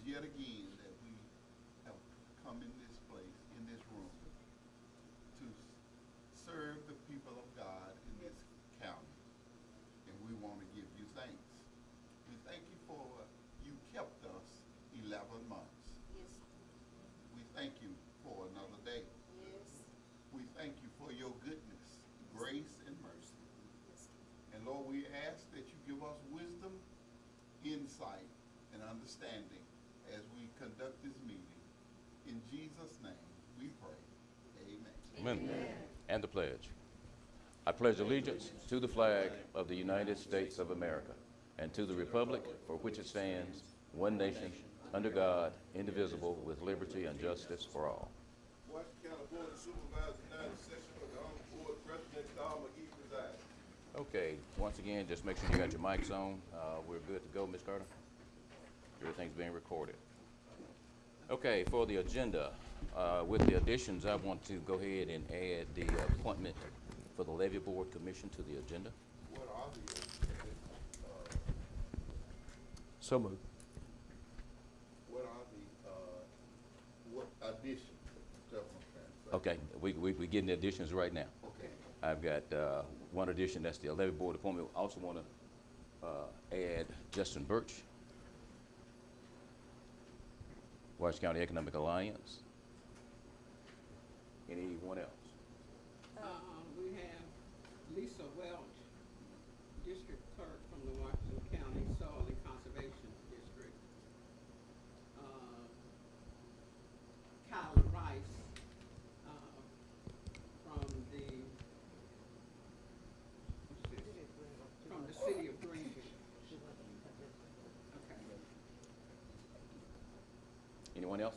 yet again that we have come in this place, in this room, to serve the people of God in this county. And we want to give you thanks. We thank you for you kept us 11 months. Yes. We thank you for another day. Yes. We thank you for your goodness, grace, and mercy. Yes. And Lord, we ask that you give us wisdom, insight, and understanding as we conduct this meeting. In Jesus' name we pray. Amen. Amen. And the pledge. I pledge allegiance to the flag of the United States of America and to the republic for which it stands, one nation, under God, indivisible, with liberty and justice for all. Washington County Board of Supervisors, United Session of the Honorable Board President Don McGee presides. Okay, once again, just make sure you got your mics on. We're good to go, Ms. Carter? Everything's being recorded. Okay, for the agenda, with the additions, I want to go ahead and add the appointment for the Levy Board Commission to the agenda. What are So moved. what additions? Okay, we getting the additions right now. Okay. I've got one addition, that's the Levy Board appointment. I also want to add Justin Birch, Washington County Economic Alliance. Anyone else? We have Lisa Welch, District Clerk from the Washington County Soil and Conservation District. Kyla Rice, from the city of Greenville. Okay. Anyone else?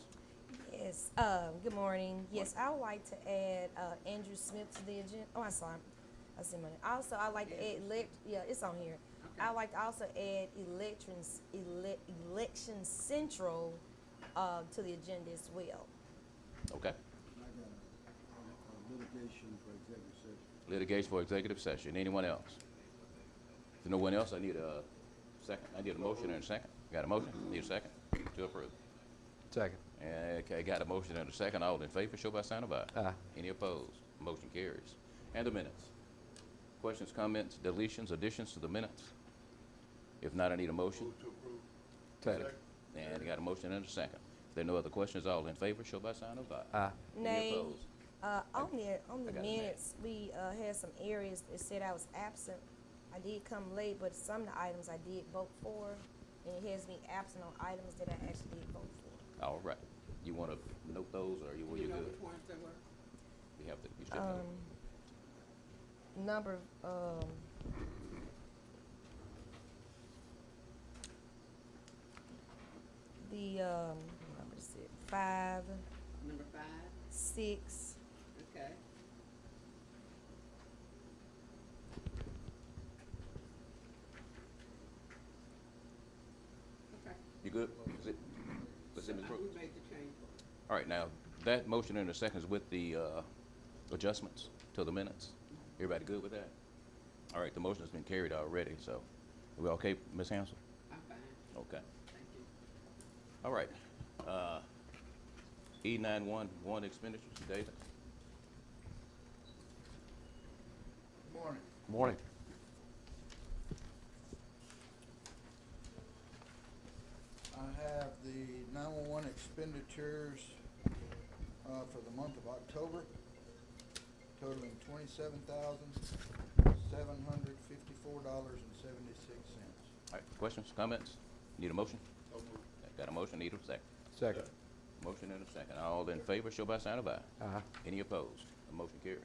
Yes. Good morning. Yes, I would like to add Andrew Smith to the agenda. Oh, I'm sorry. I see money. Also, I'd like to add it's on here. Okay. I'd like to also add Election Central to the agenda as well. Okay. I got a litigation for executive session. Litigation for executive session. Anyone else? If no one else, I need a second. I need a motion and a second. Got a motion? Need a second to approve. Second. Okay, got a motion and a second. All in favor, show by sign of aye. Aye. Any opposed? Motion carries. And the minutes. Questions, comments, deletions, additions to the minutes? If not, I need a motion. Move to approve. Second. And I got a motion and a second. If there are no other questions, all in favor, show by sign of aye. Aye. Any Nay. opposed? On I the got a nay. minutes, we had some areas that said I was absent. I did come late, but some of the items I did vote for, and it has me absent on items that I actually did vote for. All right. You want to note those, or you You know good? which ones they were? We have to, we should know. Number number 5, Number 5, 6, okay. Okay. You good? Is it? Ms. We Brooks? made the change. All right, now, that motion and a second is with the adjustments to the minutes. Everybody good with that? All right, the motion has been carried already, so, are we okay, Ms. Hansel? I'm fine, Okay. thank you. All right. E911 expenditures, David? Morning. Morning. I have the 911 expenditures for the month of October totaling $27,754.76. All right, questions, comments? Need a motion? So moved. Got a motion, need a second. Second. Motion and a second. All in favor, show by sign of aye. Aye. Any opposed? The motion carries.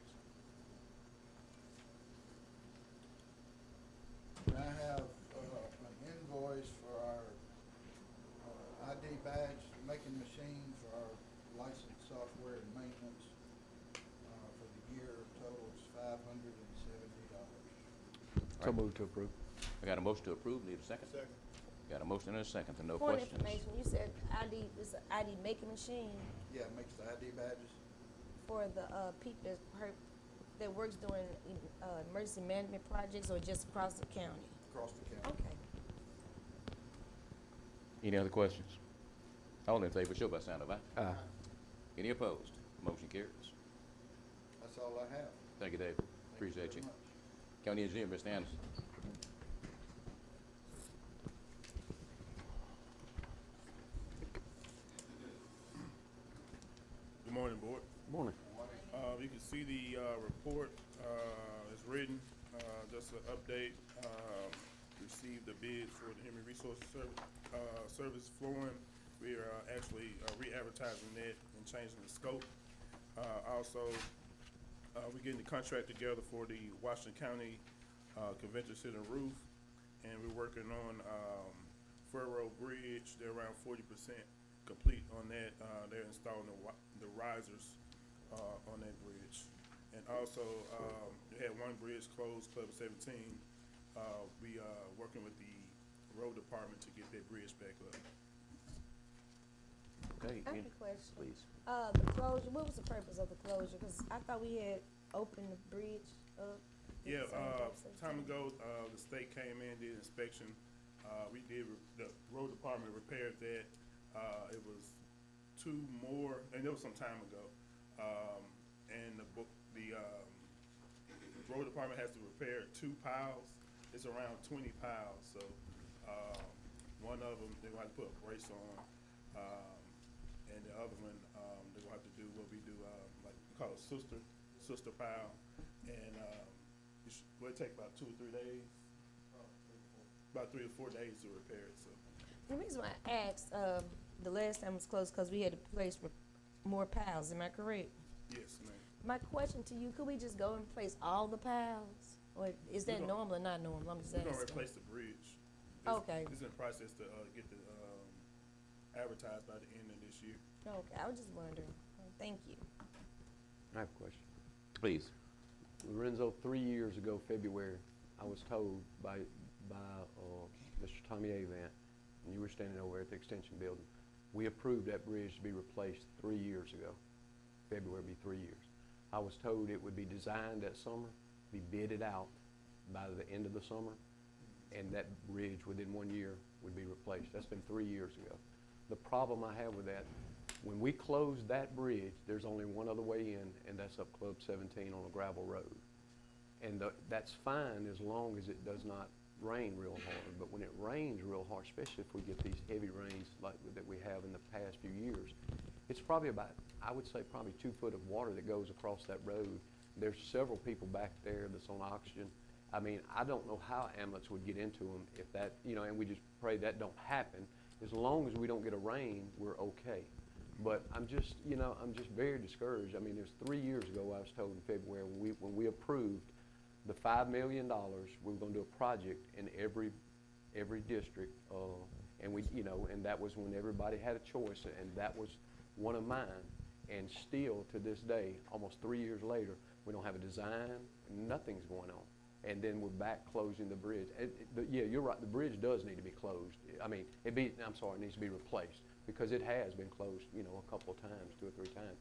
And I have an invoice for our ID badge making machine for our licensed software and maintenance for the year. Total is $570. So moved to approve. I got a motion to approve, need a second? Second. Got a motion and a second, and no point of questions. information, you said this is an ID making machine Yeah, it makes the ID badges. for the people that works doing emergency management projects or just across the county? Across the county. Okay. Any other questions? All in favor, show by sign of aye. Aye. Any opposed? Motion carries. That's all I have. Thank you, David. Thank Appreciate you. very much. County Engineer, Mr. Anderson. Good morning, Board. Morning. You can see the report is written, just an update. Received the bid for the Human Resources Service flooring. We are actually re-advertising that and changing the scope. Also, we're getting the contract together for the Washington County Convention Center roof, and we're working on Furrow Bridge. They're around 40% complete on that. They're installing the risers on that bridge. And also, we had one bridge closed, Club 17. We working with the road department to get that bridge back up. Okay, I have any- a question. please. The closure, what was the purpose of the closure? Cause I thought we had opened the bridge up. at Yeah, the same time time. ago, the state came in, did inspection. We did, the road department repaired that. It was two more, and it was some time ago. And the road department has to repair 2 piles. It's around 20 piles, so, one of them, they're gonna have to put a brace on. And the other one, they're gonna have to do what we do, like, we call it sister pile. And, will it take about 2 or 3 days? About 3 or 4 days to repair it, so. The reason why I asked, the last time it was closed, cause we had to place more piles, am I correct? Yes, ma'am. My question to you, could we just go and replace all the piles? Or is that We're gonna- normal or not normal? I'm just We're gonna asking. replace the bridge. Okay. It's in the process to, get the, advertised by the end of this year. Okay, I was just wondering. Thank you. I have a question. Please. Lorenzo, 3 years ago, February, I was told by Mr. Tommy Avant, and you were standing over at the Extension Building, we approved that bridge to be replaced 3 years ago. February would be 3 years. I was told it would be designed that summer, be bidded out by the end of the summer, and that bridge within 1 year would be replaced. That's been 3 years ago. The problem I have with that, when we closed that bridge, there's only one other way in, and that's up Club 17 on a gravel road. And that's fine as long as it does not rain real hard. But when it rains real hard, especially if we get these heavy rains like that we have in the past few years, it's probably about, I would say probably 2 foot of water that goes across that road. There's several people back there that's on oxygen. I mean, I don't know how ambulance would get into them if that, and we just pray that don't happen. As long as we don't get a rain, we're okay. But I'm just very discouraged. I mean, it was 3 years ago, I was told in February, when we approved the $5 million, we were gonna do a project in every district, and that was when everybody had a choice, and that was one of mine. And still, to this day, almost 3 years later, we don't have a design, nothing's going on. And then we're back closing the bridge. Yeah, you're right, the bridge does need to be closed. I mean, it needs to be replaced, because it has been closed, a couple of times, 2 or 3 times.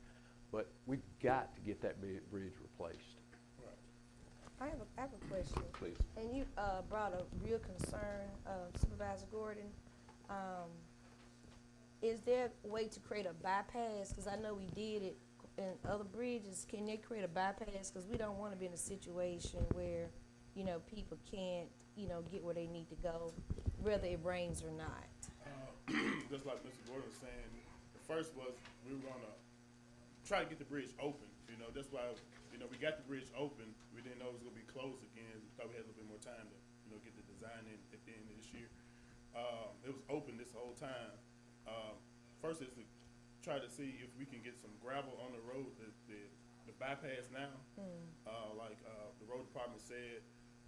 But we've got to get that bridge replaced. I have a question. Please. And you brought a real concern, Supervisor Gordon. Is there a way to create a bypass? Because I know we did it in other bridges. Can they create a bypass? Because we don't want to be in a situation where, people can't, get where they need to go, whether it rains or not. Just like Mr. Gordon was saying, the first was we were gonna try to get the bridge open. That's why, we got the bridge open. We didn't know it was gonna be closed again. We thought we had a little bit more time to, get the design in at the end of this year. It was open this whole time. First is to try to see if we can get some gravel on the road, the bypass now. Like the road department said,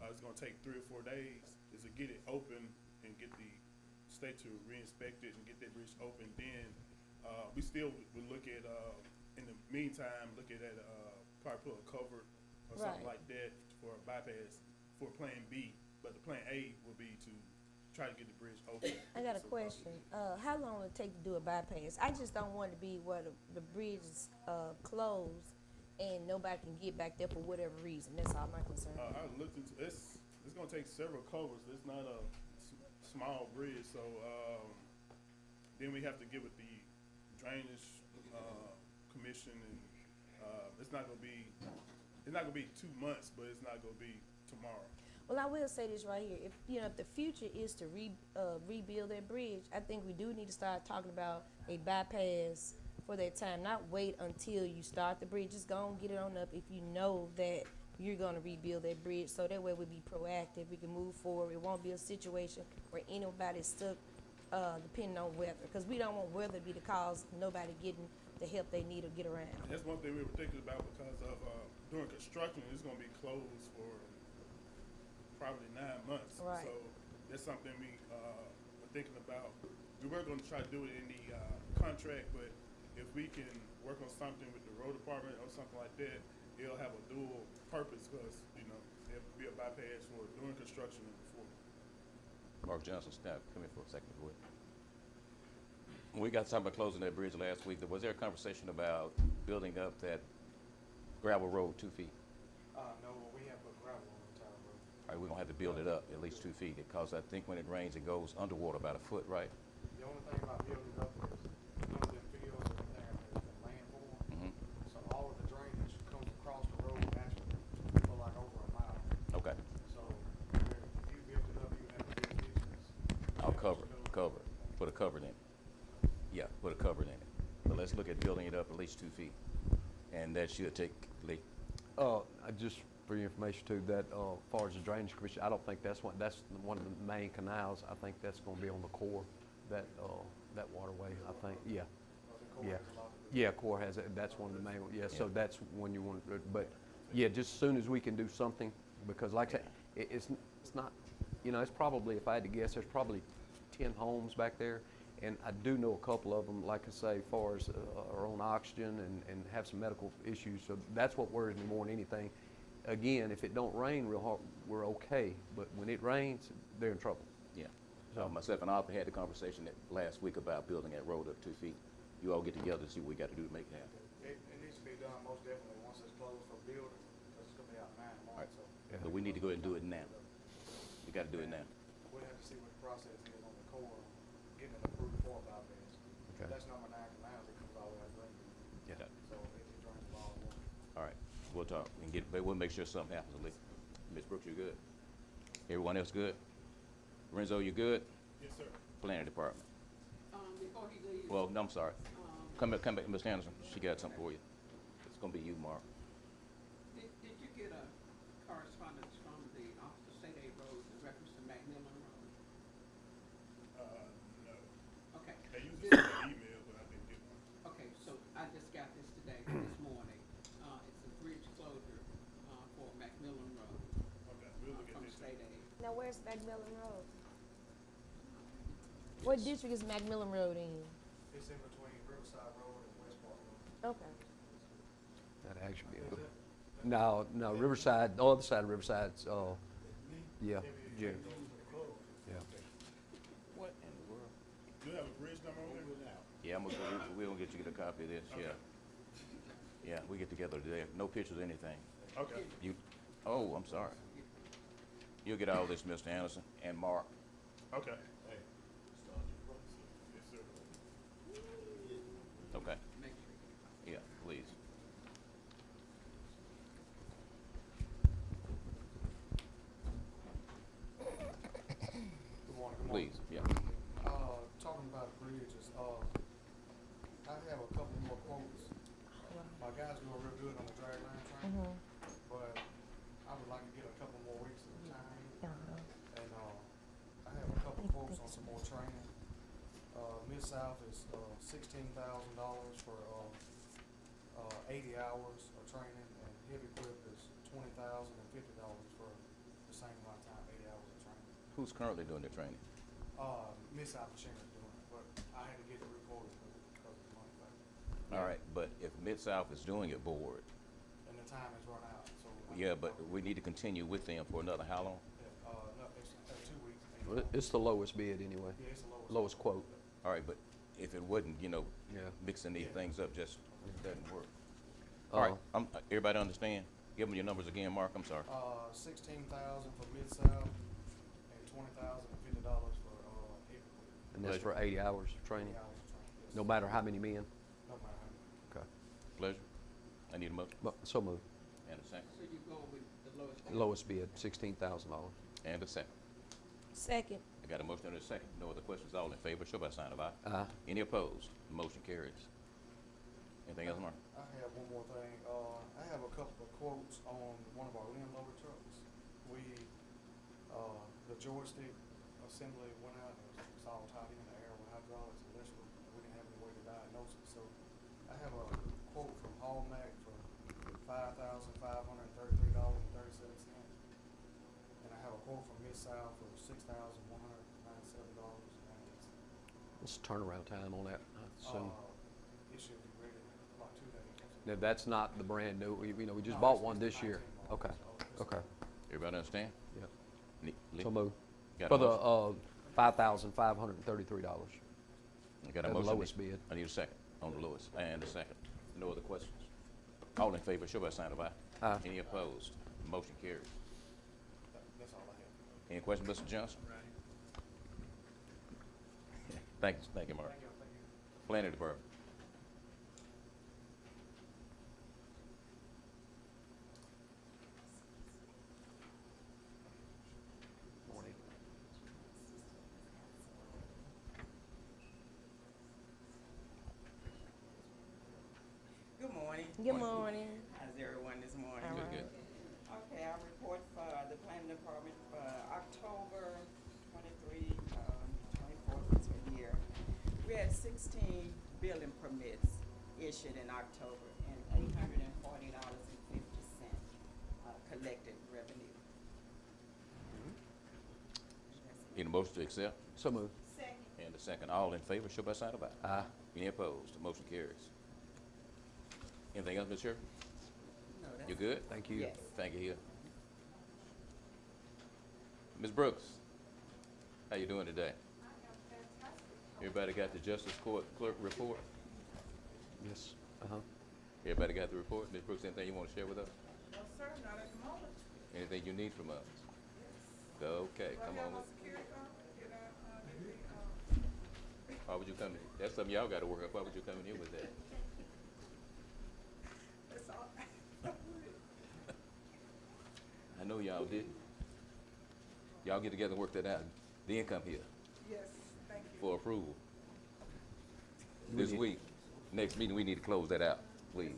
it's gonna take 3 or 4 days, is to get it open and get the state to re-inspect it and get that bridge open. Then we still would look at, in the meantime, probably put a cover or something Right. like that for a bypass for Plan B. But the Plan A would be to try to get the bridge open. I got a question. How long will it take to do a bypass? I just don't want it to be where the bridge is closed and nobody can get back there for whatever reason. That's all my concern. I looked into it's gonna take several covers. It's not a small bridge, so then we have to get with the drainage, commission, and, it's not gonna be 2 months, but it's not gonna be tomorrow. Well, I will say this right here. If you know, if the future is to rebuild that bridge, I think we do need to start talking about a bypass for that time. Not wait until you start the bridge. Just go and get it on up if you know that you're gonna rebuild that bridge. So that way we'll be proactive. We can move forward. It won't be a situation where anybody's stuck depending on weather. Because we don't want weather to be the cause of nobody getting the help they need to get around. And that's one thing we were thinking about because of, during construction, it's gonna be closed for probably 9 months. Right. So that's something we, were thinking about. We were gonna try to do it in the, contract, but if we can work on something with the road department or something like that, it'll have a dual purpose, cause, you know, it'll be a bypass for during construction and before. Mark Johnson, staff, come here for a second, go ahead. When we got talking about closing that bridge last week, was there a conversation about building up that gravel road 2 feet? No, we have put gravel on the entire road. All right, we're gonna have to build it up at least 2 feet, because I think when it rains, it goes underwater about a foot, right? The only thing about building it up is none of the fields are in there has been landformed. Mhm. So all of the drainage comes across the road naturally for like over a mile. Okay, So if you build it up, you have to build ditches. I'll put a cover in it. Yeah, put a cover in it. But let's look at building it up at least 2 feet, and that should take, Lee. Just for your information too, that, as far as the drainage commission, I don't think that's one of the main canals. I think that's gonna be on the core, that waterway, I think, yeah. Yeah, yeah, core has it, that's one of the main, yeah, so Yeah. that's one you want, but, yeah, just as soon as we can do something, because like I said, it's not, you know, it's probably, if I had to guess, there's probably 10 homes back there, and I do know a couple of them, like I say, far as, are on oxygen and have some medical issues, so that's what worries me more than anything. Again, if it don't rain real hard, we're okay, but when it rains, they're in trouble. Yeah. Myself and Arthur had the conversation last week about building that road up 2 feet. You all get together to see what we got to do to make it happen. It needs to be done most definitely once it's closed for building, because it's gonna be out 9 Right. months, so. Yeah. But we need to go ahead and do it now. We gotta do it now. We'll have to see what the process is on the core, getting it approved for a bypass. Okay. That's number 9 canals, it comes all the way out of Greenville. Yeah. So it drains all the water. All right, we'll talk and but we'll make sure something happens, Lee. Ms. Brooks, you good? Everyone else good? Renzo, you good? Yes, sir. Planning Department. Before he leaves. Well, no, I'm sorry. Come back, Ms. Anderson. She got something for you. It's gonna be you, Mark. Did you get a correspondence from the Officer State Aid Road in reference to McMillan Road? No. Okay. They usually send an email, but I didn't get one. Okay, so I just got this today, this morning. It's a bridge closure, for McMillan Road, Okay, we'll look at from this. State Aid. Now, where's Macmillan Road? What district is Macmillan Road in? It's in between Riverside Road and West Park Road. Okay. That'd actually be a good. No, Riverside, the other side of Riverside's, yeah, yeah. Yeah. What in the world? Do you have a bridge number on there? Yeah, we'll get you a copy of this, yeah. Yeah, we get together today. No pictures or anything. Okay. Oh, I'm sorry. You'll get all this, Mr. Anderson and Mark. Okay. Yes, sir. Okay, Make sure. yeah, please. Good morning, good morning. Please, yeah. Talking about bridges, I have a couple more quotes. My guys doing real good on the dragline train, but I would like to get a couple more weeks at a time. And, I have a couple quotes on some more training. Mid-South is, $16,000 for, 80 hours of training, and Heavy Equip is $20,050 for the same amount of time, 80 hours of training. Who's currently doing the training? Mid-South Machinery doing it, but I had to get it reported because of the money factor. All right, but if Mid-South is doing it, board, And the time has run out, so. yeah, but we need to continue with them for another how long? No, it's 2 weeks. Well, it's the lowest bid anyway, Yeah, it's the lowest. lowest quote. All right, but if it wouldn't, Yeah. mixing these Yeah. things up just doesn't work. All right, everybody understand? Give them your numbers again, Mark, I'm sorry. $16,000 for Mid-South and $20,050 for, Heavy Equip. And that's Pleasure. for 80 hours of training, 80 hours of training, yes. no matter how many men? No matter how many. Okay. Pleasure. I need a motion So moved. and a second. So you're going with the lowest bid? Lowest bid, $16,000. And a second. Second. I got a motion and a second. No other questions. All in favor, show by sign of aye. Aye. Any opposed? Motion carries. Anything else, Mark? I have one more thing. I have a couple of quotes on one of our limb loader trucks. The joystick assembly went out and it's all tied in the air with hydraulics and electrical. We didn't have any way to diagnose it, so I have a quote from Hallmark for $5,533.37. And I have a quote from Mid-South for $6,197.90. What's the turnaround time on that? I assume. It should be ready in about 2 days. No, that's not the brand new, we just No, bought it's one the this year. 19 model, Okay, so it's- okay, Everybody understand? yeah. Lee? So moved. Got a For the, motion? $5,533. I got a the motion. lowest bid. I need a second on the lowest, and a second. No other questions? All in favor, show by sign of aye. Aye. Any opposed? Motion carries. That's all I have. Any questions, Mr. Johnson? Thank you, Mark. Planning Department. Morning. Good morning. Good morning. How's everyone this morning? All Good, right. good. Okay, our report for the planning department for October 23, 24 fiscal year. We had 16 building permits issued in October and $840.50 collected revenue. Need a motion to accept? So moved. Second. And a second. All in favor, show by sign of aye. Aye. Any opposed? Motion carries. Anything else, Ms. Sherry? No, that's You good? Thank you. Yes. Thank you, Hill. Ms. Brooks, how you doing today? Everybody got the Justice Court Clerk report? Yes. Uh-huh. Everybody got the report? Ms. Brooks, anything you want to share with us? No, sir, not at the moment. Anything you need from us? Okay, come on. Why would you come in? That's something y'all got to work up. Why would you come in here with that? I know y'all didn't. Y'all get together and work that out. Then come here Yes, thank you. for approval. We This need- week, next meeting, we need to close that out, please.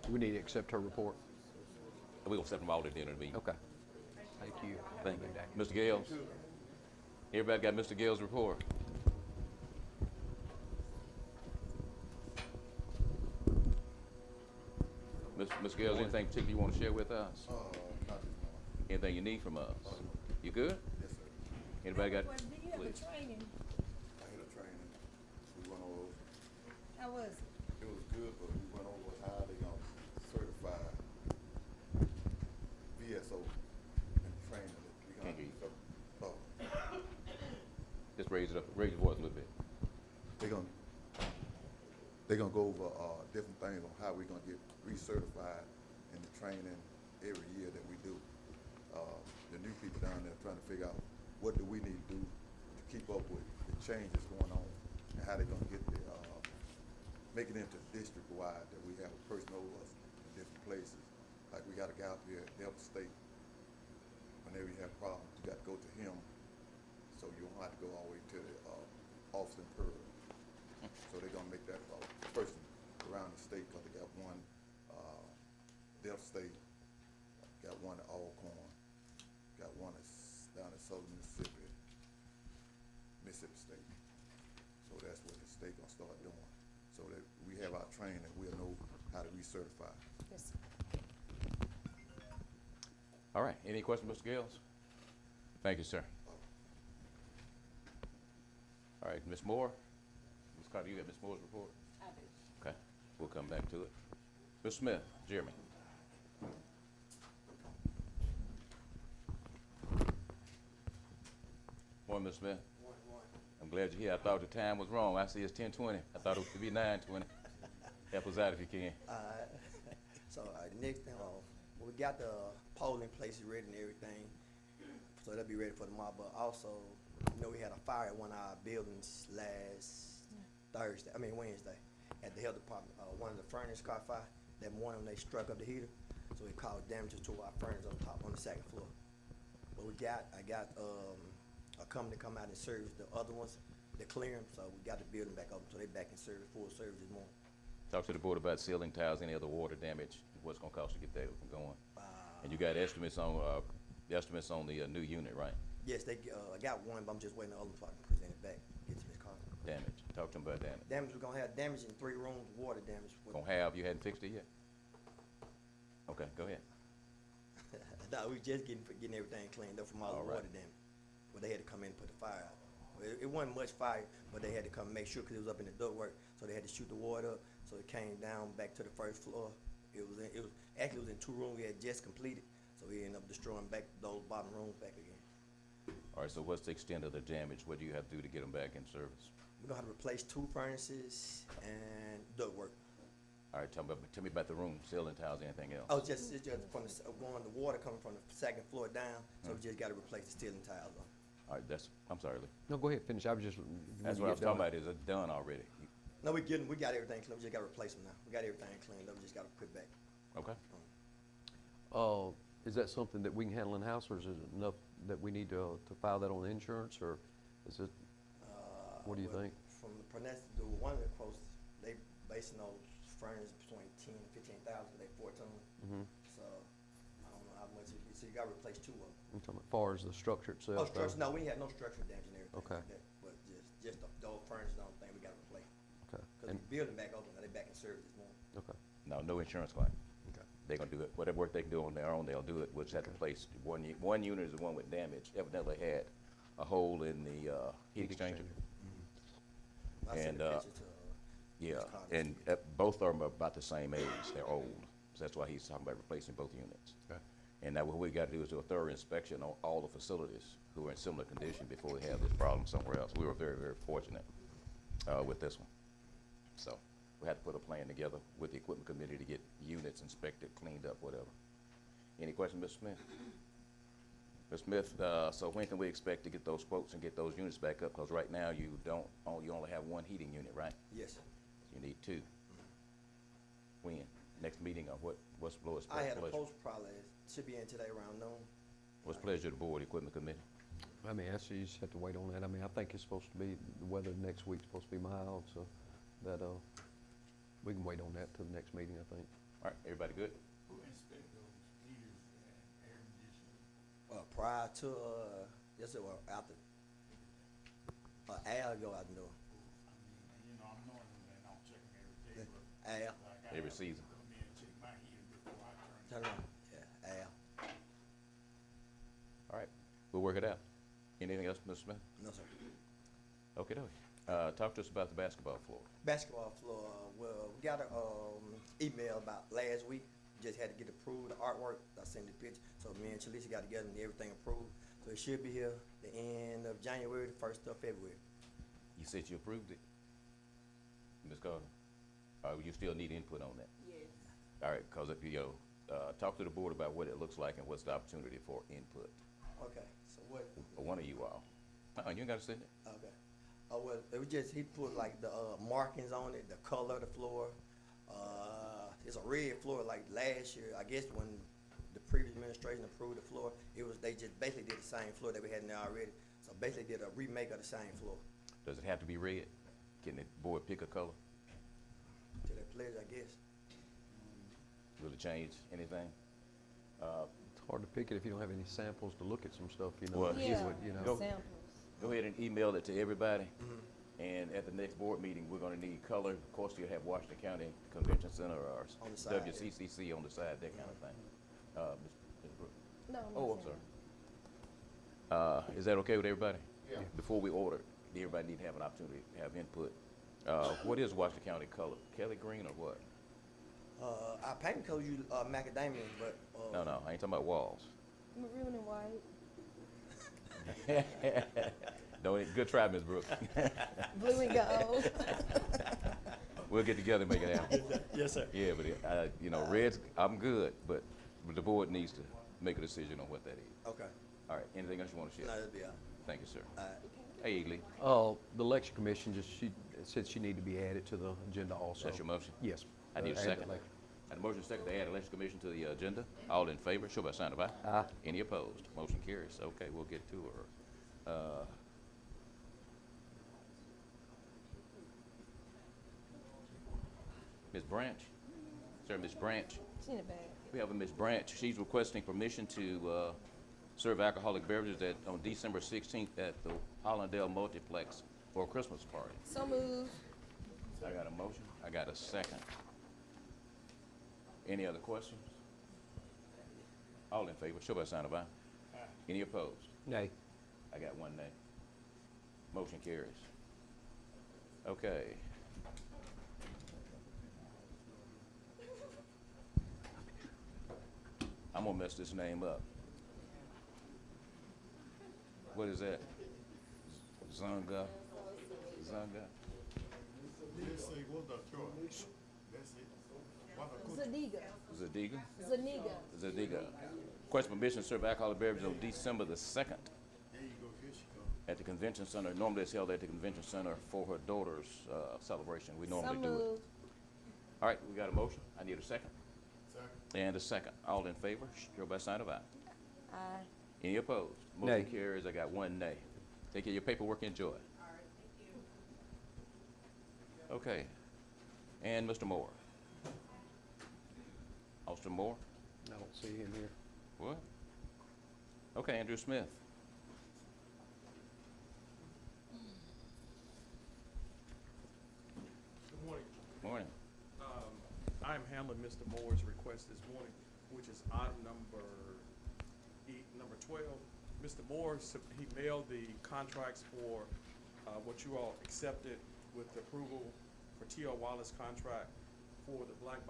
We need to accept her report. We're gonna set them all at the end of the meeting. Okay. Thank you. Thank you. Mr. Gales? Everybody got Mr. Gales' report? Ms. Gales, anything particular you want to share with us? Not this morning. Anything you need from us? You good? Yes, sir. Anybody got? Well, do you have a Please. training? I had a training. We went over, How was it? it was good, but we went over how they gonna certify VSO and training that we Can't hear gonna, Just raise it up, raise your voice a little bit. they're gonna go over, different things on how we gonna get recertified in the training every year that we do. The new people down there trying to figure out what do we need to do to keep up with the changes going on and how they gonna get the, make it into district-wide, that we have a person over us in different places. Like we got a guy up here at Delta State. Whenever you have problems, you got to go to him, so you don't have to go all the way to the, Austin Pearl. So they're gonna make that, person around the state, cause they got one, Delta State, got one at Alcorn, got one down in southern Mississippi, Mississippi State. So that's what the state gonna start doing, so that we have our training, we'll know how to recertify. Yes. All right, any questions, Mr. Gales? Thank you, sir. All right, Ms. Moore? Ms. Carter, you got Ms. Moore's report? I do. Okay, we'll come back to it. Ms. Smith, Jeremy. Morning, Ms. Smith. I'm glad you're here. I thought the time was wrong. I see it's 10:20. I thought it would be 9:20. Help us out if you can. So next thing, we got the polling places ready and everything, so they'll be ready for tomorrow. But also, You know, we had a fire at one of our buildings last Wednesday, at the health department. One of the furnace caught fire. That morning when they struck up the heater, so it caused damages to our furnace on top, on the second floor. But I got a company come out and service the other ones, they clear them, so we got the building back open, so they back in service, full service this morning. Talk to the board about ceiling tiles, any other water damage, what's gonna cost to get that going? And you got estimates on the new unit, right? Yes, I got one, but I'm just waiting on the other one so I can present it back, get to Ms. Carter. Damage, talk to them about damage. Damage, we're gonna have damage in 3 rooms, water damage. You hadn't fixed it yet? Okay, go ahead. No, we just getting everything cleaned up from all the All right. water damage. But they had to come in and put the fire out. Well, it wasn't much fire, but they had to come and make sure, cause it was up in the ductwork, so they had to shoot the water up, so it came down back to the first floor. It was in 2 rooms we had just completed, so we ended up destroying back those bottom rooms back again. All right, so what's the extent of the damage? What do you have to do to get them back in service? We're gonna have to replace 2 furnaces and ductwork. All right, tell me about the room, ceiling tiles, anything else? Oh, it's just from the water coming from the second floor down, so we just gotta replace the ceiling tiles on. All right, I'm sorry, Lee. No, go ahead, finish. I was just. That's what I was talking about, is it done already? No, we got everything clean, we just gotta replace them now. We got everything cleaned up, we just gotta put back. Okay. Is that something that we can handle in-house, or is it enough that we need to file that on insurance, or is it, what do you Well, think? From the one of the quotes, they basing those furnaces between 10 and 15,000, they 14. Mm-hmm. So, I don't know how much it is, so you gotta replace 2 of them. I'm talking as far as the structure Oh, itself. structure, no, we had no structural damage and everything Okay. like that, but just the old furnace, the only thing we gotta replace. Okay, Cause and, the building back open, now they back in service this morning. okay, No insurance claim. okay. They're gonna do it, whatever work they can do on their own, they'll do it. We'll just have to replace one unit is the one with damage, evidently had a hole in the, heat exchanger. I sent And, a picture to, Yeah, Ms. Carter. and both of them are about the same age, they're old, so that's why he's talking about replacing both units. Okay. And now what we gotta do is do a thorough inspection on all the facilities who are in similar condition before we have this problem somewhere else. We were very, very fortunate, with this one. So, we had to put a plan together with the equipment committee to get units inspected, cleaned up, whatever. Any questions, Mr. Smith? Mr. Smith, so when can we expect to get those quotes and get those units back up? Cause right now you only have 1 heating unit, right? Yes, sir. You need 2. When? Next meeting, or what's the lowest I had a pleasure? post probably, should be in today around noon. What's the pleasure of the board, equipment committee? I mean, actually, you just have to wait on that. I mean, I think it's supposed to be, the weather next week's supposed to be mild, so that, we can wait on that till the next meeting, I think. All right, everybody good? Who inspect those heaters and air conditioning? Prior to, yes, sir, well, after, Al go out and do it. I mean, I'm knowing they don't check them every day, but Al, I Every gotta season. come in and check my heater before I turn turn it around, yeah, Al, All right, we'll work it out. Anything else, Mr. Smith? no, sir. Okay, talk to us about the basketball floor. Basketball floor, well, we got a, email about last week, just had to get approved, the artwork, I sent the picture, so me and Chalisa got together and get everything approved. So it should be here the end of January, the 1st of February. You said you approved it, Ms. Carter. You still need input on that? Yes. All right, cause talk to the board about what it looks like and what's the opportunity for input. Okay, so what? For one of you all. You ain't gotta say that. Okay. Oh, well, it was just, he put like the, markings on it, the color of the floor. It's a red floor like last year, I guess when the previous administration approved the floor, they just basically did the same floor that we had in there already. So basically did a remake of the same floor. Does it have to be red? Can the board pick a color? To their pleasure, I guess. Will it change anything? It's hard to pick it if you don't have any samples to look at some stuff, you know. Well, Yeah, You know. Go- samples. Go ahead and email it to everybody. And at the next board meeting, we're gonna need color. Of course, you'll have Washington County Convention Center or On the side. WCCC on the side, that kind of thing. Ms. Brooks? No, Oh, I'm sorry. Is that okay with everybody? Yeah. Before we order, everybody need to have an opportunity to have input. What is Washington County color? Kelly green or what? Our painting colors use, macadamia, but, No, I ain't talking about walls. Maroon and white, Good try, Ms. Brooks. blue and gold. We'll get together and make it happen. Yes, sir. Yeah, but, red's, I'm good, but the board needs to make a decision on what that is. Okay. All right, anything else you want to share? No, that'd be all. Thank you, sir. Uh, Hey, Lee, The election commission she said she need to be added to the agenda also. that's your motion? Yes. I need a add the second. election. And a motion second to add election commission to the agenda. All in favor, show by sign of aye. Aye. Any opposed? Motion carries. Okay, we'll get to her. Ms. Branch? Sir, Ms. Branch? She in the back. We have a Ms. Branch. She's requesting permission to serve alcoholic beverages on December 16th at the Hollandale Multiplex for a Christmas party. So moved. I got a motion. I got a second. Any other questions? All in favor, show by sign of aye. Any opposed? Nay. I got one nay. Motion carries. Okay. I'm gonna mess this name up. What is that? Zunga? Zunga? Zadiga. Zadiga? Zaniga. Zadiga. Request permission to serve alcoholic beverages on December the 2nd at the convention center. Normally it's held at the convention center for her daughter's celebration. We normally So do it. moved. All right, we got a motion. I need a second. And a second. All in favor, show by sign of aye. Aye. Any opposed? Motion Nay. carries. I got one nay. Take care of your paperwork. Enjoy. Okay. And Mr. Moore. Austin Moore? I don't see him here. What? Okay, Andrew Smith. Good morning. Morning. I'm handling Mr. Moore's request this morning, which is item number 12. Mr. Moore, he mailed the contracts for what you all accepted with the approval for T.O. Wallace contract for the Black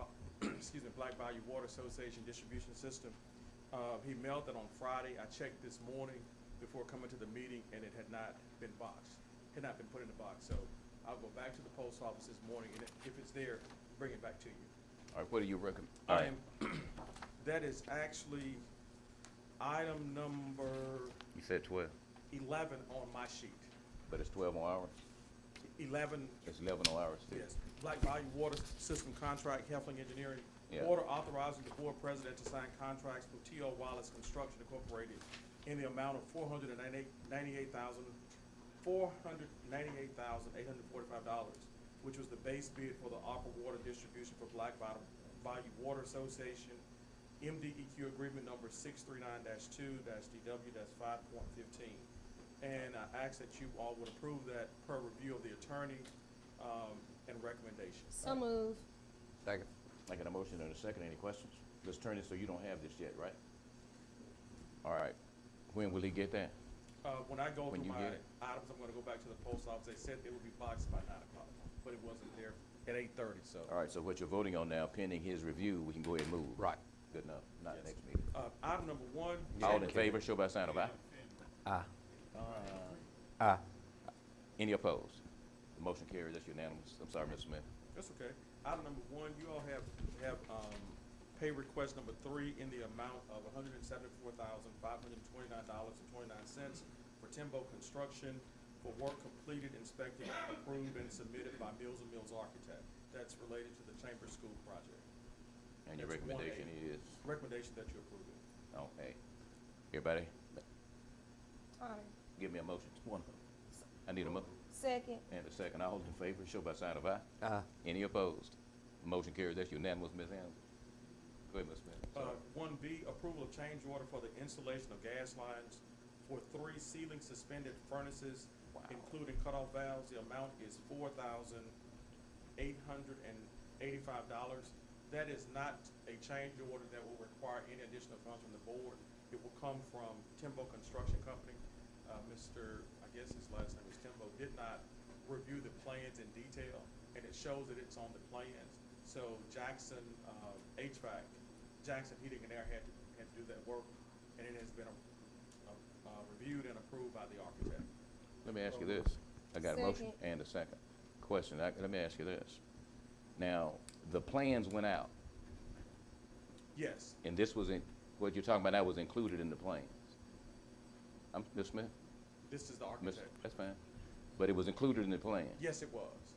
Bayou Water Association distribution system. He mailed it on Friday. I checked this morning before coming to the meeting, and it had not been boxed, had not been put in the box. So I'll go back to the post office this morning, and if it's there, bring it back to you. All right, what do you recommend? All right. That is actually item number You said 12, 11 on my sheet. but it's 12 more hours? 11, It's 11 more hours too. yes. Black Bayou Water System Contract, Heflin Engineering. Yeah. Order authorizing the board president to sign contracts with T.O. Wallace Construction Incorporated in the amount of $498,845, which was the base bid for the Aqua Water Distribution for Black Bayou Water Association, MDEQ agreement number 639-2-DW-5.15. And I ask that you all would approve that per review of the attorney and recommendations. So moved. Second. I got a motion and a second. Any questions? Ms. Attorney, so you don't have this yet, right? All right. When will he get that? When I go When through you my get it. items, I'm gonna go back to the post office. They said it would be boxed by 9 o'clock, but it wasn't there at 8:30, so. All right, so what you're voting on now, pending his review, we can go ahead and move. Right. Good enough. Not Yes. next meeting. Item number 1. All in favor, show by sign of aye. Aye. Aye. Any opposed? The motion carries. That's unanimous. I'm sorry, Mr. Smith. That's okay. Item number 1, you all have pay request number 3 in the amount of $174,529.29 for Timbo Construction for work completed, inspected, approved, and submitted by Mills & Mills Architect. That's related to the Chamber School project. And your That's recommendation 1A. is, Recommendation that you approve it. okay. Everybody, Aye. give me a motion. One. I need a motion Second. and a second. All in favor, show by sign of aye. Aye. Any opposed? Motion carries. That's unanimous, Ms. Anderson. Go ahead, Ms. Smith. Sorry. 1B, approval of change order for the installation of gas lines for 3 ceiling suspended furnaces, including cutoff valves. The amount is $4,885. That is not a change order that will require any additional funds from the board. It will come from Timbo Construction Company. I guess his last name is Timbo, did not review the plans in detail, and it shows that it's on the plans. So Jackson HVAC, Jackson Heating and Air had to do that work, and it has been reviewed and approved by the architect. Let me ask you this. I got a motion Second. and a second. Question, let me ask you this. Now, the plans went out, Yes, and this was in, what you're talking about now was included in the plans. Ms. Smith? This is the Miss- architect. That's fine. But it was included in the plan, Yes, it was.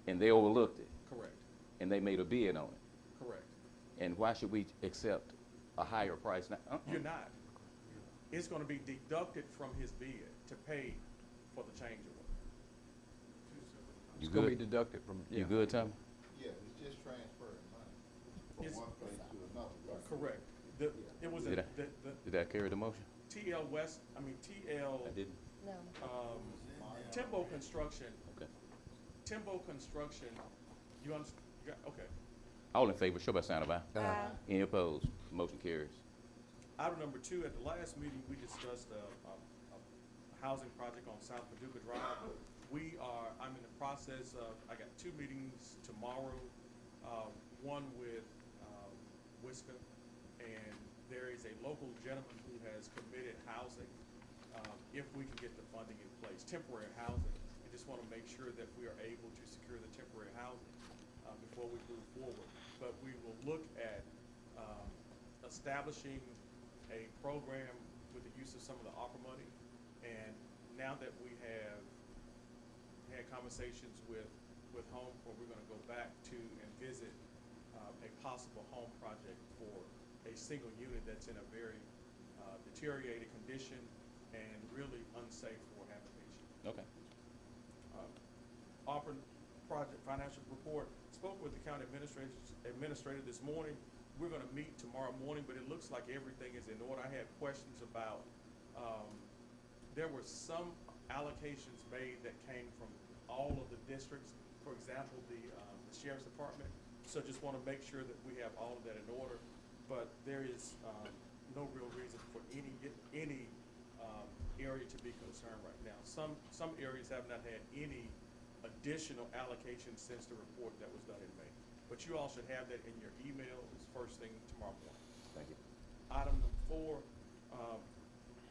and they overlooked it, Correct, and they made a bid on it. correct. And why should we accept a higher price now? You're not. It's gonna be deducted from his bid to pay for the change order. You It's gonna be good? deducted from, yeah. You good, Tommy? Yeah, it's just transferring money from It's- one place to another. Correct. It was, Did I- the Did that carry the motion? TL West, TL, I didn't. No. Timbo Construction, Okay. Timbo Construction, you understand, okay. All in favor, show by sign of aye. Aye. Any opposed? Motion carries. Item number 2, at the last meeting, we discussed a housing project on South Paducah Drive. I'm in the process of, I got 2 meetings tomorrow, one with Wisca, and there is a local gentleman who has committed housing, if we can get the funding in place, temporary housing. I just want to make sure that we are able to secure the temporary housing before we move forward. But we will look at establishing a program with the use of some of the ARPA money. And now that we have had conversations with Home Corps, we're gonna go back to and visit a possible home project for a single unit that's in a very deteriorated condition and really unsafe for habitation. Okay. ARPA project financial report, spoke with the county administrator this morning. We're gonna meet tomorrow morning, but it looks like everything is in order. I had questions about, there were some allocations made that came from all of the districts, for example, the sheriff's department. So just wanna make sure that we have all of that in order, but there is, no real reason for any area to be concerned right now. Some areas have not had any additional allocations since the report that was done in May. But you all should have that in your emails first thing tomorrow morning. Thank you. Item number 4,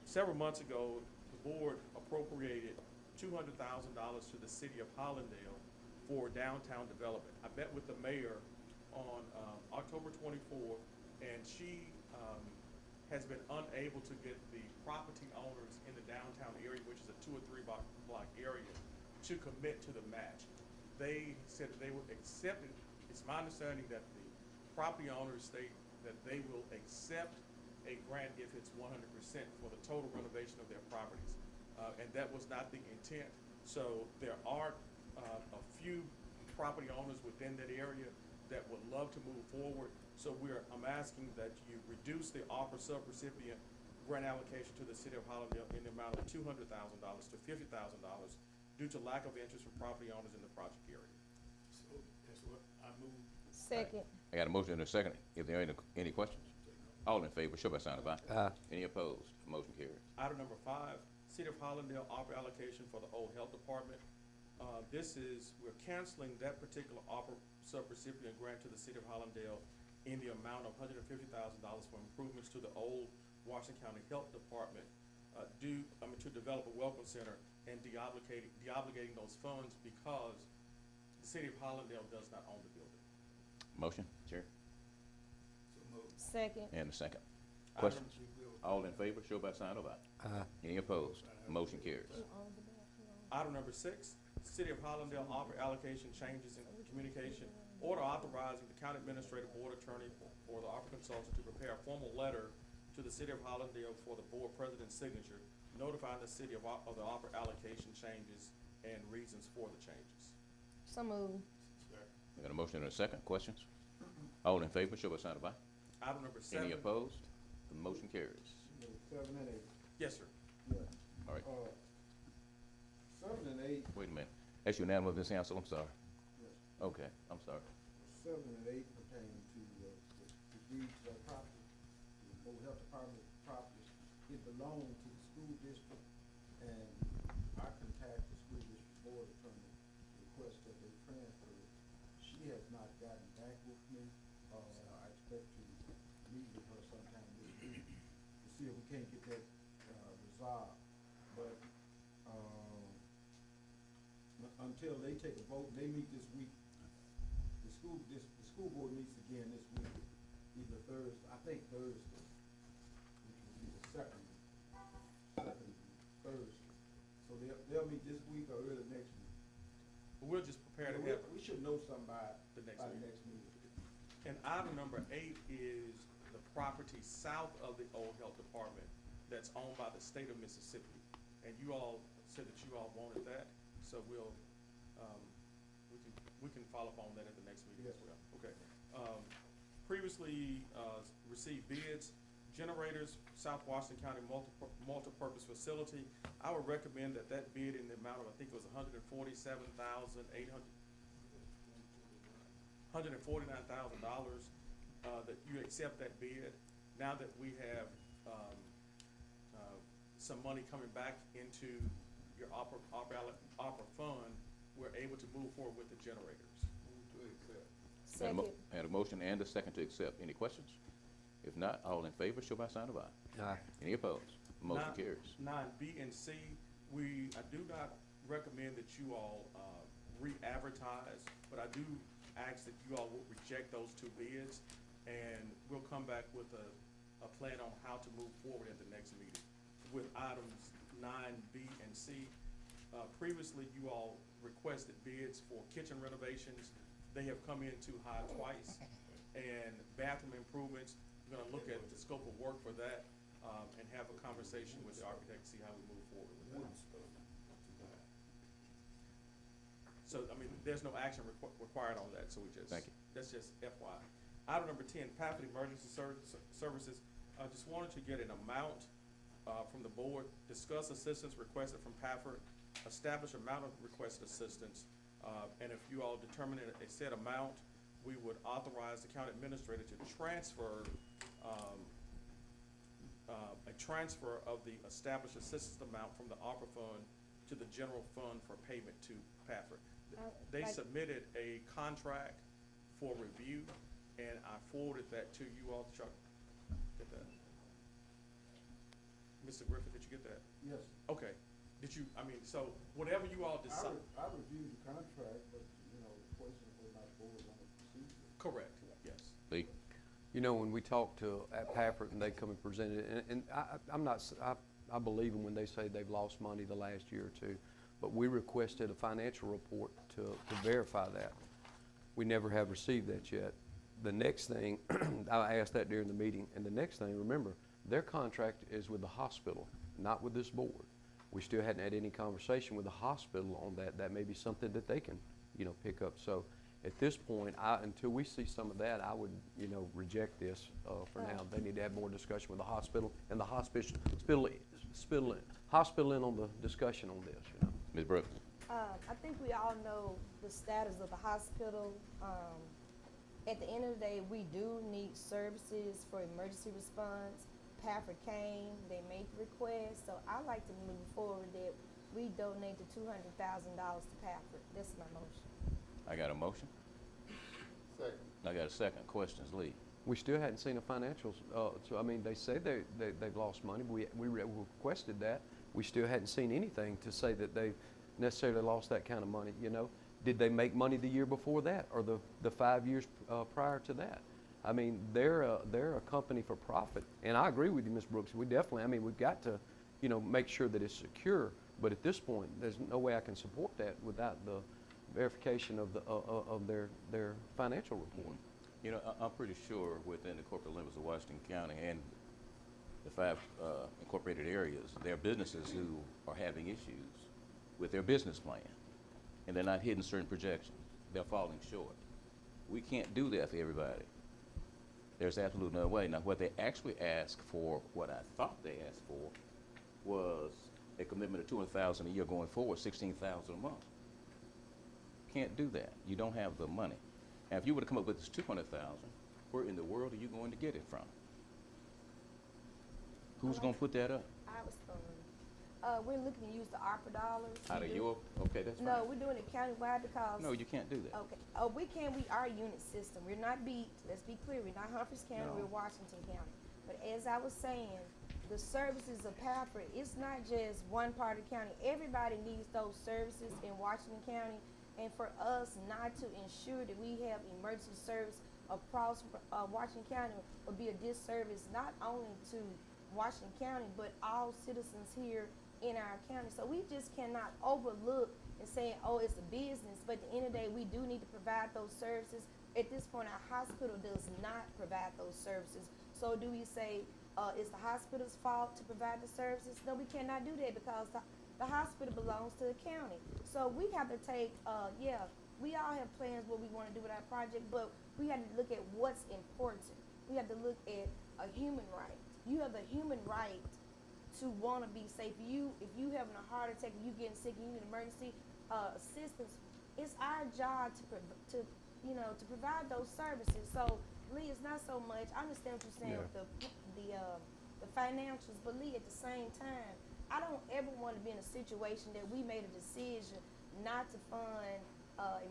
several months ago, the board appropriated $200,000 to the city of Hollandale for downtown development. I met with the mayor on October 24th, and she has been unable to get the property owners in the downtown area, which is a 2 or 3 block area, to commit to the match. They said that they would accept it. It's my understanding that the property owners state that they will accept a grant if it's 100% for the total renovation of their properties. And that was not the intent. So there are a few property owners within that area that would love to move forward. So I'm asking that you reduce the ARPA subrecipient grant allocation to the city of Hollandale in the amount of $200,000 to $50,000 due to lack of interest from property owners in the project area. So that's what I move. Second. I got a motion and a second. If there are any questions? All in favor, show by sign of aye. Aye. Any opposed? Motion carries. Item number 5, City of Hollandale ARPA allocation for the Old Health Department. We're canceling that particular ARPA subrecipient grant to the City of Hollandale in the amount of $150,000 for improvements to the Old Washington County Health Department to develop a welcome center and deobligating those funds because the City of Hollandale does not own the building. Motion, Chair, Second. and a second. Questions? All in favor, show by sign of aye. Aye. Any opposed? Motion carries. Item number 6, City of Hollandale ARPA allocation changes in communication. Order authorizing the county administrative board attorney or the ARPA consultant to prepare a formal letter to the City of Hollandale for the board president's signature, notifying the city of the ARPA allocation changes and reasons for the changes. So moved. We got a motion and a second. Questions? All in favor, show by sign of aye. Item number 7. Any opposed? The motion carries. 7 and 8. Yes, sir. Yeah. All right. 7 and 8, Wait a minute. That's unanimous, Ms. Hansel, I'm sorry. yes. Okay, I'm sorry. 7 and 8 pertain to the deeds of property, the Old Health Department properties. It belonged to the school district, and I contacted the school district board attorney, request that they transfer it. She has not gotten back with me. I expect to meet with her sometime this week to see if we can't get that resolved. But until they take a vote, they meet this week. The school board meets again this week, either Thursday, I think Thursday, which will be the second Thursday. they'll meet this week or early next week. But we'll just prepare to have We should know something by the next the meeting. next meeting. And item number 8 is the property south of the old health department that's owned by the state of Mississippi. And you all said that you all wanted that, so we can follow up on that at the next meeting as Yes. well. Okay. Previously, received bids, generators, South Washington County multipurpose facility. I would recommend that bid in the amount of, I think it was $149,000, that you accept that bid. Now that we have, some money coming back into your opera fund, we're able to move forward with the generators. Move to accept. Had a mo- Second. Had a motion and a second to accept. Any questions? If not, all in favor, show by sign of aye. Aye. Any opposed? Motion Nine- carries. 9B and C, I do not recommend that you all re-advertise, but I do ask that you all will reject those 2 bids, and we'll come back with a plan on how to move forward at the next meeting. With items 9B and C, previously you all requested bids for kitchen renovations. They have come in too high twice, and bathroom improvements, we're gonna look at the scope of work for that, and have a conversation with the architect, see how we move forward with that. So, I mean, there's no action required on that, so Thank you. that's just FYI. Item number 10, Pafford Emergency Services, I just wanted to get an amount, from the board, discuss assistance requested from Pafford, establish amount of requested assistance, and if you all determine a set amount, we would authorize the county administrator to transfer, a transfer of the established assistance amount from the ARPA fund to the general fund for payment to Pafford. They Like- submitted a contract for review, and I forwarded that to you all, Chuck. Get that? Mr. Griffin, did you get that? Yes, Okay. Did you, so whatever you all decide. I reviewed the contract, but, the question is whether or not the board want to proceed with it. Correct, yes. Lee? You know, when we talked to, at Pafford, and they come and presented it, and I believe them when they say they've lost money the last year or two, but we requested a financial report to verify that. We never have received that yet. The next thing, I asked that during the meeting, and the next thing, remember, their contract is with the hospital, not with this board. We still hadn't had any conversation with the hospital on that. That may be something that they can, pick up. So at this point, until we see some of that, I would, reject this for now. They need to have more discussion with the hospital, and the hospital in on the discussion on this, Ms. Brooks? I think we all know the status of the hospital. At the end of the day, we do need services for emergency response. Pafford came, they made the request, so I like to move forward that we donate the $200,000 to Pafford. That's my motion. I got a motion. Second. I got a second. Questions, Lee? We still hadn't seen a financials, they say they've lost money. We requested that. We still hadn't seen anything to say that they've necessarily lost that kind of money, Did they make money the year before that, or the 5 years prior to that? They're a company for profit, and I agree with you, Ms. Brooks. We definitely, we've got to, make sure that it's secure. But at this point, there's no way I can support that without the verification of their financial report. I'm pretty sure within the corporate limits of Washington County and the 5 incorporated areas, there are businesses who are having issues with their business plan, and they're not hitting certain projections. They're falling short. We can't do that for everybody. There's absolutely no way. Now, what they actually asked for, what I thought they asked for, was a commitment of $200,000 a year going forward, $16,000 a month. Can't do that. You don't have the money. And if you were to come up with this $200,000, where in the world are you going to get it from? Who's going to put that up? I was we're looking to use the ARPA dollars. Out of your, okay, that's fine. No, we're doing it countywide because. No, you can't do that. Okay. Oh, we can. We are a unit system. We're not beat. Let's be clear. We're not Humphreys County. No. We're Washington County. But as I was saying, the services of Pafford, it's not just one part of the county. Everybody needs those services in Washington County. And for us not to ensure that we have emergency service across Washington County would be a disservice not only to Washington County, but all citizens here in our county. So we just cannot overlook and say, oh, it's a business, but at the end of the day, we do need to provide those services. At this point, our hospital does not provide those services. So do we say, it's the hospital's fault to provide the services? No, we cannot do that because the hospital belongs to the county. So we have to take, we all have plans what we want to do with our project, but we have to look at what's important. We have to look at a human right. You have the human right to want to be safe. If you having a heart attack, you getting sick, you need emergency assistance. It's our job to provide those services. So Lee, it's not so much. I understand what you're saying with the financials, but Lee, at the same time, I don't ever want to be in a situation that we made a decision not to fund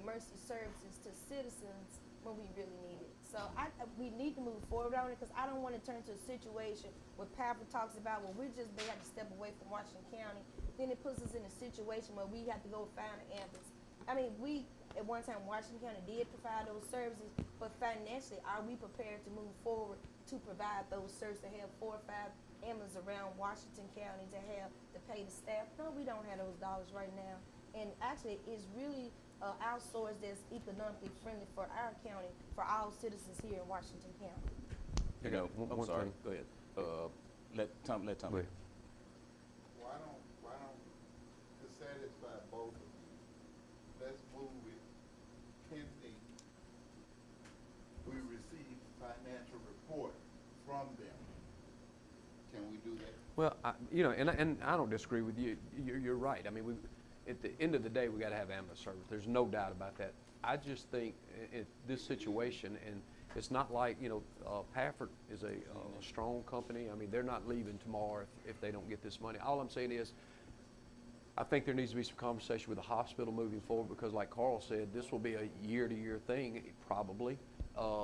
emergency services to citizens when we really need it. So we need to move forward on it because I don't want to turn to a situation where Patrick talks about, well, they have to step away from Washington County. Then it puts us in a situation where we have to go find an ambulance. I mean, at one time, Washington County did provide those services, but financially, are we prepared to move forward to provide those services, to have 4 or 5 ambulances around Washington County, to pay the staff? No, we don't have those dollars right now. And actually, it's really outsourced that's economically friendly for our county, for all citizens here in Washington County. You know, one I'm sorry, thing. go ahead. Let Tom. Go ahead. Why don't, to satisfy both of you, let's move it pending we receive financial report from them. Can we do that? Well, and I don't disagree with you. You're right. I mean, at the end of the day, we got to have ambulance service. There's no doubt about that. I just think in this situation, and it's not like, Pafford is a strong company. I mean, they're not leaving tomorrow if they don't get this money. All I'm saying is, I think there needs to be some conversation with the hospital moving forward because, like Carl said, this will be a year-to-year thing, probably.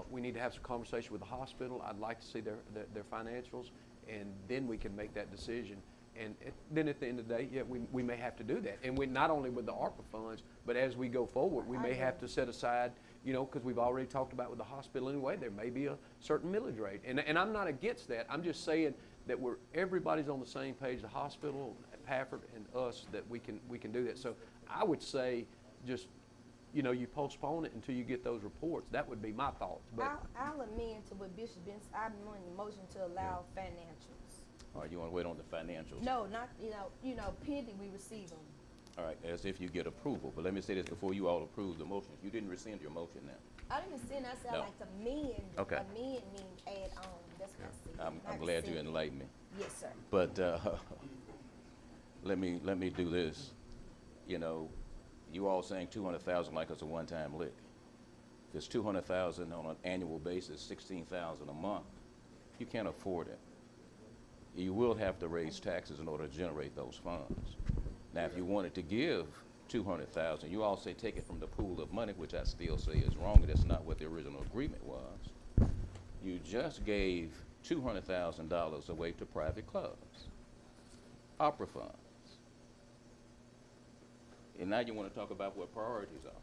We need to have some conversation with the hospital. I'd like to see their financials, and then we can make that decision. And then at the end of the day, we may have to do that. And not only with the ARPA funds, but as we go forward, we may have to set aside, because we've already talked about with the hospital anyway, there may be a certain millage rate. And I'm not against that. I'm just saying that everybody's on the same page, the hospital, Pafford, and us, that we can do that. So I would say just, you postpone it until you get those reports. That would be my thoughts. But I'll amend to what Bishop Benson, I'm on the motion to allow financials. All right, you want to wait on the financials? No, not, pending we receive them. All right, as if you get approval. But let me say this before you all approve the motion. You didn't rescind your motion now. I didn't rescind, I said No. I like to amend. Okay. Amend means add on, that's what I said. I'm not glad you rescind. enlightened me. Yes, sir. But let me do this. You all saying 200,000 like it's a one-time lick. If it's 200,000 on an annual basis, 16,000 a month, you can't afford it. You will have to raise taxes in order to generate those funds. Now, if you wanted to give 200,000, you all say take it from the pool of money, which I still say is wrong, and that's not what the original agreement was. You just gave $200,000 away to private clubs, opera funds. And now you want to talk about what priorities are.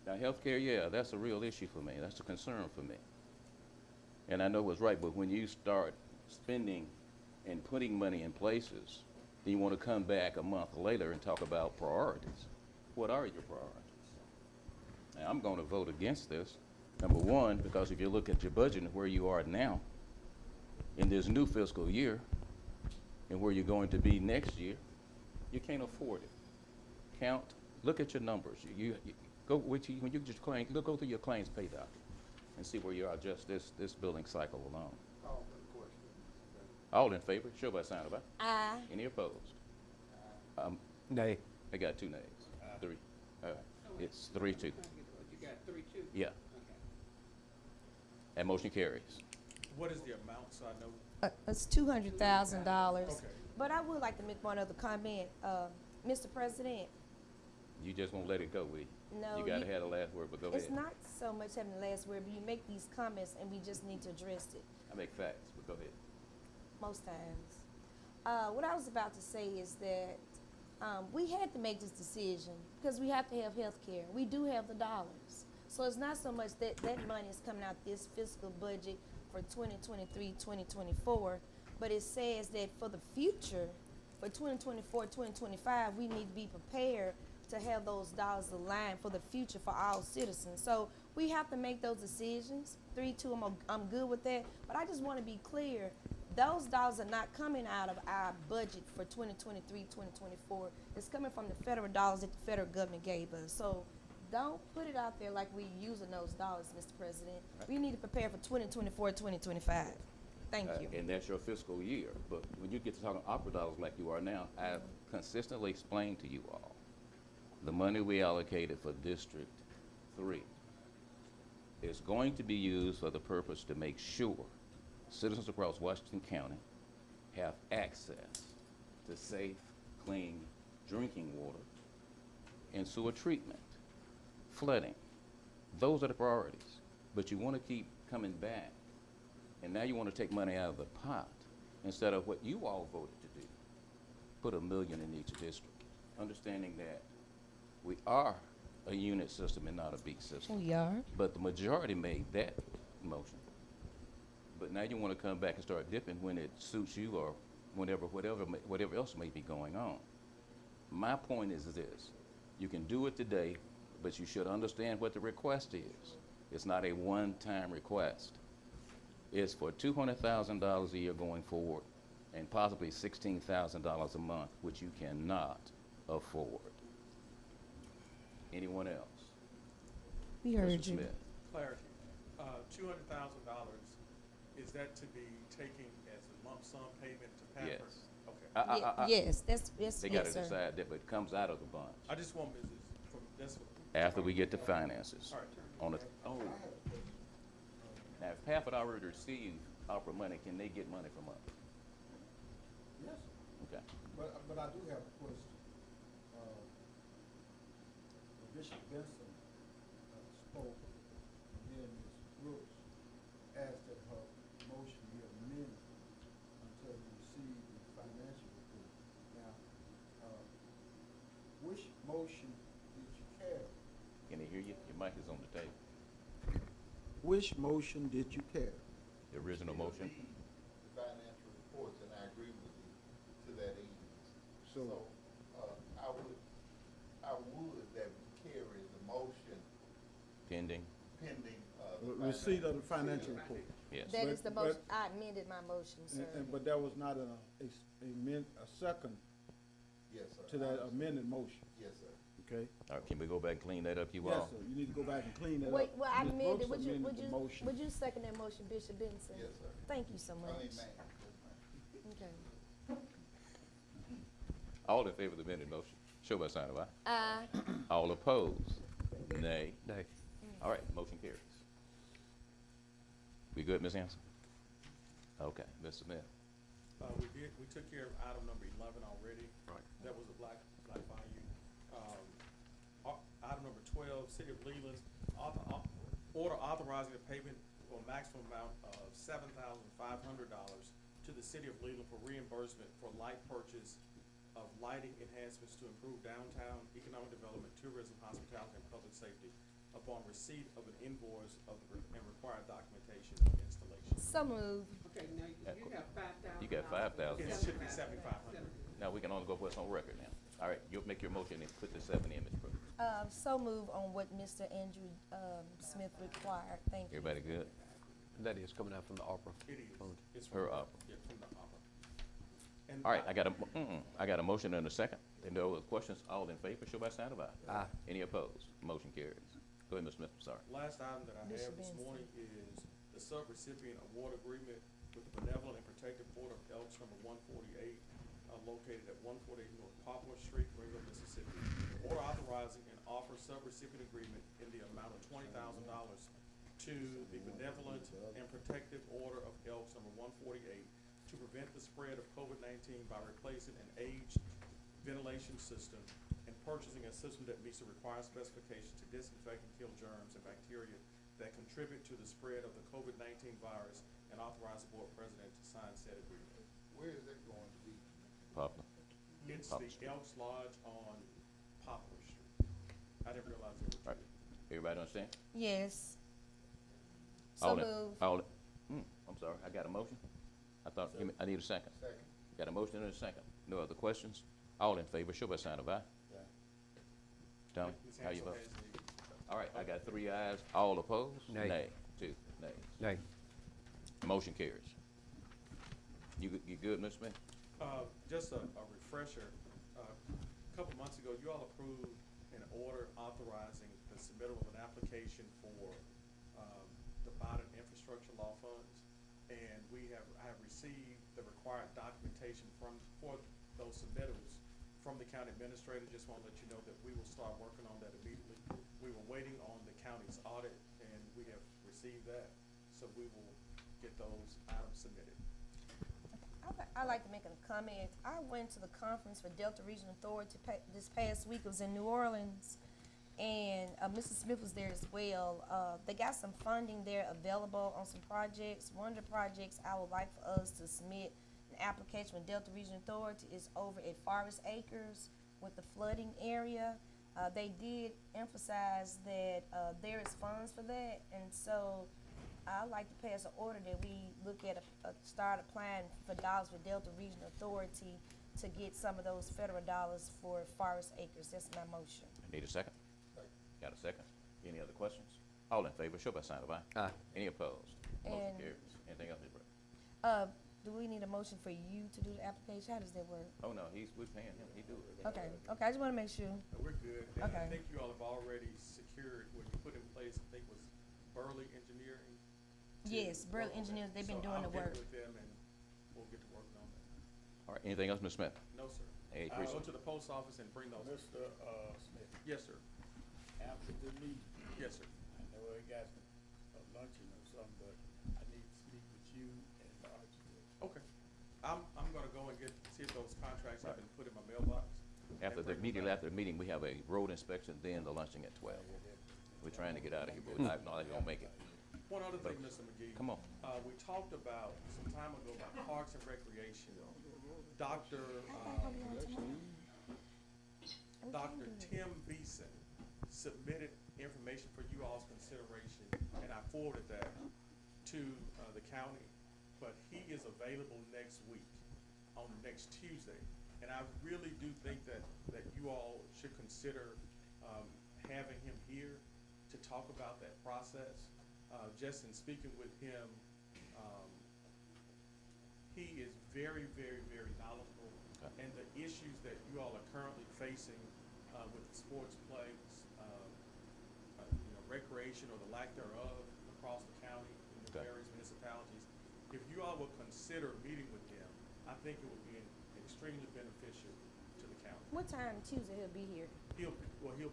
Now, healthcare, yeah, that's a real issue for me. That's a concern for me. And I know it's right, but when you start spending and putting money in places, then you want to come back a month later and talk about priorities. What are your priorities? Now, I'm going to vote against this. Number one, because if you look at your budget and where you are now, in this new fiscal year, and where you're going to be next year, you can't afford it. Look at your numbers. Go when you just claim, go through your claims pay document and see where you are just this billing cycle alone. Call for the question. All in favor, show by sign of aye. Aye. Any opposed? nay. I got 2 nays. 3. All right. It's 3-2. You got 3-2? Yeah. Okay. That motion carries. What is the amount, so I know? It's $200,000. Okay. But I would like to make one other comment, Mr. President. You just won't let it go, will you? No, You gotta have the last word, but go It's ahead. not so much having the last word, but you make these comments and we just need to address it I make facts, but go ahead. most times. What I was about to say is that we had to make this decision because we have to have health care. We do have the dollars. So it's not so much that money is coming out this fiscal budget for 2023, 2024, but it says that for the future, for 2024, 2025, we need to be prepared to have those dollars aligned for the future for all citizens. So we have to make those decisions. 3-2, I'm good with that. But I just want to be clear, those dollars are not coming out of our budget for 2023, 2024. It's coming from the federal dollars that the federal government gave us. So don't put it out there like we're using those dollars, Mr. President. We need to prepare for 2024, 2025. Thank you. And that's your fiscal year. But when you get to talking opera dollars like you are now, I've consistently explained to you all the money we allocated for District 3 is going to be used for the purpose to make sure citizens across Washington County have access to safe, clean drinking water and sewer treatment, flooding. Those are the priorities. But you want to keep coming back, and now you want to take money out of the pot instead of what you all voted to do, put $1 million in each district, understanding that we are a unit system and not a beat system. We are. But the majority made that motion. But now you want to come back and start dipping when it suits you or whatever else may be going on. My point is this: you can do it today, but you should understand what the request is. It's not a one-time request. It's for $200,000 a year going forward and possibly $16,000 a month, which you cannot afford. Anyone else? We heard Mr. you. Smith. Clarity, $200,000, is that to be taken as a lump sum payment to Pampers? Yes. Okay. Yes, that's They got to yes, sir. decide that, but it comes out of the bunch I just want business from, that's what. after we get the finances. All right. On the, oh. Now, if Pafford already received opera money, can they get money from us? Yes, Okay. but I do have a question. Bishop Benson spoke, and then Ms. Brooks asked that her motion be amended until we receive the financial report. Now, which motion did you carry? Can they hear you? Your mic is on the table. Which motion did you carry? The original motion? The financial reports, and I agree with you to that end. So, I would that we carry the motion Pending? pending, receipt of the financial report. Yes. That But- is the motion. I amended my motion, sir. But that was not a second Yes, sir. to that amended motion, Yes, sir. okay? All right, can we go back and clean that up, you Yes, all? sir, you need to go back and clean that up. Wait, well, I Ms. amended. Brooks amended the motion. Would you second that motion, Bishop Benson? Yes, sir. Thank you so much. I mean, ma'am. Yes, ma'am. Okay. All in favor of the amended motion, show by sign of aye. Aye. All opposed? Nay. Nay. All right, motion carries. We good, Ms. Hanson? Okay, Mr. Smith. We took care of item number 11 already. Right. That was a Black Bayou. Item number 12, City of Leland, order authorizing the payment for a maximum amount of $7,500 to the City of Leland for reimbursement for light purchase of lighting enhancements to improve downtown economic development, tourism, hospitality, and public safety upon receipt of an invoice and required documentation of installation. So move. Okay, now you got 5,000. You got 5,000. It should be 7,500. Now, we can only go what's on record now. All right, you'll make your motion and put the 7 in, Ms. Brooks. So move on what Mr. Andrew Smith required. Thank you. Everybody good? That is coming out from the opera. It is. fund. It's Her from- opera. Yeah, from the opera. And All right, I got a motion and a second. And no questions, all in favor, show by sign of aye. Aye. Any opposed? Motion carries. Go ahead, Mr. Smith, I'm sorry. Last item that I Bishop have this Benson. morning is the subrecipient award agreement with the Benevolent and Protective Order of Elks number 148, located at 148 North Poplar Street, Greenville, Mississippi. Order authorizing an offer subrecipient agreement in the amount of $20,000 to the Benevolent and Protective Order of Elks number 148 to prevent the spread of COVID-19 by replacing an aged ventilation system and purchasing a system that meets the required specifications to disinfect and kill germs and bacteria that contribute to the spread of the COVID-19 virus, and authorize the board president to sign said agreement. Where is that going to be? Poplar. It's Poplar the Street. Elks Lodge on Poplar Street. I didn't realize there All were right. two. Everybody understand? Yes. So All in- move. All, I'm sorry, I got a motion? I thought, I need a second. Second. Got a motion and a second. No other questions? All in favor, show by sign of aye. Tommy, Ms. how you Hansel vote? has the- All right, I got 3 ayes. All opposed? Nay. 2 nays. Nay. Motion carries. You good, Mr. Smith? Just a refresher, a couple months ago, you all approved an order authorizing the submittal of an application for, the Biden Infrastructure Law Funds. And I have received the required documentation for those submittals from the county administrator. Just want to let you know that we will start working on that immediately. We were waiting on the county's audit, and we have received that, so we will get those items submitted. I'd like to make a comment. I went to the conference for Delta Region Authority this past week. It was in New Orleans, and Mrs. Smith was there as well. They got some funding there available on some projects. One of the projects I would like for us to submit an application with Delta Region Authority is over at Forest Acres with the flooding area. They did emphasize that there is funds for that, and so I'd like to pass an order that we look at start applying for dollars for Delta Regional Authority to get some of those federal dollars for Forest Acres. That's my motion. Need a second? Got a second? Any other questions? All in favor, show by sign of aye. Aye. Any opposed? Motion And- carries. Anything else, Ms. Brown? Do we need a motion for you to do the application? How does that work? Oh, no, we're paying him, he do it. Okay, I just wanna make sure. We're good. And I Okay. think you all have already secured, what you put in place, I think was Burley Engineering. to Yes, Burley work on Engineers, that. they've been So doing the I'll work. get with them and we'll get to working on that. All right, anything else, Ms. Smith? No, sir. Hey, I'll Chris. go to the post office and bring those. Mr. Smith, Yes, sir. after the meeting, Yes, sir. I know I got a luncheon or something, but I need to speak with you and the architect. Okay. I'm gonna go and see if those contracts have been put in my mailbox. Immediately after the meeting, we have a road inspection, then the luncheon at 12. We're trying to get out of here, but we're not gonna make it. One other thing, Mr. McGee. Come on. We talked about, some time ago, about Parks and Recreation. Dr. Tim Beeson submitted information for you all's consideration, and I forwarded that to the county, but he is available next week, on next Tuesday. And I really do think that you all should consider having him here to talk about that process. Just in speaking with him, he is very, very, very knowledgeable. Okay. And the issues that you all are currently facing with the sports plays, recreation or the lack thereof across the county in the Okay. various municipalities, if you all will consider meeting with him, I think it would be extremely beneficial to the county. What time Tuesday he'll be here? He'll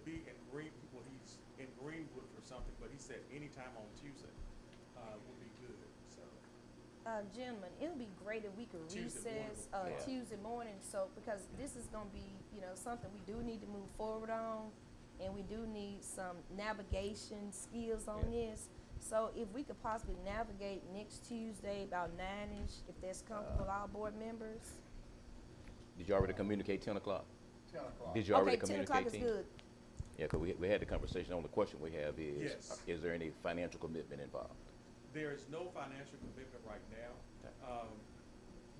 be in he's in Greenwood for something, but he said anytime on Tuesday would be good, so. Gentlemen, it would be great if we could Tuesday morning. recess, Yeah. Tuesday morning, so, because this is gonna be, something we do need to move forward on, and we do need some navigation skills on this. So if we could possibly navigate next Tuesday about 9-ish, if that's comfortable with all board members. Did you already communicate 10 o'clock? 10 o'clock. Did you already Okay, 10 communicate? o'clock is 10? good. Yeah, because we had the conversation on the question we have is, Yes. is there any financial commitment involved? There is no financial commitment right now.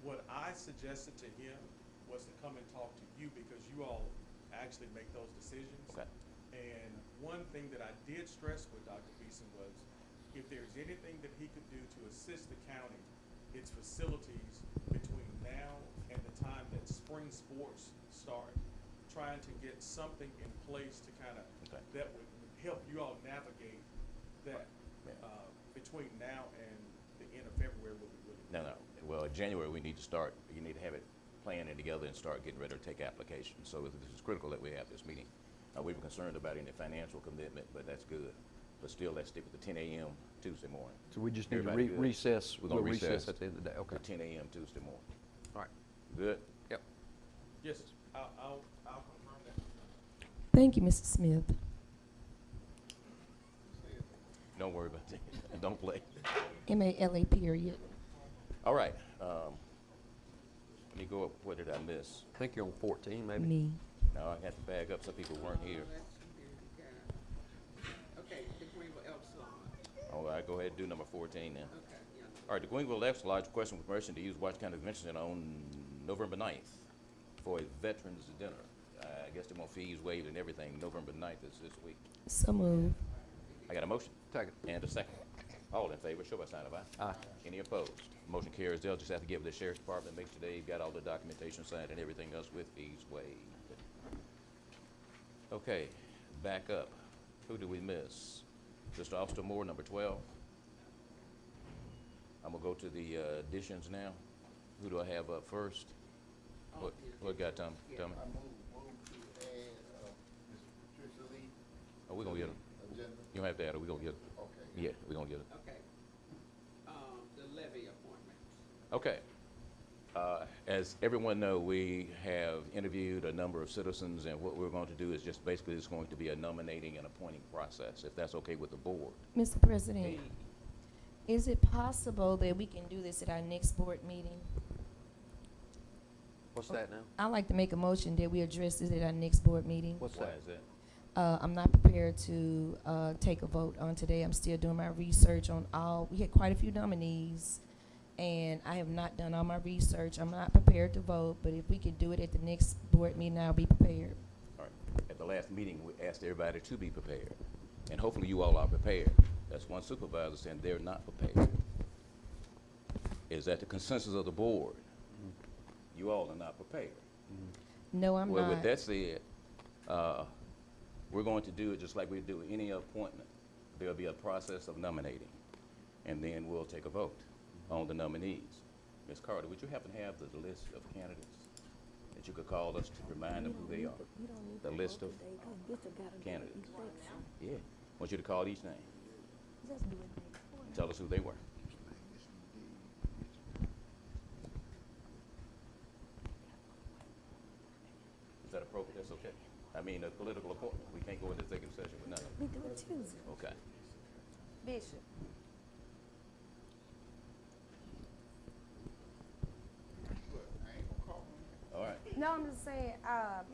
What I suggested to him was to come and talk to you because you all actually make those decisions. Okay. And one thing that I did stress with Dr. Beeson was if there's anything that he could do to assist the county, its facilities between now and the time that spring sports start, trying to get something in place to kind of, Okay. that would help you all navigate that Yeah. between now and the end of February would be really good. No. Well, in January, we need to start, you need to have it planning together and start getting ready to take applications. So this is critical that we have this meeting. We were concerned about any financial commitment, but that's good. But still, let's stick with the 10 a.m. Tuesday morning. So we just need to Everybody good? recess, We're gonna we'll recess recess at the end of the day, okay. The 10 a.m. Tuesday morning. All right. Good? Yep. Yes, I'll confirm that. Thank you, Mrs. Smith. Don't worry about that. Don't play. MALA period. All right. Let me go up, what did I miss? I think you're on 14, maybe? Me. No, I had to bag up, some people weren't here. Okay, the Greenville Elks Lodge. All right, go ahead and do number 14 then. Okay, yeah. All right, the Greenville Elks Lodge requesting permission to use Washington County Convention Center on November 9th. for a veterans dinner. I guess they want fees waived and everything. November 9th is this week. So move. I got a motion Second. and a second. All in favor, show by sign of aye. Aye. Any opposed? Motion carries. They'll just have to give the sheriff's department, make sure they've got all the documentation signed and everything else with fees waived. Okay, back up. Who do we miss? Mr. Officer Moore, number 12. I'm gonna go to the additions now. Who do I have up first? What got Tom? Tommy? I move to add, Ms. Patricia Lee. Oh, we gonna get him. Agenda. You don't have to add it. We gonna get it. Okay. Yeah, we gonna get it. Okay. The levy appointments. Okay. As everyone know, we have interviewed a number of citizens, and what we're going to do is just basically it's going to be a nominating and appointing process, if that's okay with the board. Mr. President, is it possible that we can do this at our next board meeting? What's that now? I'd like to make a motion that we address this at our next board meeting. What's Why that? is that? I'm not prepared to take a vote on today. I'm still doing my research on all, we had quite a few nominees, and I have not done all my research. I'm not prepared to vote, but if we could do it at the next board meeting, I'll be prepared. All right. At the last meeting, we asked everybody to be prepared, and hopefully you all are prepared. That's one supervisor saying they're not prepared. Is that the consensus of the board? You all are not prepared. No, I'm Well, with not. that said, we're going to do it just like we do any appointment. There'll be a process of nominating, and then we'll take a vote on the nominees. Ms. Carter, would you happen to have the list of candidates that you could call us to remind them who they are? The list of candidates. Yeah. I want you to call each name. Tell us who they were. Is that appropriate? That's okay. I mean, a political appointment. We can't go into executive session with none of We do it Tuesday. them. Okay. Bishop. But I ain't gonna call him. All right. No, I'm just saying,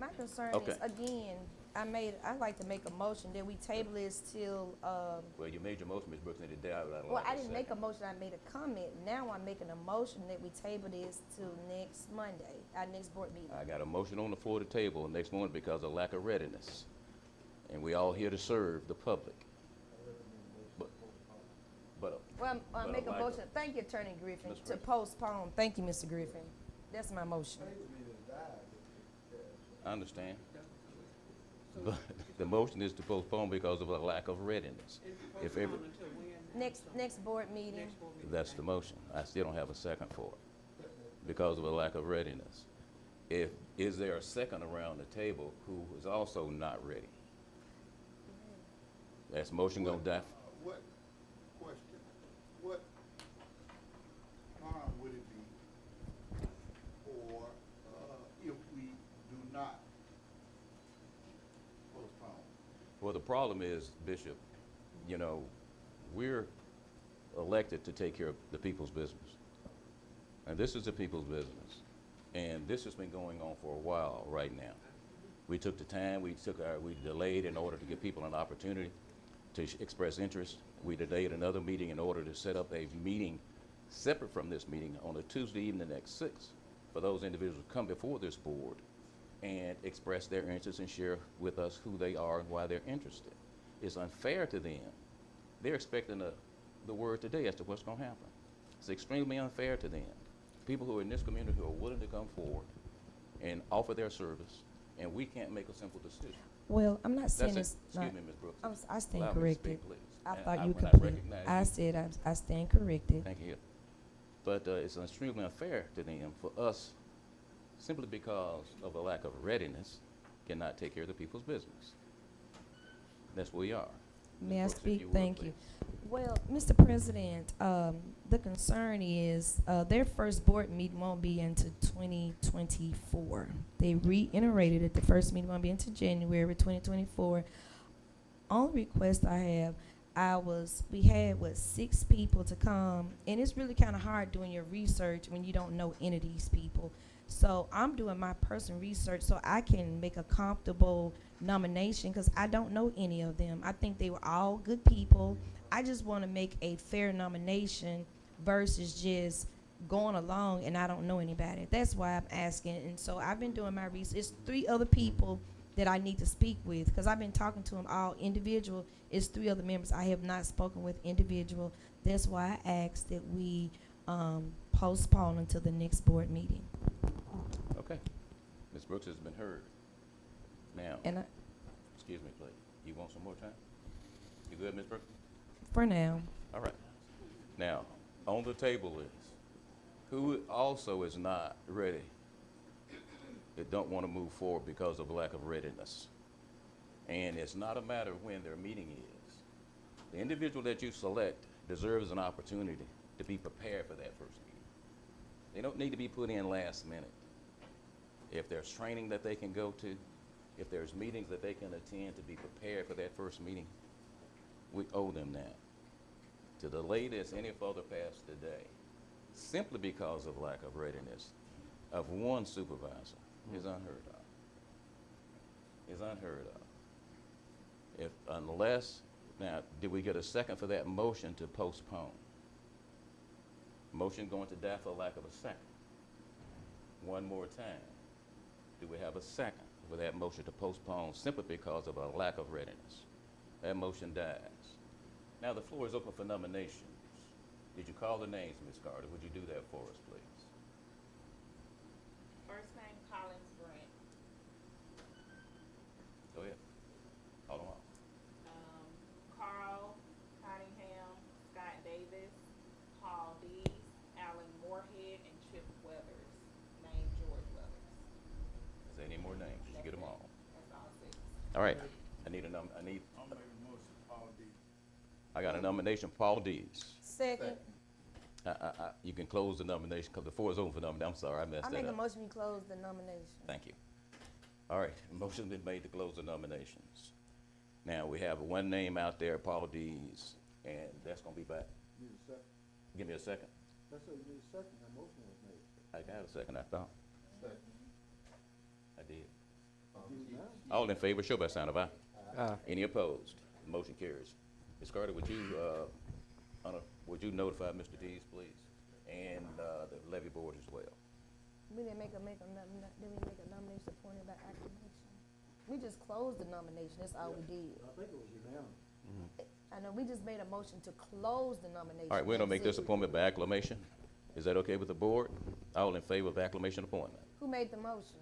my concern Okay. is, again, I'd like to make a motion that we table this till, Well, you made your motion, Ms. Brooks, and it died without a well, lot I of didn't make a second. motion, I made a comment. Now I'm making a motion that we table this till next Monday, our next board meeting. I got a motion on the floor to table next morning because of lack of readiness. And we all here to serve the public. But Well, I But make a like- motion, thank you, Attorney Griffin, Ms. to Griffin. postpone. Thank you, Mr. Griffin. That's my motion. I understand. But the motion is to postpone because of a lack of readiness. If every, Postpone until when? Next board meeting. Next board meeting. that's the motion. I still don't have a second for it because of a lack of readiness. Is there a second around the table who is also not ready? That's motion gonna die. What, question, what harm would it be or, if we do not postpone? Well, the problem is, Bishop, you know, we're elected to take care of the people's business. And this is the people's business. And this has been going on for a while right now. We took the time, we delayed in order to give people an opportunity to express interest. We delayed another meeting in order to set up a meeting separate from this meeting on a Tuesday evening at 6 for those individuals to come before this board and express their interest and share with us who they are and why they're interested. It's unfair to them. They're expecting the word today as to what's going to happen. It's extremely unfair to them. People who are in this community who are willing to come forward and offer their service, and we can't make a simple decision. Well, I'm not saying That's it's it. not. Excuse me, Ms. Brooks. I stand Allow me to corrected. speak, please. I And thought you when I complete. recognize I you- said I stand corrected. Thank you. But it's extremely unfair to them for us, simply because of a lack of readiness, cannot take care of the people's business. That's where we are. Ms. May I Brooks, if speak? you would, Thank you. please. Well, Mr. President, the concern is their first board meeting won't be until 2024. They reiterated it. The first meeting won't be until January 2024. Only request I have, we had 6 people to come, and it's really kind of hard doing your research when you don't know any of these people. So I'm doing my personal research so I can make a comfortable nomination because I don't know any of them. I think they were all good people. I just want to make a fair nomination versus just going along and I don't know anybody. That's why I'm asking. And so I've been doing my research. It's 3 other people that I need to speak with because I've been talking to them all individual. It's 3 other members I have not spoken with individual. That's why I asked that we postpone until the next board meeting. Okay. Ms. Brooks has been heard. Now, And excuse me, please. You want some more time? You good, Ms. Brooks? for now, All right. Now, on the table is, who also is not ready, that don't want to move forward because of lack of readiness? And it's not a matter of when their meeting is. The individual that you select deserves an opportunity to be prepared for that first meeting. They don't need to be put in last minute. If there's training that they can go to, if there's meetings that they can attend to be prepared for that first meeting, we owe them that. To delay this any further past today, simply because of lack of readiness of one supervisor, is unheard of. Is unheard of. Now, did we get a second for that motion to postpone? Motion going to die for lack of a second. One more time. Do we have a second for that motion to postpone simply because of a lack of readiness? That motion dies. Now the floor is open for nominations. Did you call the names, Ms. Carter? Would you do that for us, please? First name Collins Brent. Go ahead. Call them all. Carl Cottingham, Scott Davis, Paul Dees, Alan Moorhead, and Chip Weathers. Name George Weathers. Is there any more names? Did you get them all? That's all 6. All right. I got a nomination, Paul Dees. second, You can close the nomination because the floor is open for nomination. I'm sorry, I messed I that make a up. motion we close the nomination. Thank you. All right, motion's been made to close the nominations. Now, we have one name out there, Paul Dees, and that's gonna be back. Need a second? Give me a second. That's a, need a second, that motion was made. I got a second, I thought. Second. I did. Do it now. All in favor, show by sign of aye. Aye. Any opposed? Motion carries. Ms. Carter, would you notify Mr. Dees, please, and the levy board as well? We didn't make a nomination appointed by acclamation. We just closed the nomination, that's all we did. I think it was unanimous. I know, we just made a motion to close the nomination. All right, we're gonna make That's this it. appointment by acclamation. Is that okay with the board? All in favor of acclamation appointment? Who made the motion?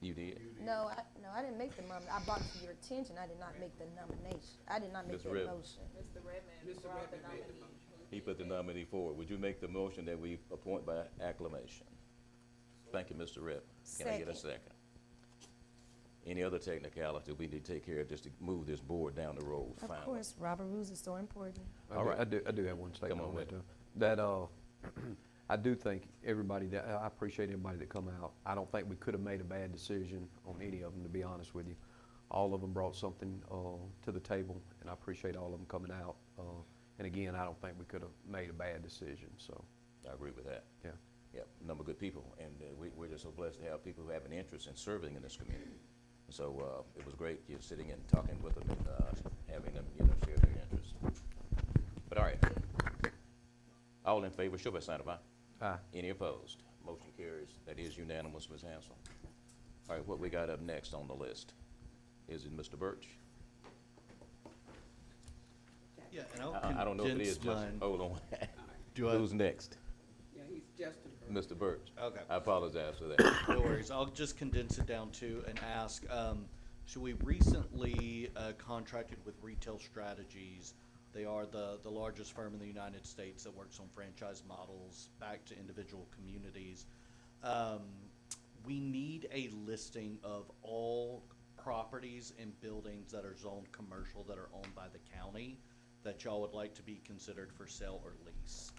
You did? No, I didn't make the I brought it to your attention, I did not make the nomination. I did not make Ms. that Ribb. motion. Mr. Redmond Mr. brought the Redmond made the nominee. He put the nominee forward. Would you make the motion that we appoint by acclamation? Thank you, Mr. Rep. Can I get a second? Any other technicality we need to take care of just to move this board down the road finally? Of course, Robert Rules is so important. All right. I do have one statement Come on on with that it. too. That, I do think everybody that, I appreciate everybody that come out. I don't think we could have made a bad decision on any of them, to be honest with you. All of them brought something, to the table, and I appreciate all of them coming out. And again, I don't think we could have made a bad decision, so, I agree with that. yeah. Yep, number of good people, and we're just so blessed to have people who have an interest in serving in this community. So it was great just sitting and talking with them and having them, share their interests. But all right, all in favor, show by sign of aye. Aye. Any opposed? Motion carries. That is unanimous, Ms. Hansel. All right, what we got up next on the list? Is it Mr. Birch? Yeah, and I'll I don't know if it is, condense Justin. mine. Hold on. Do I? Who's next? Yeah, he's Justin Birch. Mr. Birch. Okay. I apologize for that. No worries. I'll just condense it down to and ask, so we recently contracted with Retail Strategies. They are the largest firm in the United States that works on franchise models back to individual communities. We need a listing of all properties and buildings that are zoned commercial that are owned by the county that y'all would like to be considered for sale or lease.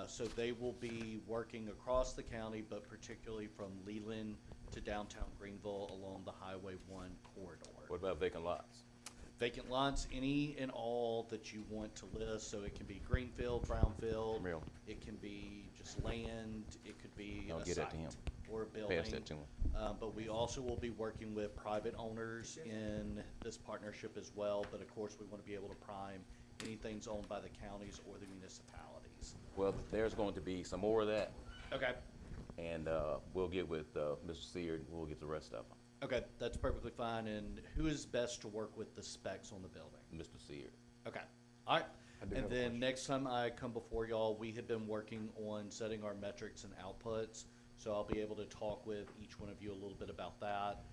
So they will be working across the county, but particularly from Leland to downtown Greenville along the Highway 1 corridor. What about vacant lots? Vacant lots, any and all that you want to list, so it can be greenfield, brownfield. Real. It can be just land, it could be I'll a get that to site him. or a building. Pass that to him. But we also will be working with private owners in this partnership as well, but of course, we want to be able to prime anything's owned by the counties or the municipalities. fees. Well, there's going to be some more of that, Okay. and we'll get with Mr. Seard, and we'll get the rest of them. Okay, that's perfectly fine. And who is best to work with the specs on the building? Mr. Seard. Okay, all right. I do And have a then question. next time I come before y'all, we have been working on setting our metrics and outputs. So I'll be able to talk with each one of you a little bit about that.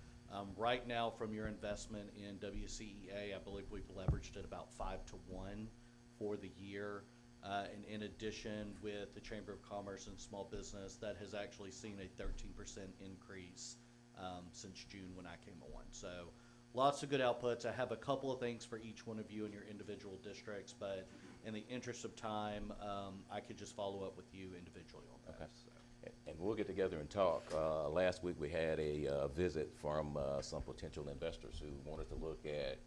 Right now, from your investment in WCEA, I believe we've leveraged it about 5-to-1 for the year. And in addition, with the Chamber of Commerce and Small Business, that has actually seen a 13% increase since June when I came on. So lots of good outputs. I have a couple of things for each one of you in your individual districts, but in the interest of time, I could just follow up with you individually on that. Okay. So. And we'll get together and talk. Last week, we had a visit from some potential investors who wanted to look at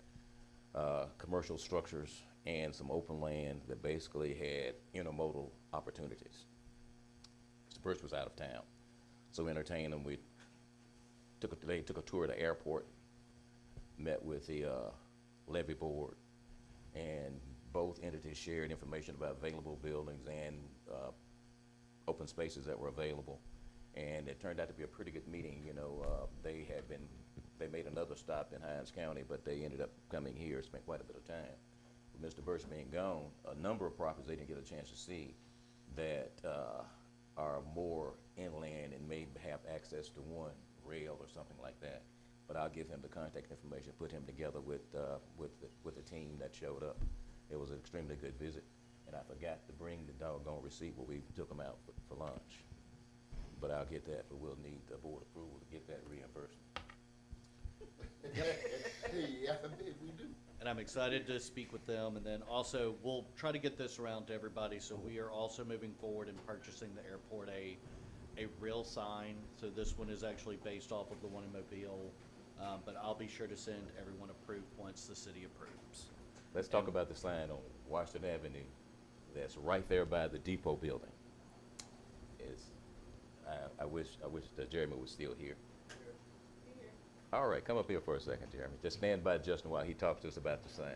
commercial structures and some open land that basically had intermodal opportunities. Mr. Birch was out of town, so we entertained them. They took a tour of the airport, met with the levee board, and both entities shared information about available buildings and open spaces that were available. And it turned out to be a pretty good meeting. They made another stop in Hinds County, but they ended up coming here, spent quite a bit of time. With Mr. Birch being gone, a number of properties they didn't get a chance to see that are more inland and may have access to one rail or something like that. But I'll give him the contact information, put him together with the team that showed up. It was an extremely good visit, and I forgot to bring the doggone receipt where we took them out for lunch. But I'll get that, but we'll need the board approval to get that reimbursement. Yeah, we do. And I'm excited to speak with them, and then also, we'll try to get this around to everybody, so we are also moving forward in purchasing the airport a real sign. So this one is actually based off of the one in Mobile, but I'll be sure to send everyone approved once the city approves. Let's talk about the sign on Washington Avenue that's right there by the depot building. I wish that Jeremy was still here. All right, come up here for a second, Jeremy. Just stand by Justin while he talks to us about the sign.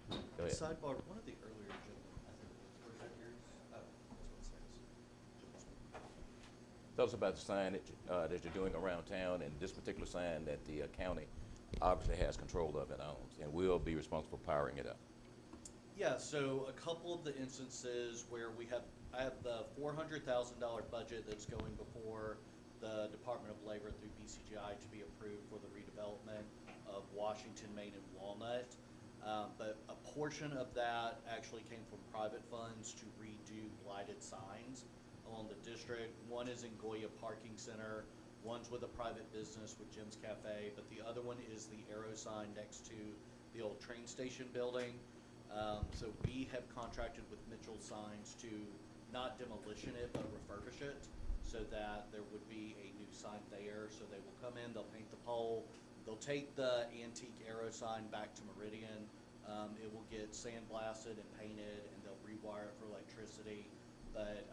Go ahead. Sidebar, one of the earlier gentlemen, I think, was that yours? Oh, that's what it says. Tell us about the sign that you're doing around town, and this particular sign that the county obviously has control of and owns, and we'll be responsible for powering it up. Yeah, so a couple of the instances where I have the $400,000 budget that's going before the Department of Labor through BCGI to be approved for the redevelopment of Washington, Main, and Walnut. But a portion of that actually came from private funds to redo lighted signs along the district. One is in Goya Parking Center, one's with a private business with Jim's Cafe, but the other one is the arrow sign next to the old train station building. So we have contracted with Mitchell Signs to not demolition it, but refurbish it, so that there would be a new sign there. So they will come in, they'll paint the pole, they'll take the antique arrow sign back to Meridian. It will get sandblasted and painted, and they'll rewire it for electricity. But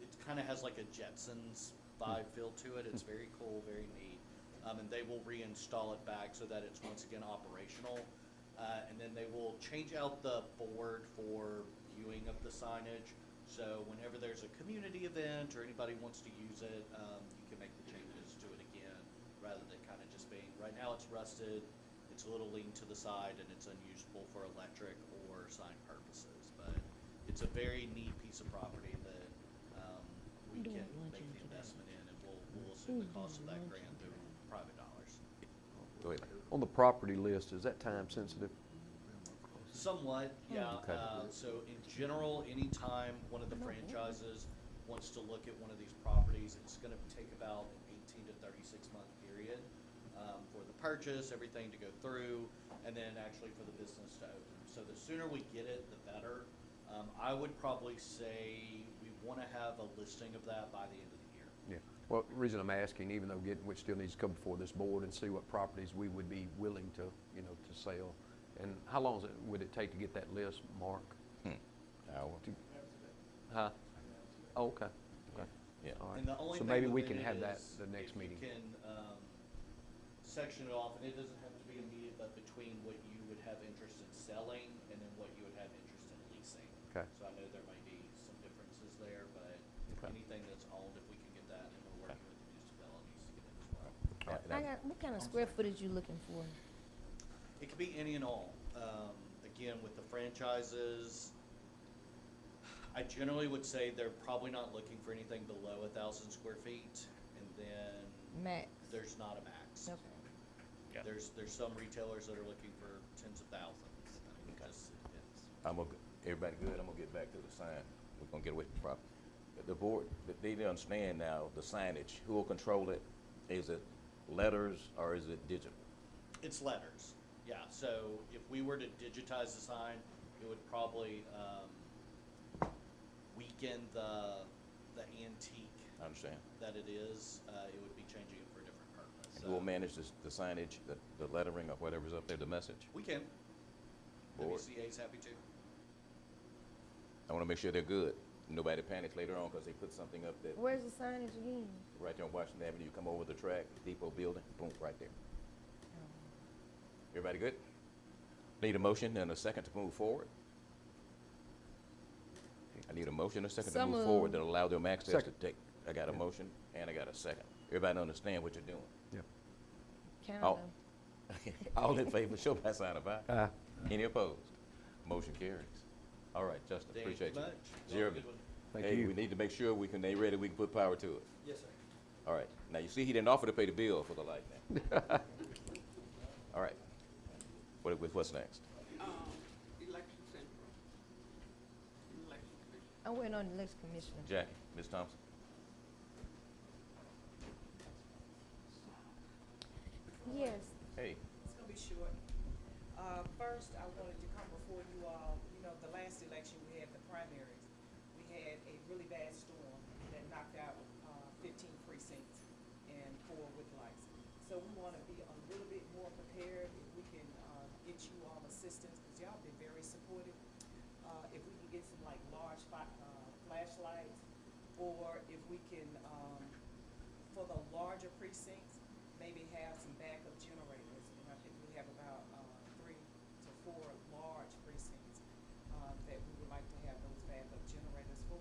it kind of has like a Jetsons vibe feel to it. It's very cool, very neat. And they will reinstall it back so that it's once again operational. And then they will change out the board for viewing of the signage. So whenever there's a community event or anybody wants to use it, you can make the changes to it again, rather than kind of just being, right now it's rusted, it's a little lean to the side, and it's unusable for electric or sign purposes. But it's a very neat piece of property that we can make the investment in, and we'll assume the cost of that grant through private dollars. Go ahead. On the property list, is that time sensitive? Somewhat, yeah. Okay. So in general, anytime one of the franchises wants to look at one of these properties, it's gonna take about an 18 to 36 month period for the purchase, everything to go through, and then actually for the business to open. So the sooner we get it, the better. I would probably say we wanna have a listing of that by the end of the year. Yeah. Well, the reason I'm asking, even though which still needs to come before this board and see what properties we would be willing to, to sell. And how long would it take to get that list, Mark? Hour. Huh? Oh, okay. Okay. Yeah. All right. And the only So thing maybe we within can it have that is the next meeting. If you can section it off, and it doesn't have to be immediate, but between what you would have interest in selling and then what you would have interest in leasing. Okay. So I know there may be some is there, but Okay. anything that's owned, if we can get that, and we're working with the municipalities to get it as well. What kind of square footage you looking for? It could be any and all. Again, with the franchises, I generally would say they're probably not looking for anything below 1,000 square feet, and then Max. there's not a max. Okay. Yeah. There's some retailers that are looking for tens of thousands. I mean, it just depends. Everybody good? I'm gonna get back to the sign. We're gonna get away from the property. The board, they need to understand now the signage. Who will control it? Is it letters or is it digital? It's letters, yeah. So if we were to digitize the sign, it would probably weaken the antique I understand. that it is. It would be changing it for a different purpose. Who will manage the signage, the lettering or whatever's up there, the message? We can. Board. WCA is happy to. I wanna make sure they're good. Nobody panics later on because they put something up that, Where's the signage again? right there on Washington Avenue, you come over the track, Depot Building, boom, right there. Everybody good? Need a motion and a second to move forward? I need a motion and a second to So move forward moved. that allow them access to Second. take. I got a motion and I got a second. Everybody understand what you're doing? Canada. All- All in favor, show by sign of aye. Aye. Any opposed? Motion carries. All right, Justin, Thank you appreciate you. much. Jeremy, Thank hey, you. we need to make sure we can, they ready, we can put power to it. Yes, sir. All right, now you see he didn't offer to pay the bill for the light now. All right, what's next? Election Central. Election Commission. I'm waiting on the election commissioner. Jackie, Ms. Thompson? Yes. Hey, It's gonna be short. First, I wanted to come before you all, the last election, we had the primaries. We had a really bad storm that knocked out, 15 precincts and 4 with lights. So we wanna be a little bit more prepared if we can, get you all assistance, cause y'all been very supportive. If we can get some like large flashlights, or if we can, for the larger precincts, maybe have some backup generators. And I think we have about 3 to 4 large precincts that we would like to have those backup generators for.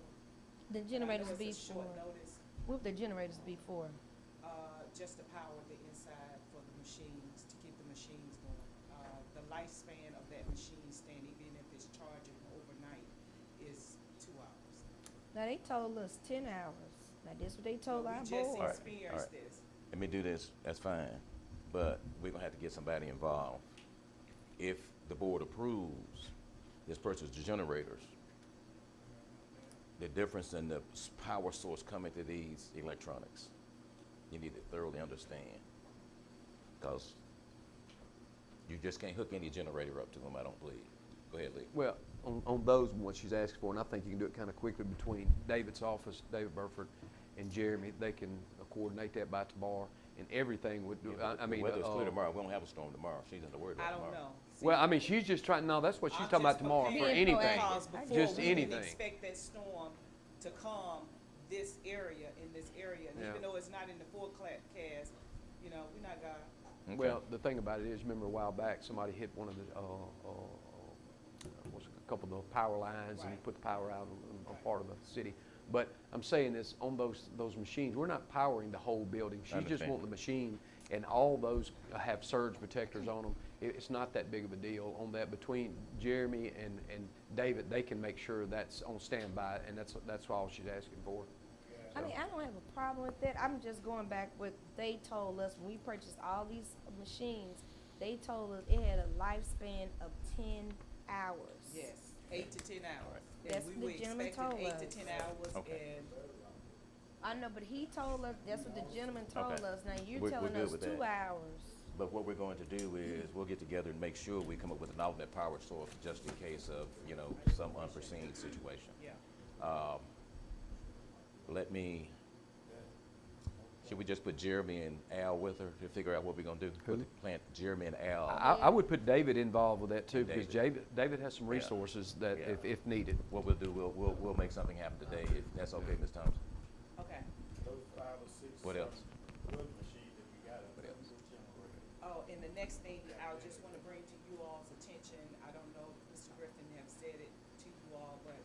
The And I generators know be it's a for, short notice, what would the generators be for? just to power the inside for the machines, to keep the machines going. The lifespan of that machine stand, even if it's charging overnight, is 2 hours. Now, they told us 10 hours. Now, this what they told our We just board. All right, experienced all right. this. let me do this, that's fine, but we're gonna have to get somebody involved. If the board approves this purchase of generators, the difference in the power source coming to these electronics, you need to thoroughly understand. Cause you just can't hook any generator up to them, I don't believe. Go ahead, Lee. Well, on those ones she's asking for, and I think you can do it kind of quickly between David's office, David Burford, and Jeremy. They can coordinate that by tomorrow, and everything would, I mean. Weather's clear tomorrow, we don't have a storm tomorrow, she doesn't have to worry I about don't tomorrow. know. Well, I mean, she's just trying, no, that's what she's talking about tomorrow, for anything. Because before, Just we didn't anything. expect that storm to come this area, in this area. And Yeah. even though it's not in the forecast, we're not God. Okay. Well, the thing about it is, remember a while back, somebody hit one of the, a couple of the power lines and Right. put the power out on part of the city. But I'm saying this, on those machines, we're not powering the whole building. She just understand. want the machine, and all those have surge protectors on them. It's not that big of a deal on that. Between Jeremy and David, they can make sure that's on standby, and that's all she's asking for. I mean, I don't have a problem with that. I'm just going back what they told us when we purchased all these machines. They told us it had a lifespan of 10 hours. Yes, 8 to 10 hours. That's And what we the gentleman expected told 8 to us. 10 hours, Okay. and I know, but he told us, that's what the gentleman told Okay. us. Now, you're We're telling good us with 2 that. hours. But what we're going to do is, we'll get together and make sure we come up with an alternate power source just in case of, some unforeseen situation. yeah. Should we just put Jeremy and Al with her to figure out what we're gonna do? Who? Plant Jeremy and Al. I would put David involved with that too, because David. David has some Yeah. resources that Yeah. if needed. What we'll do, we'll make something happen today, if that's okay, Ms. Thompson. Okay. Those 5 or 6. What else? Weather machines that we got up What there, else? we'll generate. Oh, and the next thing I just want to bring to you all's attention, I don't know if Mr. Griffin have said it to you all, but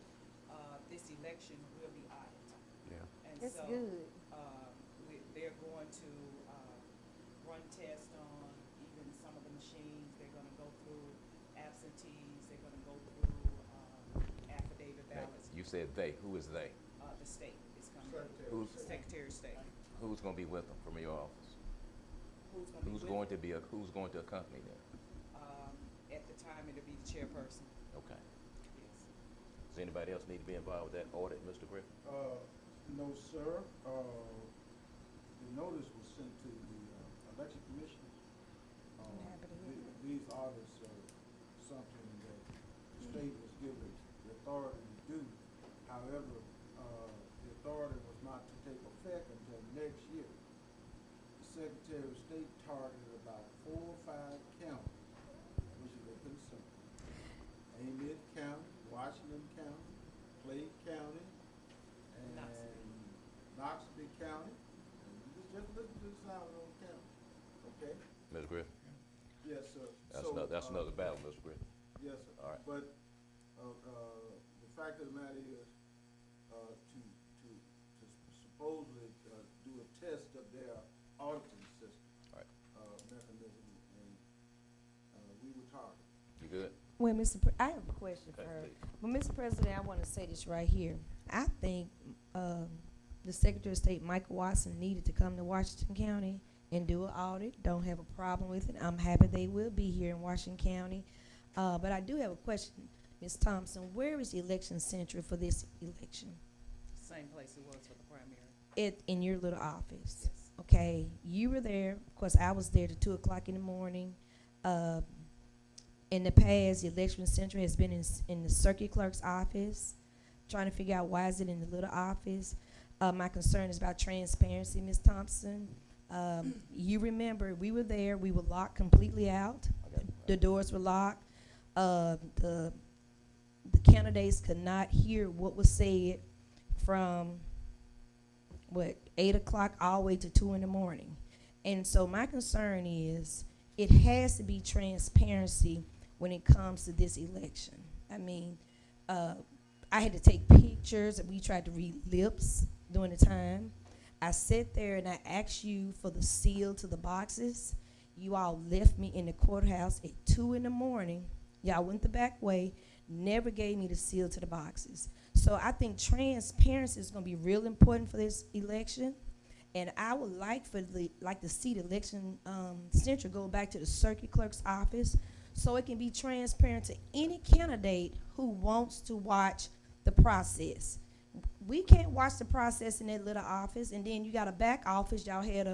this election will be That's so, good. they're going to, run tests on even some of the machines. They're gonna go through absentees, they're gonna go through, affidavit ballots. You said they, who is they? The state is coming. Who's, Secretary of State. who's gonna be with them from your office? Who's gonna be Who's with going them? to be, who's going to accompany them? At the time, it'll be the chairperson. Okay. Yes. Does anybody else need to be involved with that audit, Mr. Griffin? No, sir. The notice was sent to the election commission. These audits are something that the state was given the authority to do. However, the authority was not to take effect until next year. The Secretary of State targeted about 4 or 5 counties, which is a concern. Ames County, Washington County, Clay County, and Knoxville County. And just listen to the sound of those counties, okay? Ms. Griffin? Yes, sir. That's another battle, Mr. Griffin. Yes, sir. All right. But the fact of the matter is, to supposedly do a test of their auditing system, All right. mechanism, and we were targeted. You good? Well, I have a question for Okay, her. please. Well, Mr. President, I want to say this right here. I think the Secretary of State, Michael Watson, needed to come to Washington County and do an audit. Don't have a problem with it. I'm happy they will be here in Washington County. But I do have a question, Ms. Thompson. Where is the election center for this election? Same place it was for the primary. In your little office? Yes. Okay, you were there. Of course, I was there till 2 o'clock in the morning. In the past, the election center has been in the circuit clerk's office, trying to figure out why is it in the little office. My concern is about transparency, Ms. Thompson. You remember, we were there, we were locked completely out. The doors were locked. The candidates could not hear what was said from, 8 o'clock all the way to 2 in the morning. And so my concern is, it has to be transparency when it comes to this election. I mean, I had to take pictures, and we tried to read lips during the time. I sat there and I asked you for the seal to the boxes. You all left me in the courthouse at 2 in the morning. Y'all went the back way, never gave me the seal to the boxes. So I think transparency is going to be real important for this election. And I would like to see the election center go back to the circuit clerk's office so it can be transparent to any candidate who wants to watch the process. We can't watch the process in that little office, and then you got a back office. Y'all had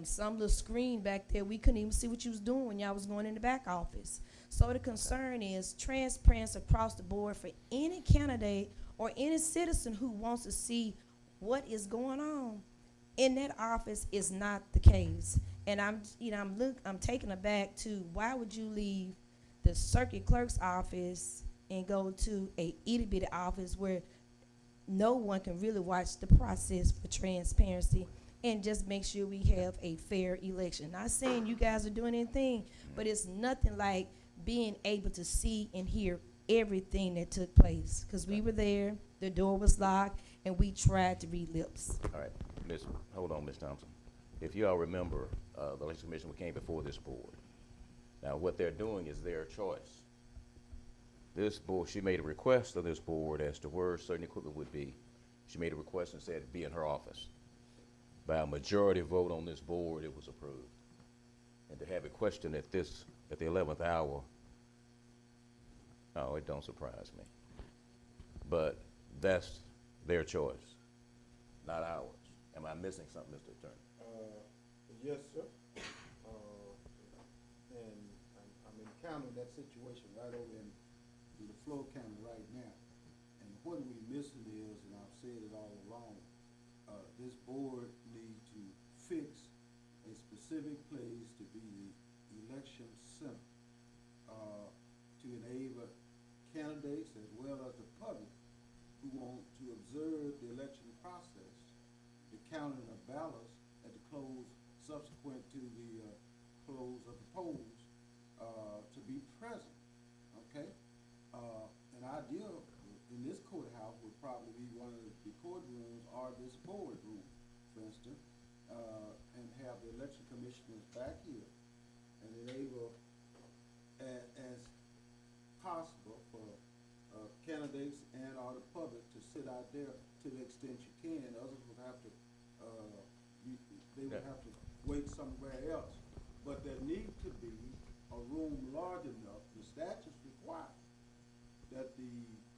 some little screen back there. We couldn't even see what you was doing when y'all was going in the back office. So the concern is transparency across the board for any candidate or any citizen who wants to see what is going on in that office is not the case. And I'm taken aback to why would you leave the circuit clerk's office and go to a itty bitty office where no one can really watch the process for transparency and just make sure we have a fair election. Not saying you guys are doing anything, but it's nothing like being able to see and hear everything that took place. Because we were there, the door was locked, and we tried to read lips. All right, hold on, Ms. Thompson. If you all remember, the election commission came before this board. Now, what they're doing is their choice. This board, she made a request of this board as to where certain equipment would be. She made a request and said it'd be in her office. By a majority vote on this board, it was approved. And to have it questioned at the 11th hour, oh, it don't surprise me. But that's their choice, not ours. Am I missing something, Mr. Attorney? Yes, sir. And I'm encountering that situation right over in the Floyd County right now. And what we're missing is, and I've said it all along, this board needs to fix a specific place to be the election center, to enable candidates as well as the public who want to observe the election process, the counting of ballots at the close subsequent to the close of the polls, to be present, okay? An idea in this courthouse have would probably be one of the courtrooms or this boardroom, for instance, and have the election commissioners back here and enable as possible for candidates and or the public to sit out there to the extent you can. Others would have to, they would have to wait somewhere else. But there need to be a room large enough, the statutes require that the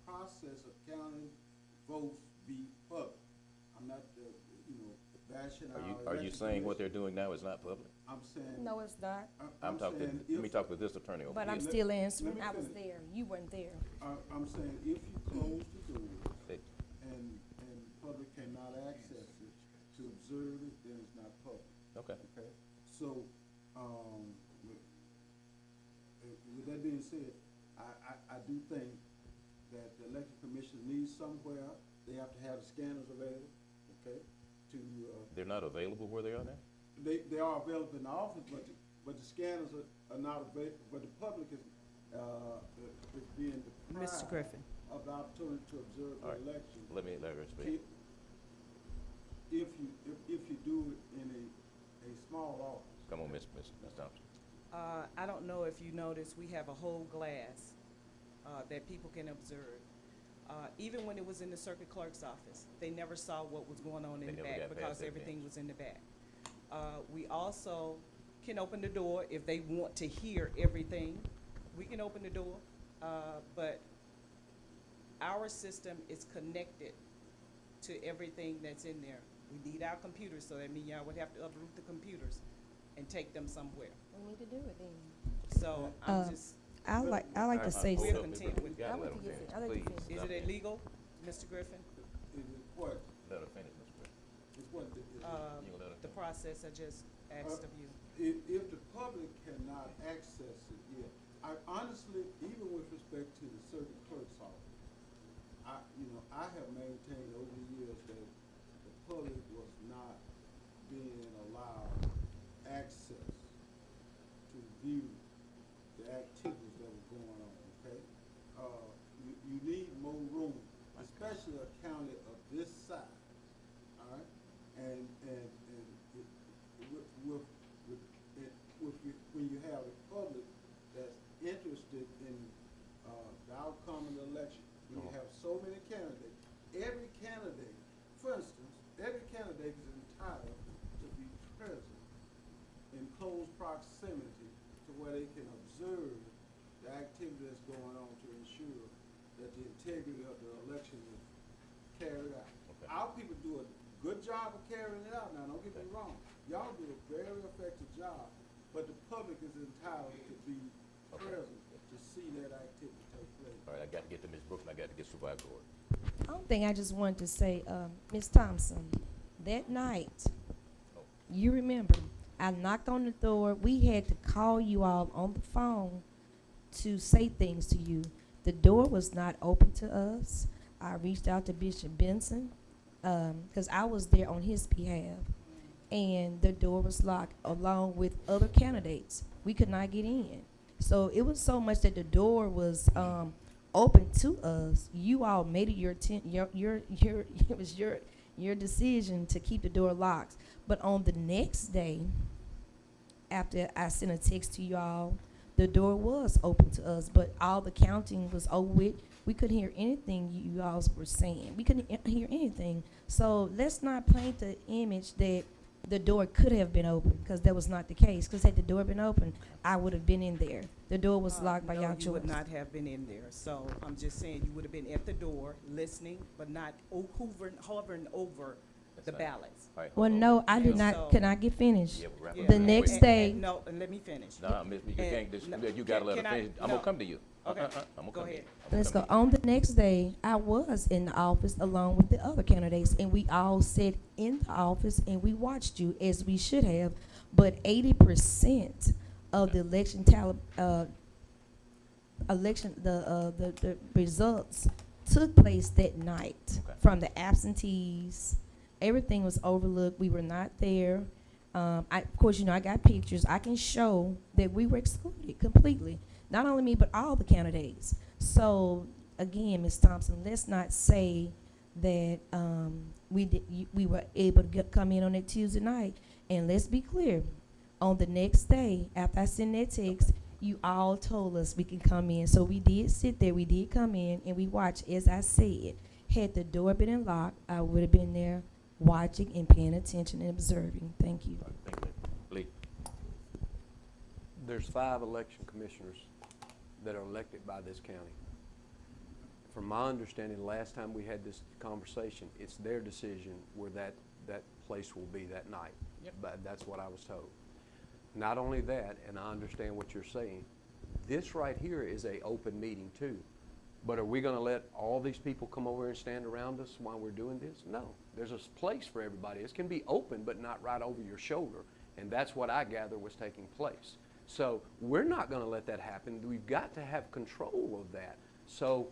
process of counting votes be public. I'm not, bashing our Are you election saying what they're commission. doing now is not public? I'm saying. No, it's not. I'm talking, saying let me if- talk to this attorney over But here. I'm still answering. let me I was finish. there. You weren't there. I'm saying if you close the doors They- and the public cannot access it to observe it, then it's not public. Okay. Okay, so, with that being said, I do think that the election commission needs somewhere, they have to have the scanners available, okay, to, They're not available where they are now? they are available in the office, but the scanners are not available, but the public is being Mr. deprived Griffin. of the opportunity to observe All right. the election. Let her speak. If you do it in a small office. Come on, Ms. Thompson. I don't know if you noticed, we have a whole glass that people can observe. Even when it was in the circuit clerk's office, they never saw what was going on They in the never back got because past that everything bench. was in the back. We also can open the door if they want to hear everything. We can open the door, but our system is connected to everything that's in there. We need our computers, so that means y'all would have to uproot the computers and take them somewhere. We need to do it then. So I'm just, I like to say We're Hold up, content Ms. with- You gotta I let want them to get finish, it. I like to please. finish. is Stop it illegal, Mr. Griffin? Is it what? Let her finish, Mr. Griffin. It's what? You gonna let her The finish? process I just asked of you. If the public cannot access it, yeah. I honestly, even with respect to the circuit clerk's office, I have maintained over the years that the public was not being allowed access to view the activities that were going on, okay? You need more room, especially a county of this size, all right? And when you have a public that's interested in the outcome of the election, when you have so many candidates, every candidate, for instance, every candidate is entitled to be present in close proximity to where they can observe the activity that's going on to ensure that the integrity of the election is carried out. Okay. Our people do a good job of carrying it out now, don't get me wrong. Y'all do a very effective job, but the public is entitled to be present to see that activity take place. All right, I got to get to Ms. Brooks, and I got to get Supervisor Gordon. I don't think I just wanted to say, Ms. Thompson, that night, you remember, I knocked on the door. We had to call you all on the phone to say things to you. The door was not open to us. I reached out to Bishop Benson, because I was there on his behalf, and the door was locked along with other candidates. We could not get in. So it was so much that the door was open to us. You all made it it was your decision to keep the door locked. But on the next day, after I sent a text to y'all, the door was open to us, but all the counting was over with. We couldn't hear anything you all were saying. We couldn't hear anything. So let's not paint the image that the door could have been open, because that was not the case. Because had the door been open, I would have been in there. The door was locked by No, y'all you choice. would not have been in there. So I'm just saying, you would have been at the door, listening, but not hovering over That's the fine. ballots. All right, Well, hold on. no, I did And not. so- Can I get finished? Yeah, we'll wrap Yeah, it The up. next Wait. day- No, and let me finish. Nah, Miss, you can't, you gotta let her finish. I'm gonna come to you. Okay, I'm gonna go come to you. ahead. Let's go. On the next day, I was in the office along with the other candidates, and we all sat in the office and we watched you, as we should have. But 80% of the election the results took place that night. Okay. From the absentees, everything was overlooked. We were not there. Of course, I got pictures. I can show that we were excluded completely. Not only me, but all the candidates. So again, Ms. Thompson, let's not say that we were able to come in on that Tuesday night. And let's be clear, on the next day, after I sent that text, you all told us we can come in. So we did sit there, we did come in, and we watched. As I said, had the door been unlocked, I would have been there watching and paying attention and observing. Thank you. All right, thank you. Lee? There's 5 election commissioners that are elected by this county. From my understanding, last time we had this conversation, it's their decision where that place will be that night. Yep. But that's what I was told. Not only that, and I understand what you're saying, this right here is a open meeting too. But are we gonna let all these people come over and stand around us while we're doing this? No, there's a place for everybody. This can be open, but not right over your shoulder. And that's what I gather was taking place. So we're not gonna let that happen. We've got to have control of that. So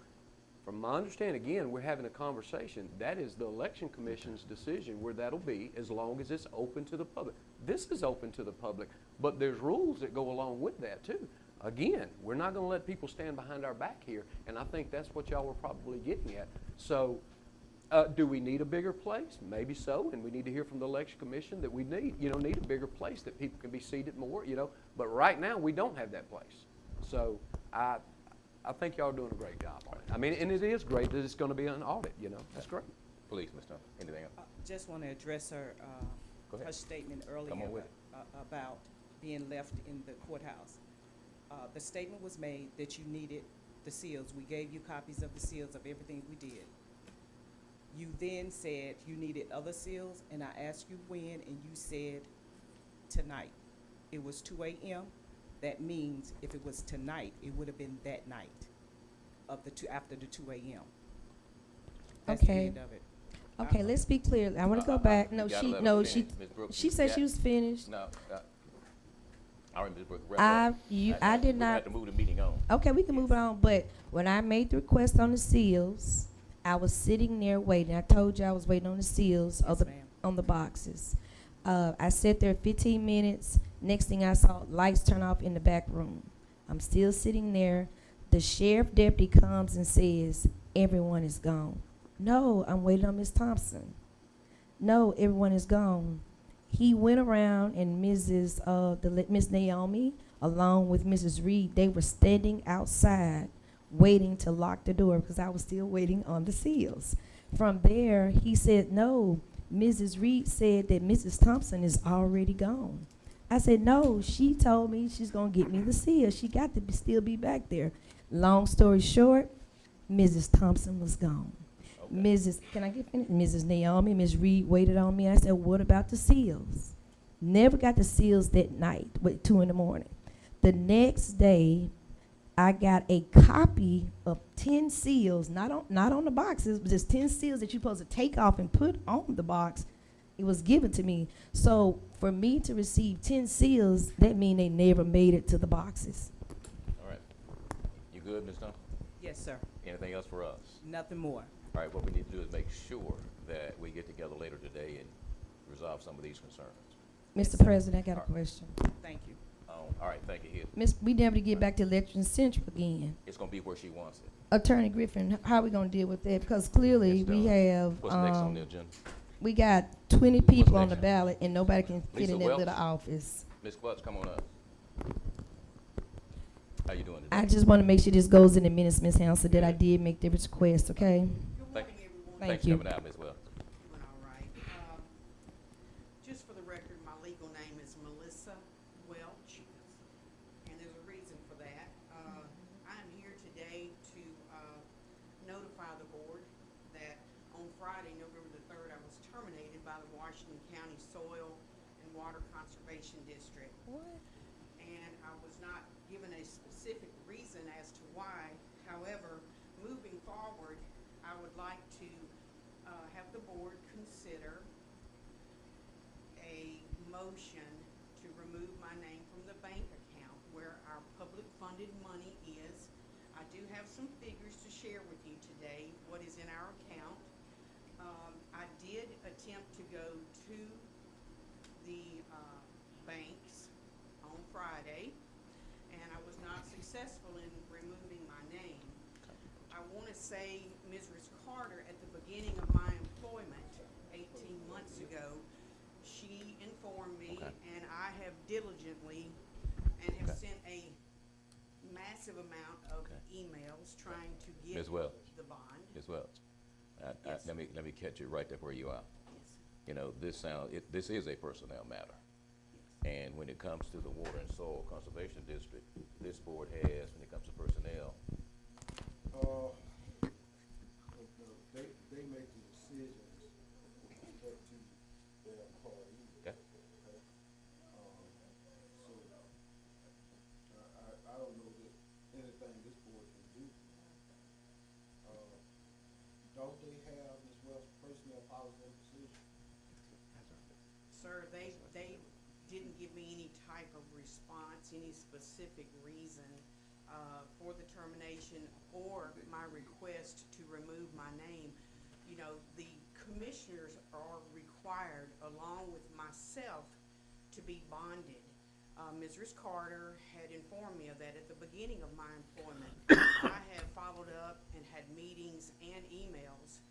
from my understanding, again, we're having a conversation. That is the Election Commission's decision where that'll be, as long as it's open to the public. This is open to the public, but there's rules that go along with that too. Again, we're not gonna let people stand behind our back here, and I think that's what y'all were probably getting at. So, do we need a bigger place? Maybe so, and we need to hear from the Election Commission that we need a bigger place that people can be seated more, but right now, we don't have that place. So, I think y'all are doing a great job on it. I mean, and it is great that it's gonna be an audit, that's great. Please, Ms. Thompson, anything else? Just want to address her, Go ahead. her statement earlier Come on with about being left in the courthouse. The statement was made that you needed the seals. We gave you copies of the seals of everything we did. You then said you needed other seals, and I asked you when, and you said tonight. It was 2 a.m. That means if it was tonight, it would have been that night after the 2 a.m. That's the Okay. end of it. Okay, let's be clear. I want to go back. You No, gotta she, let her no, finish. she, Ms. Brooks, she you said got- she was finished. No, all right, Ms. Brooks, wrap up. I did We're gonna not. have to move the meeting on. Okay, we can move on, but when I made the request on the seals, I was sitting there waiting. I told you I was waiting on the seals Yes, ma'am. on the boxes. I sat there 15 minutes. Next thing I saw, lights turn off in the back room. I'm still sitting there. The sheriff deputy comes and says, everyone is gone. No, I'm waiting on Ms. Thompson. No, everyone is gone. He went around and Miss Naomi, along with Mrs. Reed, they were standing outside waiting to lock the door because I was still waiting on the seals. From there, he said, no, Mrs. Reed said that Mrs. Thompson is already gone. I said, no, she told me she's going to get me the seals. She got to still be back there. Long story short, Mrs. Thompson was gone. Okay. Can I get finished? Mrs. Naomi, Ms. Reed waited on me. I said, what about the seals? Never got the seals that night, at 2 in the morning. The next day, I got a copy of 10 seals, not on the boxes, but just 10 seals that you're supposed to take off and put on the box. It was given to me. So for me to receive 10 seals, that means they never made it to the boxes. All right. You good, Ms. Thompson? Yes, sir. Anything else for us? Nothing more. All right, what we need to do is make sure that we get together later today and resolve some of these concerns. Mr. President, I got a All right. question. Thank you. All right, thank you, Hill. We never to get back to Election Central again. It's gonna be where she wants it. Attorney Griffin, how are we gonna deal with that? Because clearly Yes, we Dawn. have, What's next on the agenda? we got 20 people on next? the ballot and nobody can fit Lisa in that Welch? little office. Ms. Clutch, come on up. How you doing today? I just want to make sure this goes in the minutes, Ms. Hansel, that I did make the request, okay? Thank Thank Thanks for you. coming out, Ms. Welch. Doing all right. Just for the record, my legal name is Melissa Welch, and there's a reason for that. I am here today to notify the board that on Friday, November the 3rd, I was terminated by the Washington County Soil and Water Conservation District. What? And I was not given a specific reason as to why. However, moving forward, I would like to have the board consider a motion to remove my name from the bank account where our public funded money is. I do have some figures to share with you today, what is in our account. I did attempt to go to the banks on Friday, and I was not successful in removing my name. I want to say Ms. Carter, at the beginning of my employment, 18 months ago, she informed me, Okay. and I have diligently and have Okay. sent a massive amount of Okay. emails trying to get Ms. Welch. the bond. Ms. Welch, Yes. let me catch you right there where you are. Yes. You know, this is a personnel matter. And when it comes to the Water and Soil Conservation District, this board has, when it comes to personnel, They make the decisions with respect to their employees. Okay. Okay? I don't know that anything this board can do. Don't they have Ms. Wells' personnel policy and procedure? Sir, they didn't give me any type of response, any specific reason for the termination or my request to remove my name. You know, the commissioners are required, along with myself, to be bonded. Ms. Carter had informed me of that at the beginning of my employment. I have followed up and had meetings and emails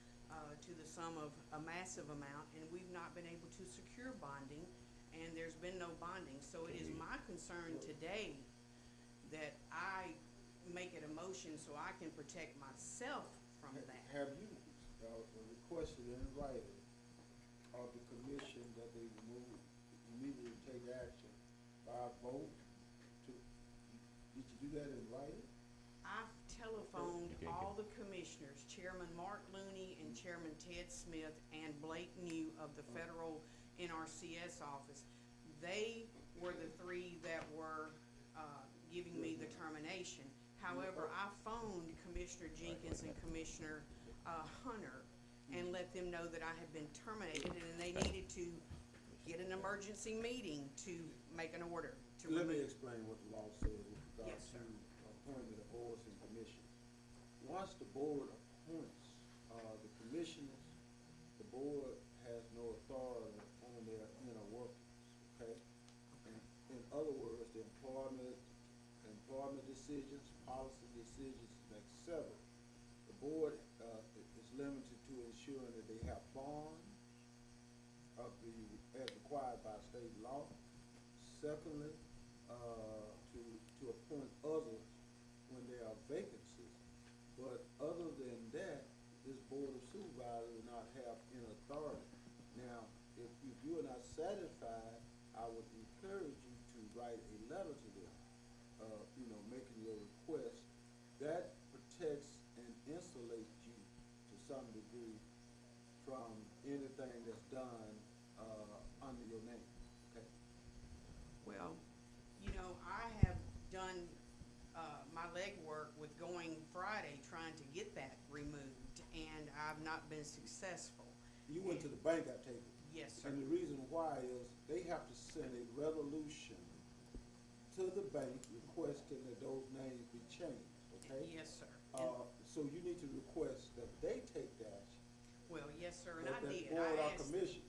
to the sum of a massive amount, and we've not been able to secure bonding, and there's been no bonding. So it is my concern today that I make it a motion so I can protect myself from that. Have you requested in writing of the commission that they remove, immediately take action by vote? Did you do that in writing? I've telephoned You can't all the commissioners, Chairman Mark Looney and Chairman Ted Smith and Blake New of the federal NRCS office. They were the three that were giving me the termination. However, I phoned Commissioner Jenkins and Commissioner Hunter and let them know that I had been terminated and they needed to get an emergency meeting to make an order to Let me remove. explain what the law says with regard Yes, to sir. appointment of boards and commissions. Once the board appoints the commissioners, the board has no authority on their inner workings, okay? In other words, the employment decisions, policy decisions, and et cetera. The board is limited to ensuring that they have bonds as required by state law. Secondly, to appoint others when there are vacancies. But other than that, this board of supervisors will not have any authority. Now, if you are not satisfied, I would encourage you to write a letter to them, making your request. That protects and insulates you to some degree from anything that's done under your name, okay? Well, I have done my legwork with going Friday trying to get that removed, and I've not been successful. You went to the bank, I take it? Yes, sir. And the reason why is they have to send a resolution to the bank requesting that those names be changed, okay? Yes, sir. So you need to request that they take the action. Well, yes, sir, and I That did. board or I asked. commission.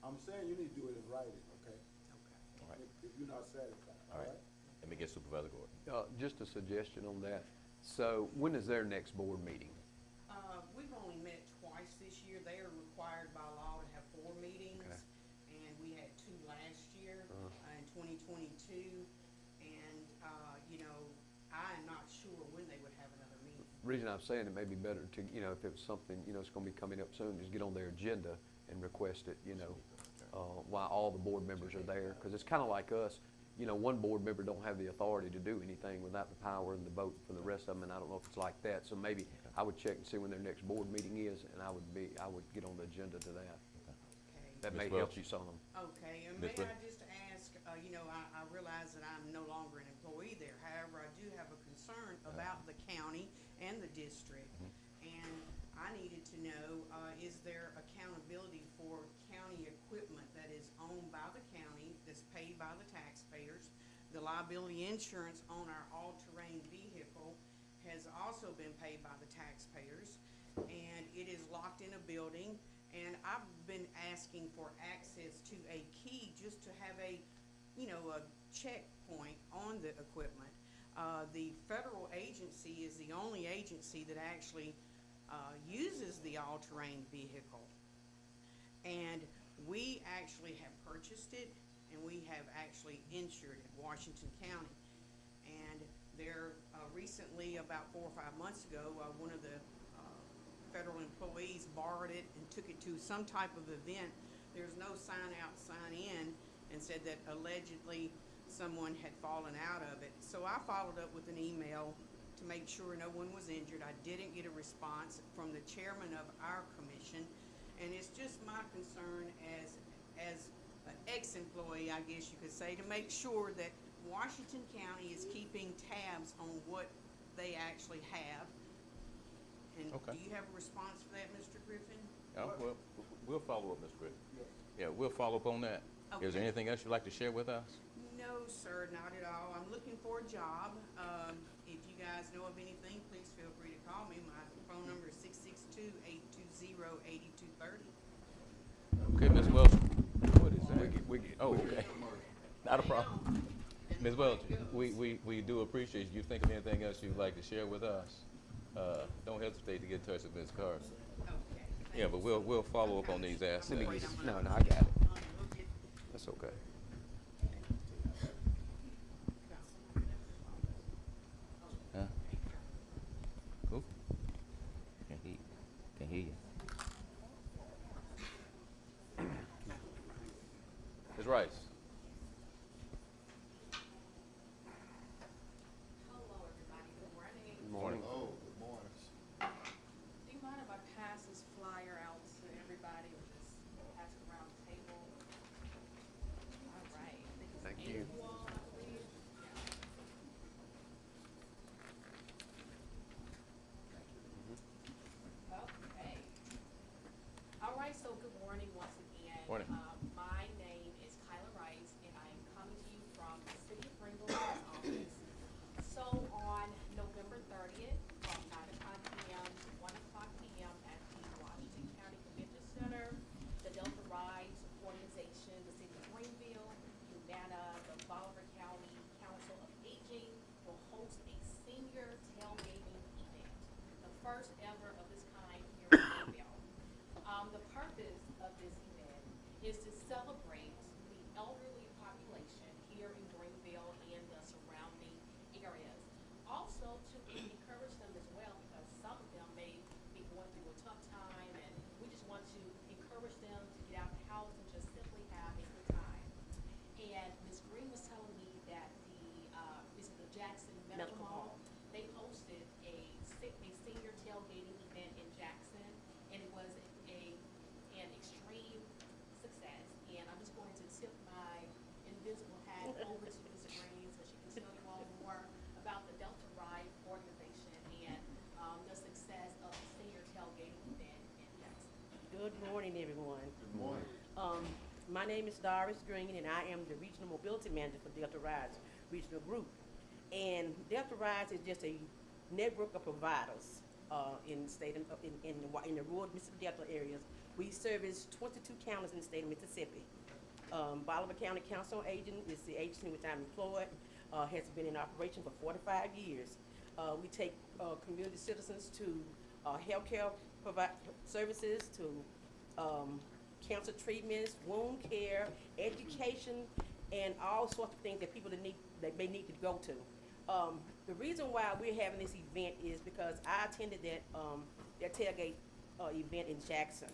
I'm saying you need to do it in writing, okay? Okay. all right, If you're not satisfied, all right. Let me get Supervisor Gordon. Just a suggestion on that. So when is their next board meeting? We've only met twice this year. They are required by law to have 4 meetings. Okay. And we had 2 last year, in 2022. And, I am not sure when they would have another meeting. Reason I'm saying it may be better to, if it was something, it's gonna be coming up soon, just get on their agenda and request it, while all the board members are there. Cause it's kinda like us, one board member don't have the authority to do anything without the power and the vote for the rest of them, and I don't know if it's like that. So maybe I would check and see when their next board meeting is, and I would get on the agenda to that. Okay. That Ms. may Welch. help you some. Okay, and Ms. may I Wood. just ask, I realize that I'm no longer an employee there. However, I do have a concern about the county and the district. And I needed to know, is there accountability for county equipment that is owned by the county, that's paid by the taxpayers? The liability insurance on our all-terrain vehicle has also been paid by the taxpayers. And it is locked in a building. And I've been asking for access to a key just to have a checkpoint on the equipment. The federal agency is the only agency that actually uses the all-terrain vehicle. And we actually have purchased it, and we have actually insured it, Washington County. And there, recently, about 4 or 5 months ago, one of the federal employees borrowed it and took it to some type of event. There's no sign out, sign in, and said that allegedly someone had fallen out of it. So I followed up with an email to make sure no one was injured. I didn't get a response from the chairman of our commission, and it's just my concern as an ex-employee, I guess you could say, to make sure that Washington County is keeping tabs on what they actually have. And Okay. do you have a response for that, Mr. Griffin? Well, we'll follow up, Ms. Griffin. Yes. Yeah, we'll follow up on that. Is there Okay. anything else you'd like to share with us? No, sir, not at all. I'm looking for a job. If you guys know of anything, please feel free to call me. My phone number is 662-820-8230. Okay, Ms. Welch. What is that? We get. Oh, okay. Not a problem. Ms. Welch, we do appreciate you. Think of anything else you'd like to share with us? Don't hesitate to get in touch with Ms. Carter. Okay. Yeah, but we'll follow up on these Let aspects. me get it. No, I got it. That's okay. Huh? Who? Can't hear you. Ms. Rice. Hello, everybody. Good morning. Good morning. Oh, good morning. Do you mind if I pass this flyer out to everybody or just pass it around the table? All right. I think it's Thank eight you. of all, I believe. Yeah. Okay. All right, so good morning once again. Morning. My name is Kyla Rice, and I am coming to you from the City of Greenville's office. So on November 30th, from 9 p.m. to 1 p.m. at the Washington County Convention Center, the Delta Rise Organization, the City of Greenville, Humana, the Bolivar County Council of Aging will host a senior tailgating event, the first ever of this kind here in Greenville. The purpose of this event is to celebrate the elderly population here in Greenville and the surrounding areas. Also to encourage them as well, because some of them may be going through a tough time, and we just want to encourage them to get out the house and just simply have a good time. And Ms. Green was telling me that the Jackson Medical Mall, they hosted a senior tailgating event in Jackson, and it was an extreme success. And I'm just going to tip my invisible hat over to Ms. Green so she can tell you all more about the Delta Ride organization and the success of the senior tailgating event in Jackson. Good morning, everyone. Good morning. My name is Doris Green, and I am the Regional Mobility Manager for Delta Rides Regional Group. And Delta Rides is just a network of providers in the state of, in the rural Mississippi Delta areas. We service 22 counties in the state of Mississippi. Bolivar County Council on Aging is the agency in which I'm employed. Has been in operation for 45 years. We take community citizens to healthcare services, to cancer treatments, wound care, education, and all sorts of things that people that may need to go to. The reason why we're having this event is because I attended that tailgate event in Jackson,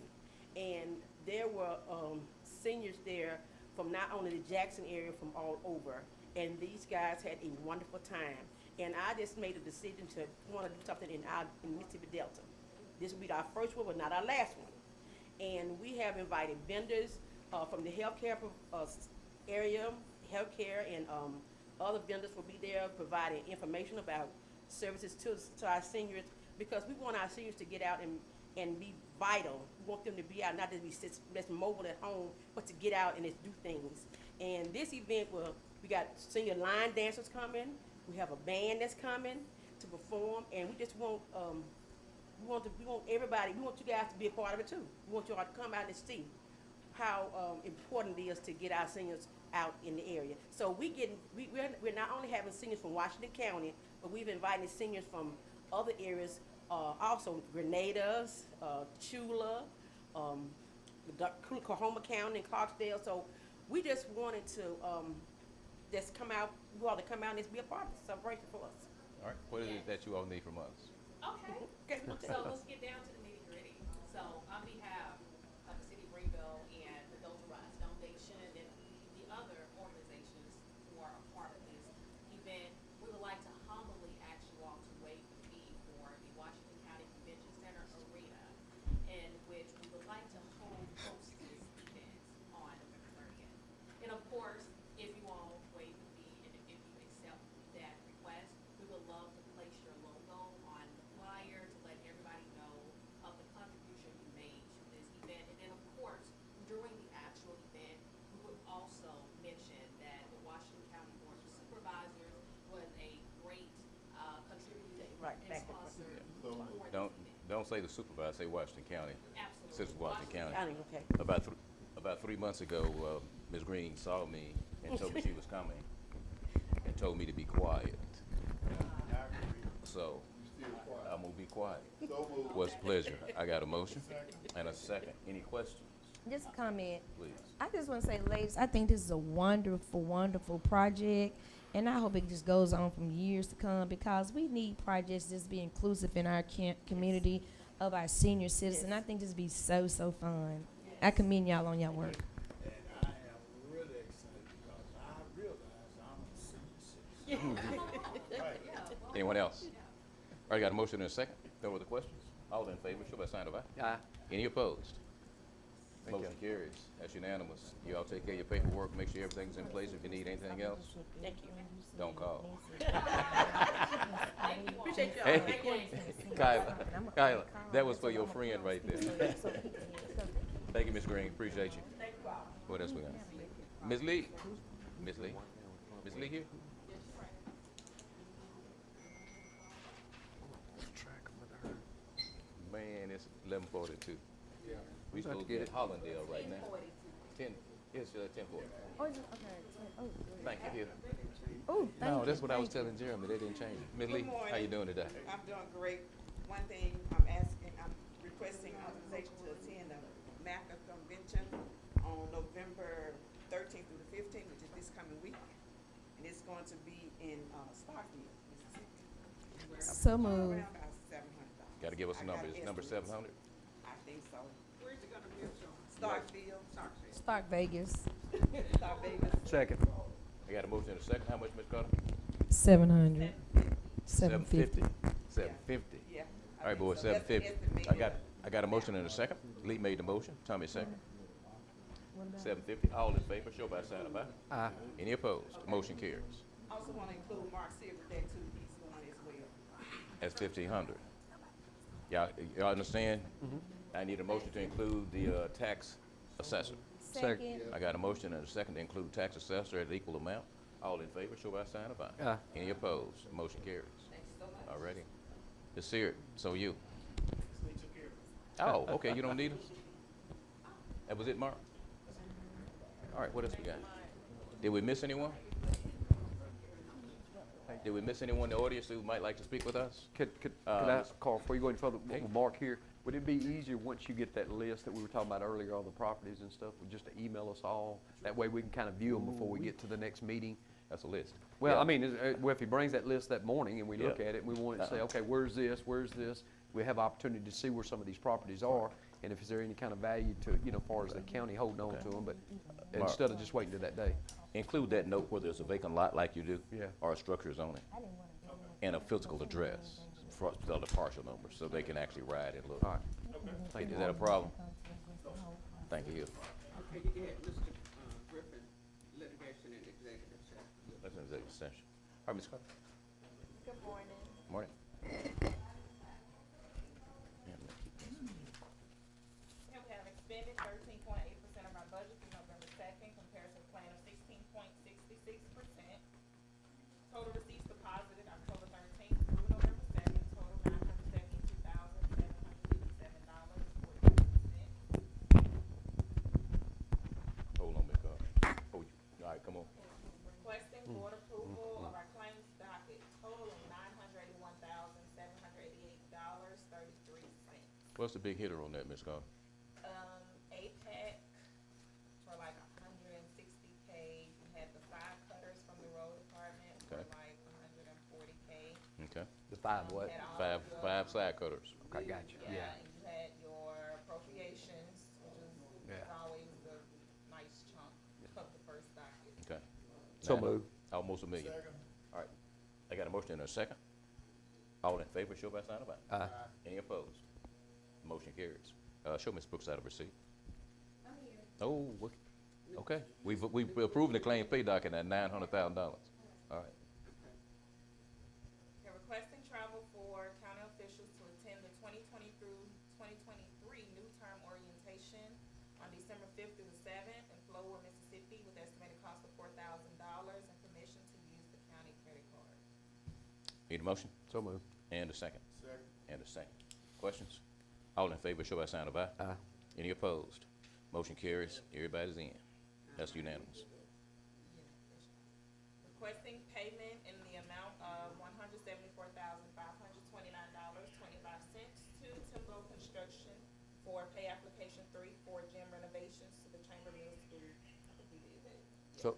and there were seniors there from not only the Jackson area, from all over, and these guys had a wonderful time. And I just made a decision to want to do something in Mississippi Delta. This will be our first one, but not our last one. And we have invited vendors from the healthcare area, healthcare, and other vendors will be there providing information about services to our seniors, because we want our seniors to get out and be vital. We want them to be out, not to be just mobile at home, but to get out and just do things. And this event we got senior line dancers coming. We have a band that's coming to perform, and we just want we want everybody. We want you guys to be a part of it too. We want you all to come out and see how important it is to get our seniors out in the area. So we're not only having seniors from Washington County, but we've invited seniors from other areas Also Grenada's, Chula, Coahoma County and Clarksdale. So we just wanted to, just come out, you all to come out and just be a part of the celebration for us. All right, what is it that you all need from us? Okay, so let's get down to the nitty gritty. So on behalf of the City of Greenville and the Delta Rise Foundation and the other organizations who are a part of this event, we would like to humbly ask you all to waive the fee for the Washington County Convention Center Arena, in which we would like to host this event on November 30th. And of course, if you all waive the fee and if you accept that request, we would love to place your logo on the flyer to let everybody know of the contribution you made to this event. And then, of course, during the actual event, we would also mention that the Washington County Board of Supervisors was a great contributor Right, and back and sponsor So- for this event. Don't say the supervisor, say Washington County. Absolutely. Since Washington County. County, okay. About 3 months ago, Ms. Green saw me and told me she was coming and told me to be quiet. So, You still quiet. I'm gonna be quiet. So moved. What's pleasure? I got a motion and a second. Any questions, Just a comment. please? I just want to say, ladies, I think this is a wonderful, wonderful project, and I hope it just goes on from years to come because we need projects just be inclusive in our community of our senior citizens. I think this would be so, so fun. I commend y'all on your work. And I am really excited because I realize I'm a senior citizen. Right. Anyone else? All right, got a motion and a second. No other questions? All in favor, show by sign of aye. Aye. Any opposed? Thank you. Motion carries. That's unanimous. You all take care of your paperwork, make sure everything's in place. If you need anything else, Thank you. don't call. Appreciate y'all. Hey, Thank you. Kyla, that was for your friend right there. Thank you, Ms. Green, appreciate you. What else we got? Ms. Lee? Ms. Lee? Ms. Lee here? Man, it's 11:42. Yeah. We About to supposed to get be at it. Hollandale right now. 10, 10:40. Oh, is it? Okay. Oh, Thank you, here. oh, thank No, you. that's what I was Thank you. telling Jeremy, they didn't change it. Ms. Lee, Good how you morning. doing today? I'm doing great. One thing I'm requesting authorization to attend the MACA convention on November 13th through the 15th, which is this coming week. And it's going to be in Starkville, Mississippi. So moved. Around about $700. Gotta give us a I got number. Is number estimates. 700? I think so. Where's it gonna be, Sean? Starkville. Stark Vegas. Stark Vegas. Second. I got a motion and a second. How much, Ms. Carter? 700. 750. 750. Yeah. All right, boys, So that's the 750. estimate. I got a motion and a second. Lee made the motion. Tommy second. 750. All in favor, show by sign of aye. Aye. Any opposed? Motion carries. Also want to include Mark Silver there too. He's going as well. That's 1,500. Y'all understand? I need a motion to include the tax assessor. Second. I got a motion and a second to include tax assessor at equal amount. All in favor, show by sign of aye. Aye. Any opposed? Motion carries. All righty. Ms. Seard, so you. Oh, okay, you don't need us? That was it, Mark? All right, what else we got? Did we miss anyone? Did we miss anyone in the audience who might like to speak with us? Could I ask, Carl, before you go any further, with Mark here, would it be easier once you get that list that we were talking about earlier, all the properties and stuff, just to email us all? That way we can kind of view them before we get to the next meeting? That's a list. Well, Yeah. I mean, well, if he brings that list that morning and we look Yeah. at it, and we want to say, Uh-uh. okay, where's this, we have opportunity to see where some of these properties are, and if is there any kind of value to, as far as the county holding on to them, but Mark. instead of just waiting to that day. Include that note whether it's a vacant lot like you do. Yeah. Or a structure zoning. And a physical address for the partial number, so they can actually ride and look. All right. Thank Is you. that a problem? Thank you. Okay, you had Mr. Griffin, litigation and executive session. That's an executive session. All right, Ms. Carter. Good morning. Morning. And we have expended 13.8% of our budget through November 2nd, compared to a plan of 16.66%. Total receipts deposited October 13th through November 2nd, total $972,757.42. Hold on, Ms. Carter. All right, come on. Requesting board approval of our claims docket totaling $981,758.42. What's the big hitter on that, Ms. Carter? APEC for like 160K. You had the 5 cutters from the road department for Okay. like 140K. Okay. The five what? Had all Five, your- five side cutters. I got you, yeah. And you had your appropriations, which is Yeah. always the nice chunk of the first docket. Okay. So Now, moved. Almost $1 million. All right. I got a motion and a second. All in favor, show by sign of aye. Aye. Any opposed? Motion carries. Show Ms. Brooks out of receipt. I'm here. Oh, okay. We've approved the claim pay docket at $900,000. All right. They're requesting travel for county officials to attend the 2020 through 2023 new term orientation on December 5th through the 7th in Flowood, Mississippi, with estimated cost of $4,000 and permission to use the county credit card. Need a motion? So moved. And a second. Second. And a second. Questions? All in favor, show by sign of aye. Aye. Any opposed? Motion carries. Everybody's in. That's unanimous. Requesting payment in the amount of $174,529.25 to Timbo Construction for pay application 3 for gym renovations to the Chamber Middle School. I think we did that. So,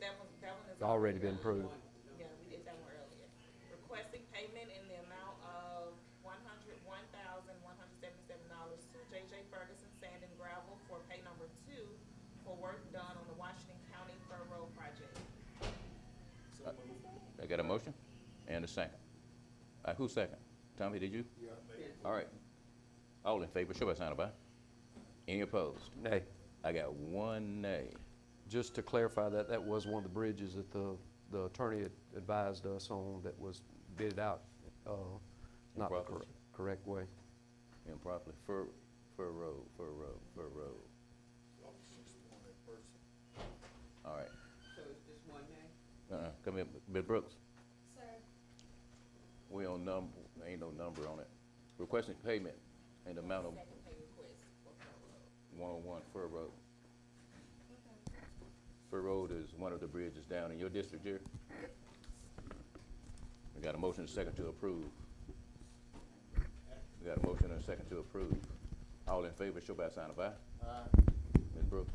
That one is. already been approved. Yeah, we did that one earlier. Requesting payment in the amount of $101,177 to J.J. Ferguson Sand and Gravel for pay number 2 for work done on the Washington County Fur Road project. I got a motion and a second. Who's second? Tommy, did you? Yeah. All right. All in favor, show by sign of aye. Any opposed? nay. I got one nay. Just to clarify that, that was one of the bridges that the attorney had advised us on that was bidded out, not the Improperly. correct way. Improperly. Fur Road. All right. So it's just one name? Come here, Ms. Brooks. Sir. We on ain't no number on it. Requesting payment in the amount of Second pay request for Fur Road. 101 Fur Road. Fur Road is one of the bridges down in your district, Jerry. We got a motion and a second to approve. We got a motion and a second to approve. All in favor, show by sign of aye. Aye. Ms. Brooks?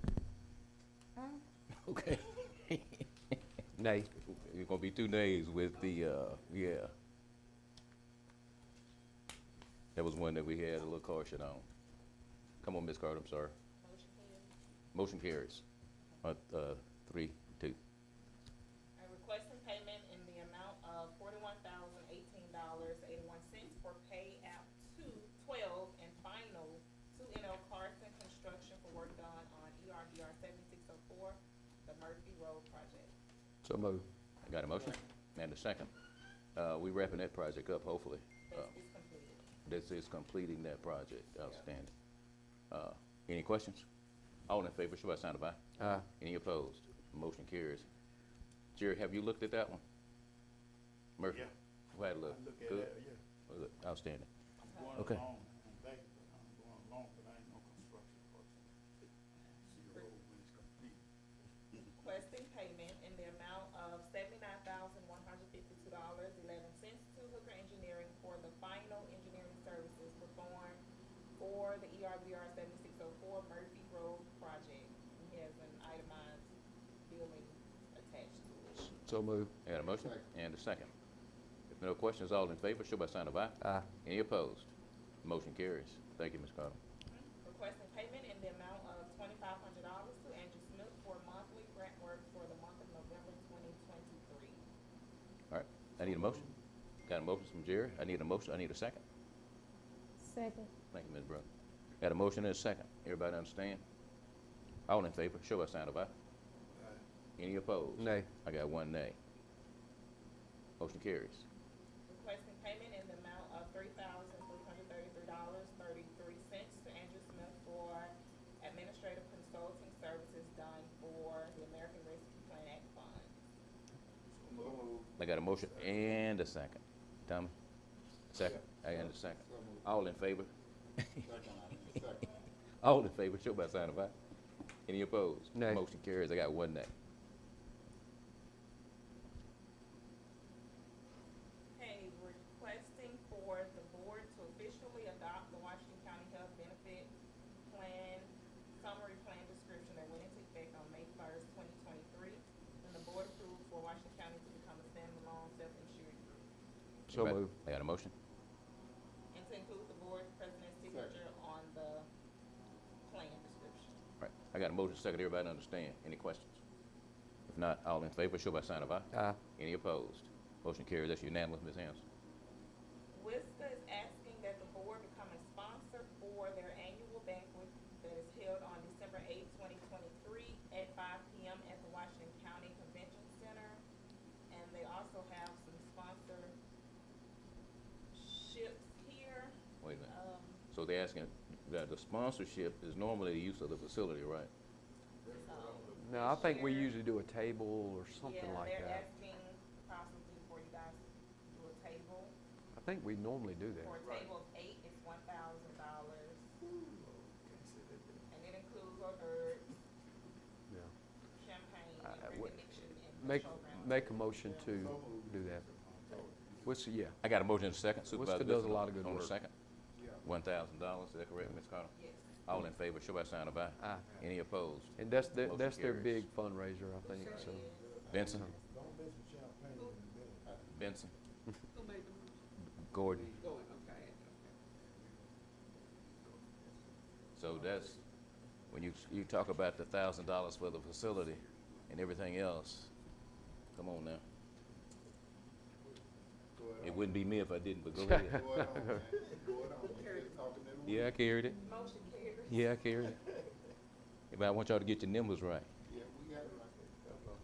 Okay. Nay. It's gonna be 2 nays with the, yeah. That was one that we had a little caution on. Come on, Ms. Carter, I'm sorry. Motion carries. 3-2. Requesting payment in the amount of $41,018.81 for pay app 12 and final to NL Carson Construction for work done on ERBR 7604, the Murphy Road project. So moved. I got a motion and a second. We wrapping that project up, hopefully. It's completed. This is completing that project. Outstanding. Any questions? All in favor, show by sign of aye. Aye. Any opposed? Motion carries. Jerry, have you looked at that one? Murphy? Yeah. Go ahead, look. I look at Good? that, yeah. Good. Outstanding. I'm going Okay. along, I'm back, I'm going along, but I ain't no construction person. See the road when it's complete. Requesting payment in the amount of $79,152.11 to Hooker Engineering for the final engineering services performed for the ERBR 7604 Murphy Road project. He has an itemized billing attached to it. So moved. I got a motion and a second. If no questions, all in favor, show by sign of aye. Aye. Any opposed? Motion carries. Thank you, Ms. Carter. Requesting payment in the amount of $2,500 to Andrew Smith for monthly grant work for the month of November 2023. All right, I need a motion. Got a motion from Jerry. I need a motion. I need a second. Second. Thank you, Ms. Brooks. Got a motion and a second. Everybody understand? All in favor, show by sign of aye. Any opposed? Nay. I got one nay. Motion carries. Requesting payment in the amount of $3,333.33 to Andrew Smith for administrative consulting services done for the American Rescue Plan Act Fund. I got a motion and a second. Tommy? Second. I got a second. All in favor? All in favor, show by sign of aye. Any opposed? Nay. Motion carries. I got one nay. Okay, requesting for the board to officially adopt So Everybody- moved. I got a motion? And to include the board president's signature on the plan description. Right, I got a motion second, everybody understand, any questions? If not, all in favor, show by sign of aye. Aye. Any opposed? Motion carries, that's unanimous, Ms. Hanson. WISTA is asking that the board become a sponsor for their annual banquet that is held on December 8, 2023 at 5 p.m. at the Washington County Convention Center. And they also have some sponsorships here. Wait a minute. So they're asking, that the sponsorship is normally the use of the facility, right? No, I think we usually do a table or something like Yeah, they're that. asking possibly for you guys to do a table. I think we normally do that. For a table of 8, it's $1,000. And it includes hors d'oeuvres, Yeah. champagne, Uh, and wh- recognition and Make, program. make a motion to do that. Yeah. I got a motion and a second, Supervisor Worcester does a Bishop, lot of good on the work. second. $1,000, is that correct, Ms. Carter? Yes. All in favor, show by sign of aye. Aye. Any opposed? And that's Motion their carries. big fundraiser, I think, so. Benson? Don't mention champagne in the middle. Benson? Who made the motion? Gordon? Go ahead, okay. So that's, when you talk about the $1,000 for the facility and everything else, come on now. It wouldn't be me if I didn't, but go ahead. Go it on, man. Go it on. Just talking to the Yeah, I carried it. Motion carries. Yeah, I carried it. But I want y'all to get your numbers right. Yeah, we got it right there. Yes, sir.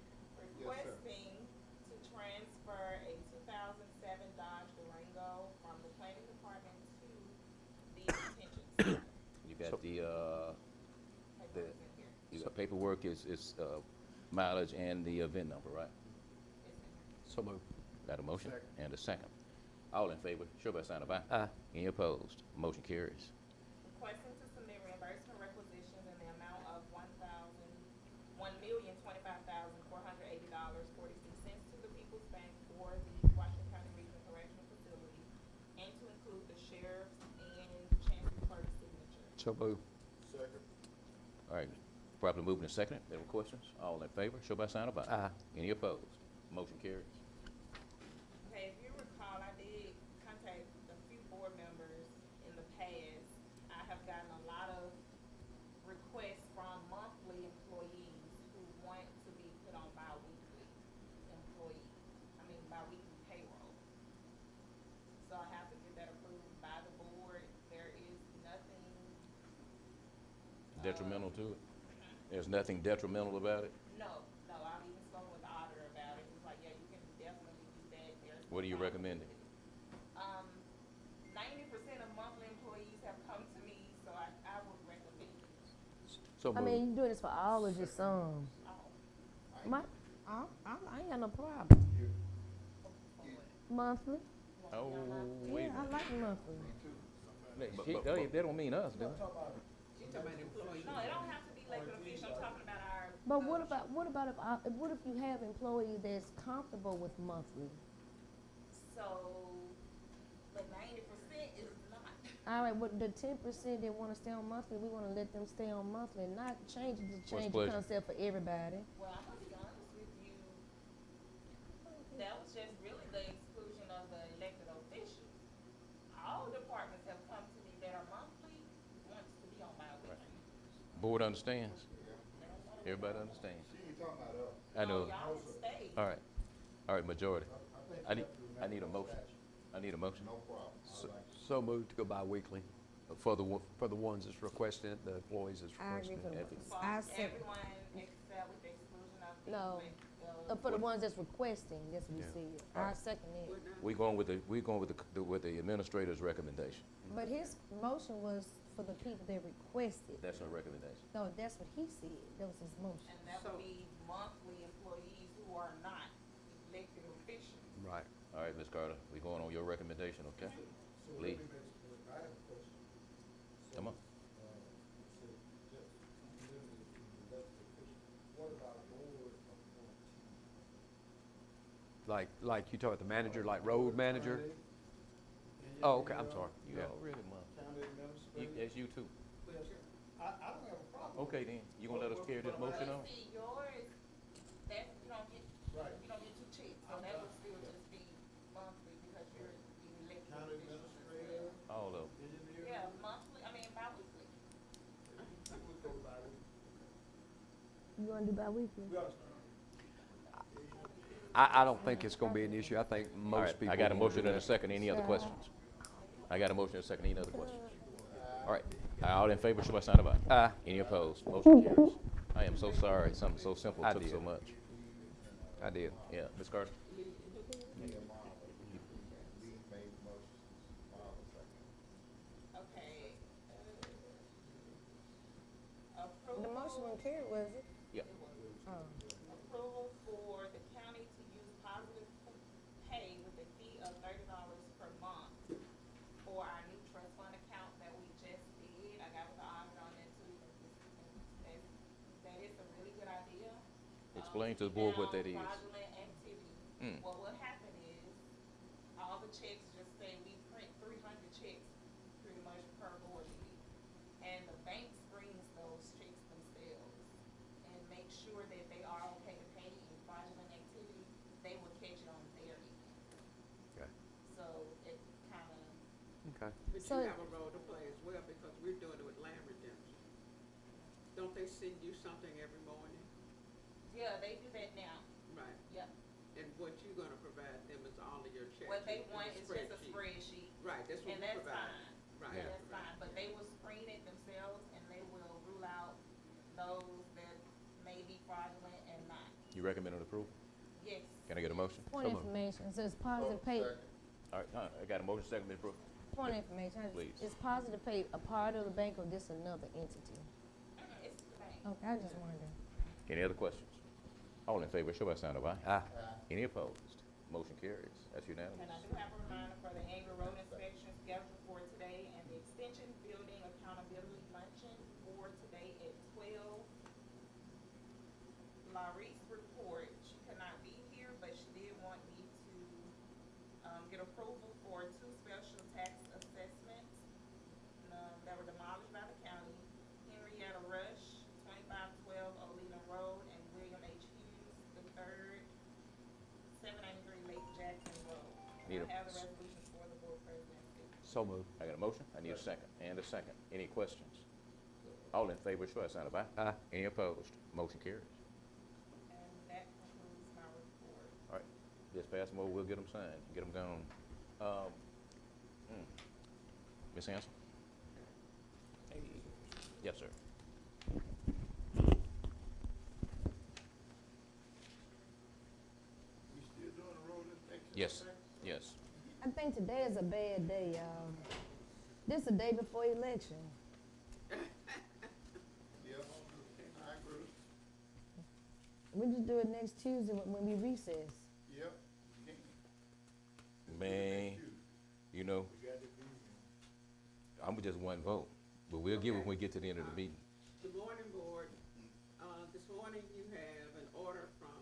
Requesting to transfer a 2007 Dodge Durango from the planning department to the detention center. You got So- Paperwork's in here. you got paperwork is mileage and the VIN number, right? It's in here. So moved. Got a motion Second. and a second. All in favor, show by sign of aye. Aye. Any opposed? Motion carries. Requesting to submit reimbursement requisitions in the amount of $1,025,480.46 to the People's Bank for the Washington County Regional Correctional Facility, and to include the sheriff's and chancery clerk's signature. So moved. Second. All right, properly moved and seconded. There were questions? All in favor, show by sign of aye. Aye. Any opposed? Motion carries. Okay, if you recall, I did contact a few board members in the past. I have gotten a lot of requests from monthly employees who want to be put on bi-weekly bi-weekly payroll. So I have to get that approved by the board. There is nothing. Detrimental to it? There's nothing detrimental about it? No, I've even spoken with the auditor about it. He's like, yeah, you can definitely do that. There's What are you no problem. recommending? 90% of monthly employees have come to me, so I would recommend it. So I moved. mean, you doing this for all or just some? Oh, My, I ain't got no problem. Monthly? Oh, Yeah, wait. I like monthly. They don't mean us, do they? She talking about employees. No, it don't have to be like an official. I'm talking about our. But what if you have employees that's comfortable with monthly? So, the 90% is not. All right, well, the 10% that wanna stay on monthly, we wanna let them stay on monthly and not change it to change the pleasure? concept for everybody. Well, I'm gonna be honest with you. That was just really the exclusion of the elected officials. All departments have come to me that are monthly, wants to be on bi-weekly. Board understands? Everybody understands? She ain't talking about us. I know. Y'all stay. All right, majority. I think I need a motion. I need a motion. No problem. So- So moved to go bi-weekly For the, one- for the ones that's requesting it, the employees that's I agree requesting for it. the, For I said, everyone except with the exclusion of the. No. For the ones that's requesting, that's what we Yeah. said. I second it. we're going with the administrator's recommendation. But his motion was for the people that requested. That's her recommendation. No, that's what he said. That was his motion. And that would be monthly employees who are not elected officials. Right. All right, Ms. Carter, we're going on your recommendation, okay? So Lee. let me make, I have a question. So, Come on. so just limited to the elected officials. What about board appointees? Like you talk about the manager, like road manager? Oh, okay, I'm sorry. You Yeah. already, Mom. County administrator? That's you too. I don't have a problem. Okay then, you gonna let us carry this motion on? See, yours, that, you don't get Right. two checks, so that would still just be monthly because you're You wanna do bi-weekly? We understand. I don't think it's gonna be an issue. I think All most right, people. I got a wanna do motion and a that. second. Any other questions? I got a motion and a second. Any other questions? All right, all in favor, show by sign of aye. Aye. Any opposed? Motion carries. I am so sorry, something so simple I took did. so much. I did. Yeah, Ms. Carter? Okay. The motion wasn't carried, was it? Yeah. Oh. Approval for the county to use positive pay with a fee of $30 per month for our new trust fund account that we just did. I got with the audit on that too. That is a really good idea. Explain to the board what that is. Fraudulent activity. Mm. What will happen is, all the checks, just say we print 300 checks pretty much per board meeting. And the bank screens those checks themselves and make sure that they are okay to pay in fraudulent activity. They will catch it on their end. Okay. So it kind of, Okay. But So- you have a role to play as well, because we're doing it with land redemption. Don't they send you something every morning? yeah, they do that now. Right. Yep. And what you're gonna provide them is all of your checks. What they in want a is just a spreadsheet. Right, that's what And we that's provide. fine. Right. Yeah. That's fine, but they will screen it themselves and they will rule out those that may be fraudulent and not. You recommend approval? Yes. Can I get a motion? Point of information, it says positive pay, All right, I got a motion, second, Ms. Brooks. point of information, Please. is positive pay a part of the bank or this another entity? It's the bank. Okay, I just wondered. Any other questions? All in favor, show by sign of aye. Aye. Any opposed? Motion carries. That's unanimous. And I do have a reminder for the annual road inspection scheduled for today and the extension building accountability luncheon for today at 12. Laurice report, she could not be here, but she did want me to, get approval for 2 special tax assessments, that were demolished by the county. Henrietta Rush, 2512 Olena Road, and William H. Hughes III, 793 Lake Jackson Road. Need a- I have the resolutions for the board president's signature. So moved. I got a motion, I need a second, and a second. Any questions? All in favor, show by sign of aye. Aye. Any opposed? Motion carries. And that concludes my report. All right, just pass them over, we'll get them signed, get them gone. Ms. Hanson? Hey. Yes, sir. We still doing a road inspection? Yes, yes. I think today is a bad day, y'all. This the day before election. Yep, I agree. We just do it next Tuesday when we recess. Yep. you can. Man, you know, I'm just one vote, but we'll give it when we get to the end of the meeting. Good morning, board. This morning you have an order from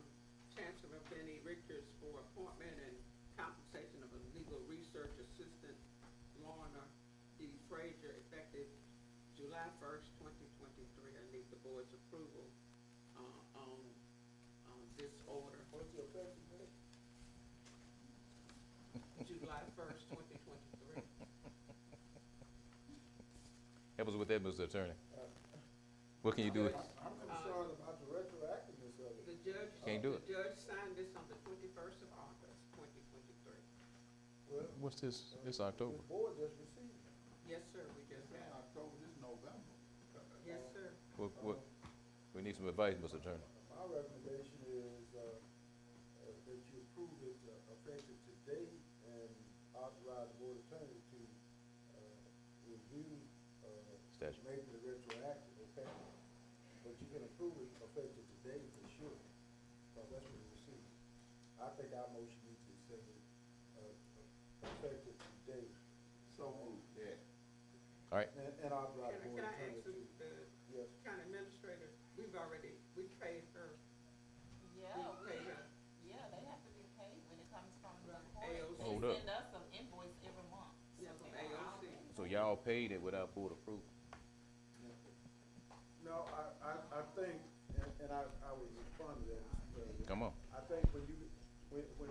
Chancellor Benny Richards for appointment and compensation of a legal research assistant, Lorna D. Frazier, effective July 1st, 2023. I need the board's approval on this order. What's the effective date? July 1st, 2023. Help us with that, Mr. Attorney. What can you do? I'm concerned about the retroactiveness of it. The judge. Can't do it. The judge signed this on the 21st of August, 2023. Well, What's this? It's October. the board just received it. Yes, sir, we just It's have. October, this November. Yes, sir. What, we need some advice, Mr. Attorney. My recommendation is, that you approve it effective today and authorize the board attorney to, review, Statute. maybe the retroactive, okay? But you can approve it effective today for sure, because that's what we received. I think our motion needs to say, effective today. So moved, yeah. All right, And authorize the Can board I attorney ask to. the Yes. county administrator, we paid her. Yeah, We pay her. yeah, they have to be paid when it comes from the Right. court. AOC. They Hold up. send us an invoice every month. Yeah, So from they are all AOC. paid. so y'all paid it without board approval? No, I think, and I would respond to that, Mr. President. Come on. I think when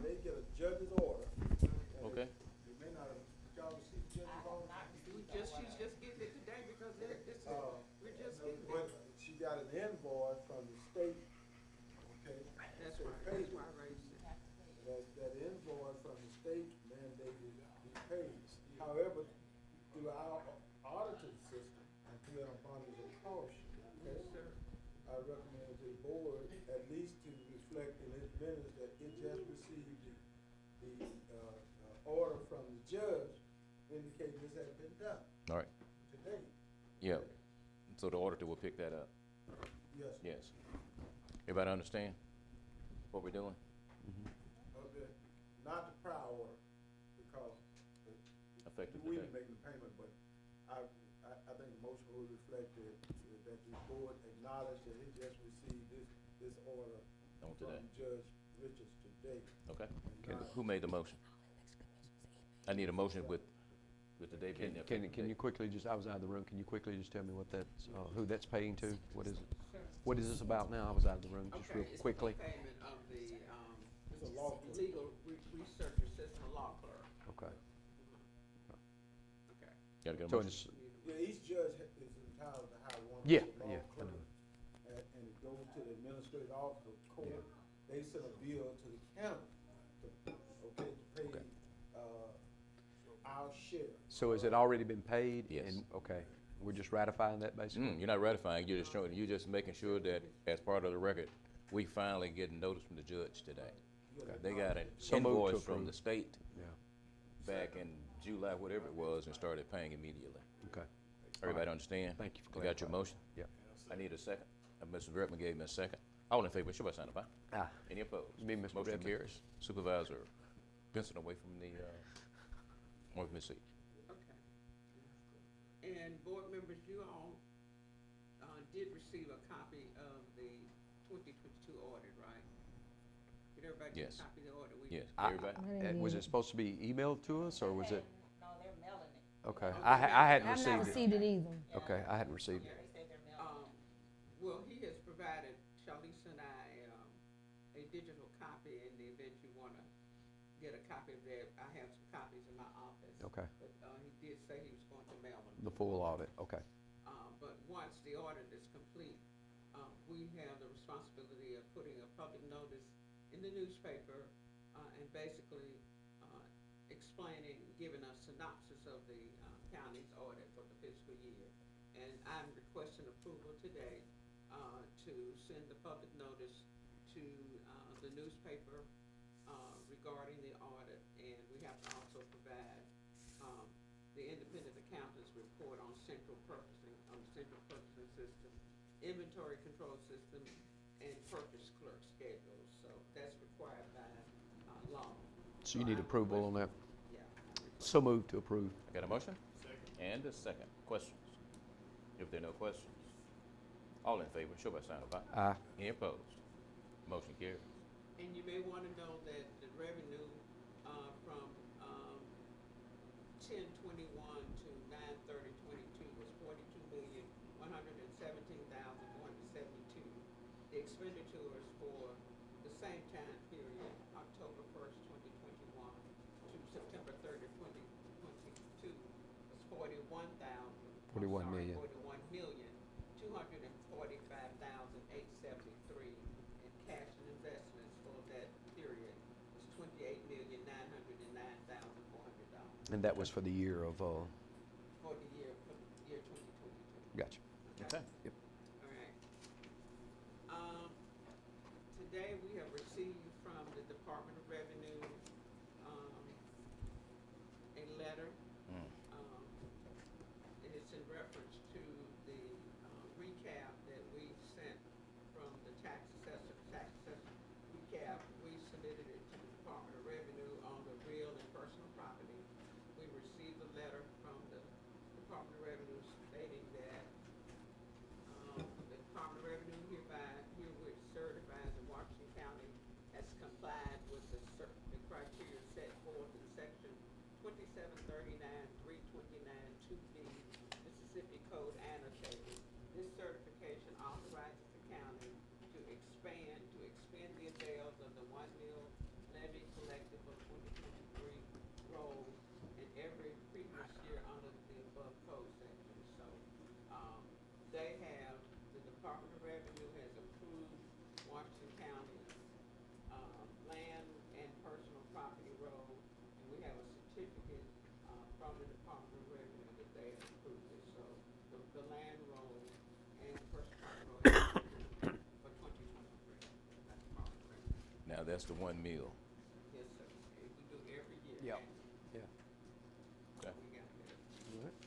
they get a judge's order. and Okay. They may not have, did y'all receive the judge's order? She's just getting it today because we're just getting it. But she got an invoice from the state I recommend to the board at least to reflect in its minutes that it just received the order from the judge indicating this had been done All right, today. yeah. So the auditor will pick that up. Yes. Yes. Everybody understand what we're doing? Okay, not the prior order, because Effective we today. didn't make the payment, but I think the motion will reflect that the board acknowledged that it just received this order On from today. Judge Richards today. Okay. Who made the motion? I need a motion with the date being the Can effective you date. quickly just, I was out of the room, can you quickly just tell me what that's, who that's paying to? What is it? What is this about now? I was out of the room, just real Okay, it's the quickly. payment of the, It's a law clerk. legal research assistant law clerk. Okay. Okay. Gotta get a So motion. it's, Yeah, each judge is entitled to hire one Yeah, law yeah, I clerk, know. and it goes to the administrative office of court. They send a bill to the county, to pay, our share. so has it already been paid? Yes. And, okay, we're just ratifying that basically? You're not ratifying, you're just showing, you're just making sure that as part of the record, we finally get notice from the judge today. They got an So moved to invoice from approve. the state Yeah, back in July, whatever it was, and started paying immediately. okay. Everybody understand? Thank you for You got your clarifying. motion? Yeah. I need a second. Mr. Redmond gave me a second. All in favor, show by sign of aye. Ah. Any opposed? Me, Mr. Motion Redmond. carries. Supervisor Benson away from the, away from his seat. Okay. And board members, you all, did receive a copy of the 2022 audit, right? Did everybody get Yes. a copy of the audit? Yes, I- everybody? Was it supposed to be emailed to us, or was it? No, they're mailing it. Okay, I hadn't I've not received it. received it either. Okay, I hadn't received it. They say they're mailing Well, he has provided Charlize and I, a digital copy in the event you wanna get a copy of that. I have some copies in my office. Okay. But, he did say he was going to mail them. The full audit, okay. But once the audit is complete, we have the responsibility of putting a public notice in the newspaper, and basically, explaining, giving a synopsis of the, county's audit for the fiscal year. And I'm requesting approval today, to send the public notice to, the newspaper, regarding the audit. And we have to also provide, the independent accountant's report on central purchasing, system, inventory control system, and purchase clerk schedules. So that's required by, law. So you need I'm approval on that? Yeah. So moved to approve. Got a motion? And a second. Questions? If there are no questions, all in favor, show by sign of aye. Aye. Any opposed? Motion carries. And you may wanna know that the revenue, from, 10/21 to 9/30/22 was $42,117,172. The expenditures for the same time period, October 1st, 2021 to September 30th, 2022, was 41,245,873. And cash and investments for that period was $28,909,400. And that was for the year of, For the year 2022. gotcha. Okay. Yep. All right. Today we have received from the Department of Revenue, a letter. And it's in reference to the, recap that we sent from the tax assessor recap. We submitted it to the Department of Revenue on the real and personal property. We received a letter from the Department of Revenue stating that, the Department of Revenue herewith certifies that Washington County has complied with the criteria set forth in section 2739, 329, 2B, Mississippi Code annotated. This certification Now, that's the one meal. Yes, sir. We do every year. Yep. Yeah. Okay. We got it. All right.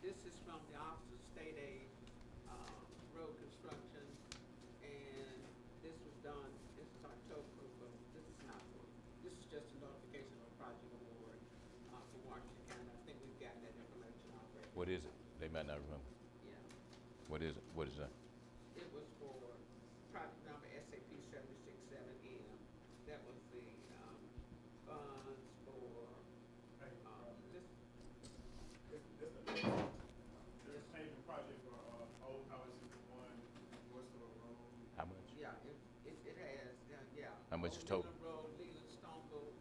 This is from the Office of State Aid, road construction, and this was done, this is October, but this is not, this is just a notification of a project award, for Washington County. I think we've gotten that information already. What is it? They might not remember. Yeah. What is it? What is that? It was for project number SAP 767M. That was the, funds for, this, There's a paving project for, Old Houses One, Western Road. How much? yeah, it has, yeah. How much is Old total? Leland Road, Leland Stoneville,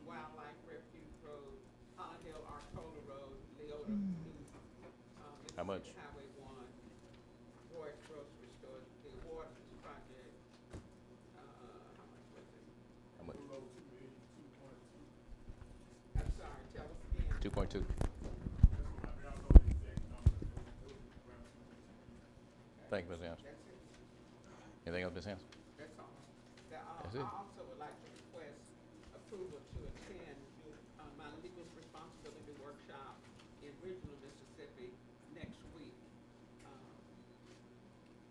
Wildlife Refuge Road, Hollandale Arcola Road, Leota News. How much? Highway 1, Roy's Grocery Store, the award for this project, how much was it? How much? Blue Road 280, 2.2. I'm sorry, tell us again. 2.2. Thank you, Ms. Hanson. That's it. Anything else, Ms. Hanson? That's all. That's I it. also would like to request approval to attend my legal responsibility workshop in regional Mississippi next week.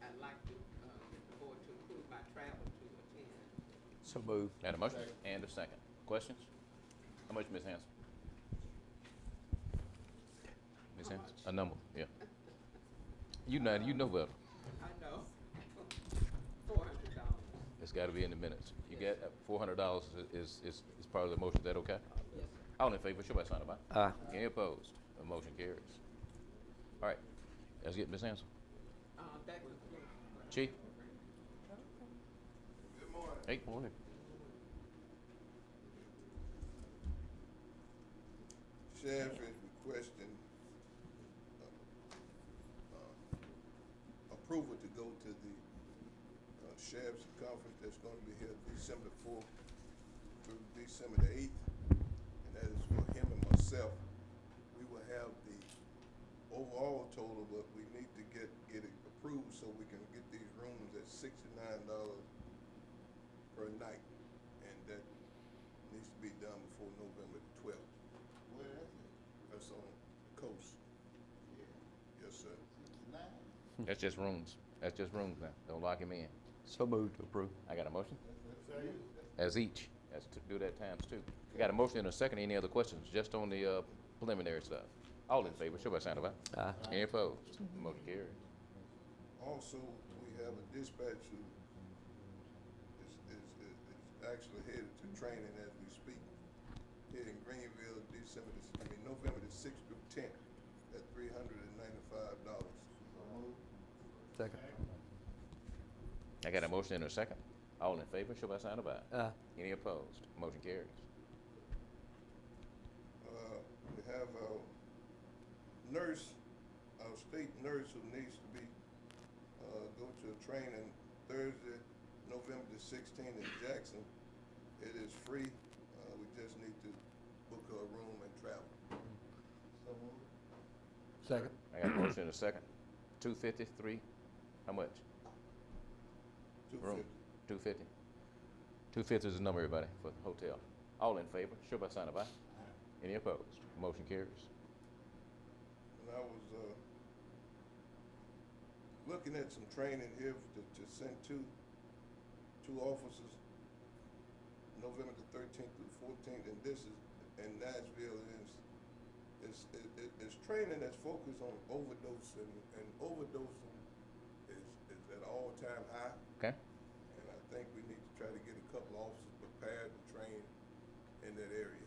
I'd like to get the board to approve my travel to attend. So moved. Got a motion and a second. Questions? How much, Ms. Hanson? Ms. Hanson? A number, yeah. You know better. I know. $400. It's gotta be in the minutes. You get $400 is part of the motion. Is that okay? Yes, sir. All in favor, show by sign of aye. Aye. Any opposed? The motion carries. All right, let's get Ms. Hanson. That concludes. Chief? Good morning. Hey. Morning. Sheriff is requesting approval to go to the sheriff's conference that's gonna be here December 4th through December the 8th. And that is for him and myself. We will have the overall total, but we need to get it approved so we can get these rooms at $69 per night. And that needs to be done before November the 12th. Where is it? That's on the coast. Yes, sir. That's just rooms. That's just rooms now. Don't lock him in. So moved to approve. I got a motion? As each. That's to do that times two. I got a motion and a second. Any other questions? Just on the preliminary stuff. All in favor, show by sign of aye. Aye. Any opposed? Motion carries. Also, we have a dispatch who is actually headed to training as we speak. Here in Greenville, November the 6th through 10th at $395. Second. I got a motion and a second. All in favor, show by sign of aye. Aye. Any opposed? Motion carries. We have our nurse, our state nurse who needs to be, go to a training Thursday, November the 16th in Jackson. It is free. We just need to book her a room and travel. Second. I got a motion and a second. 253, how much? Room, 250. 250 is the number, everybody, for the hotel. All in favor, show by sign of aye. Any opposed? Motion carries. And I was, looking at some training here to send two officers, November the 13th through 14th, and this is in Nashville. It's training that's focused on overdose, and overdosing is at an all-time high. Okay. And I think we need to try to get a couple officers prepared and trained in that area.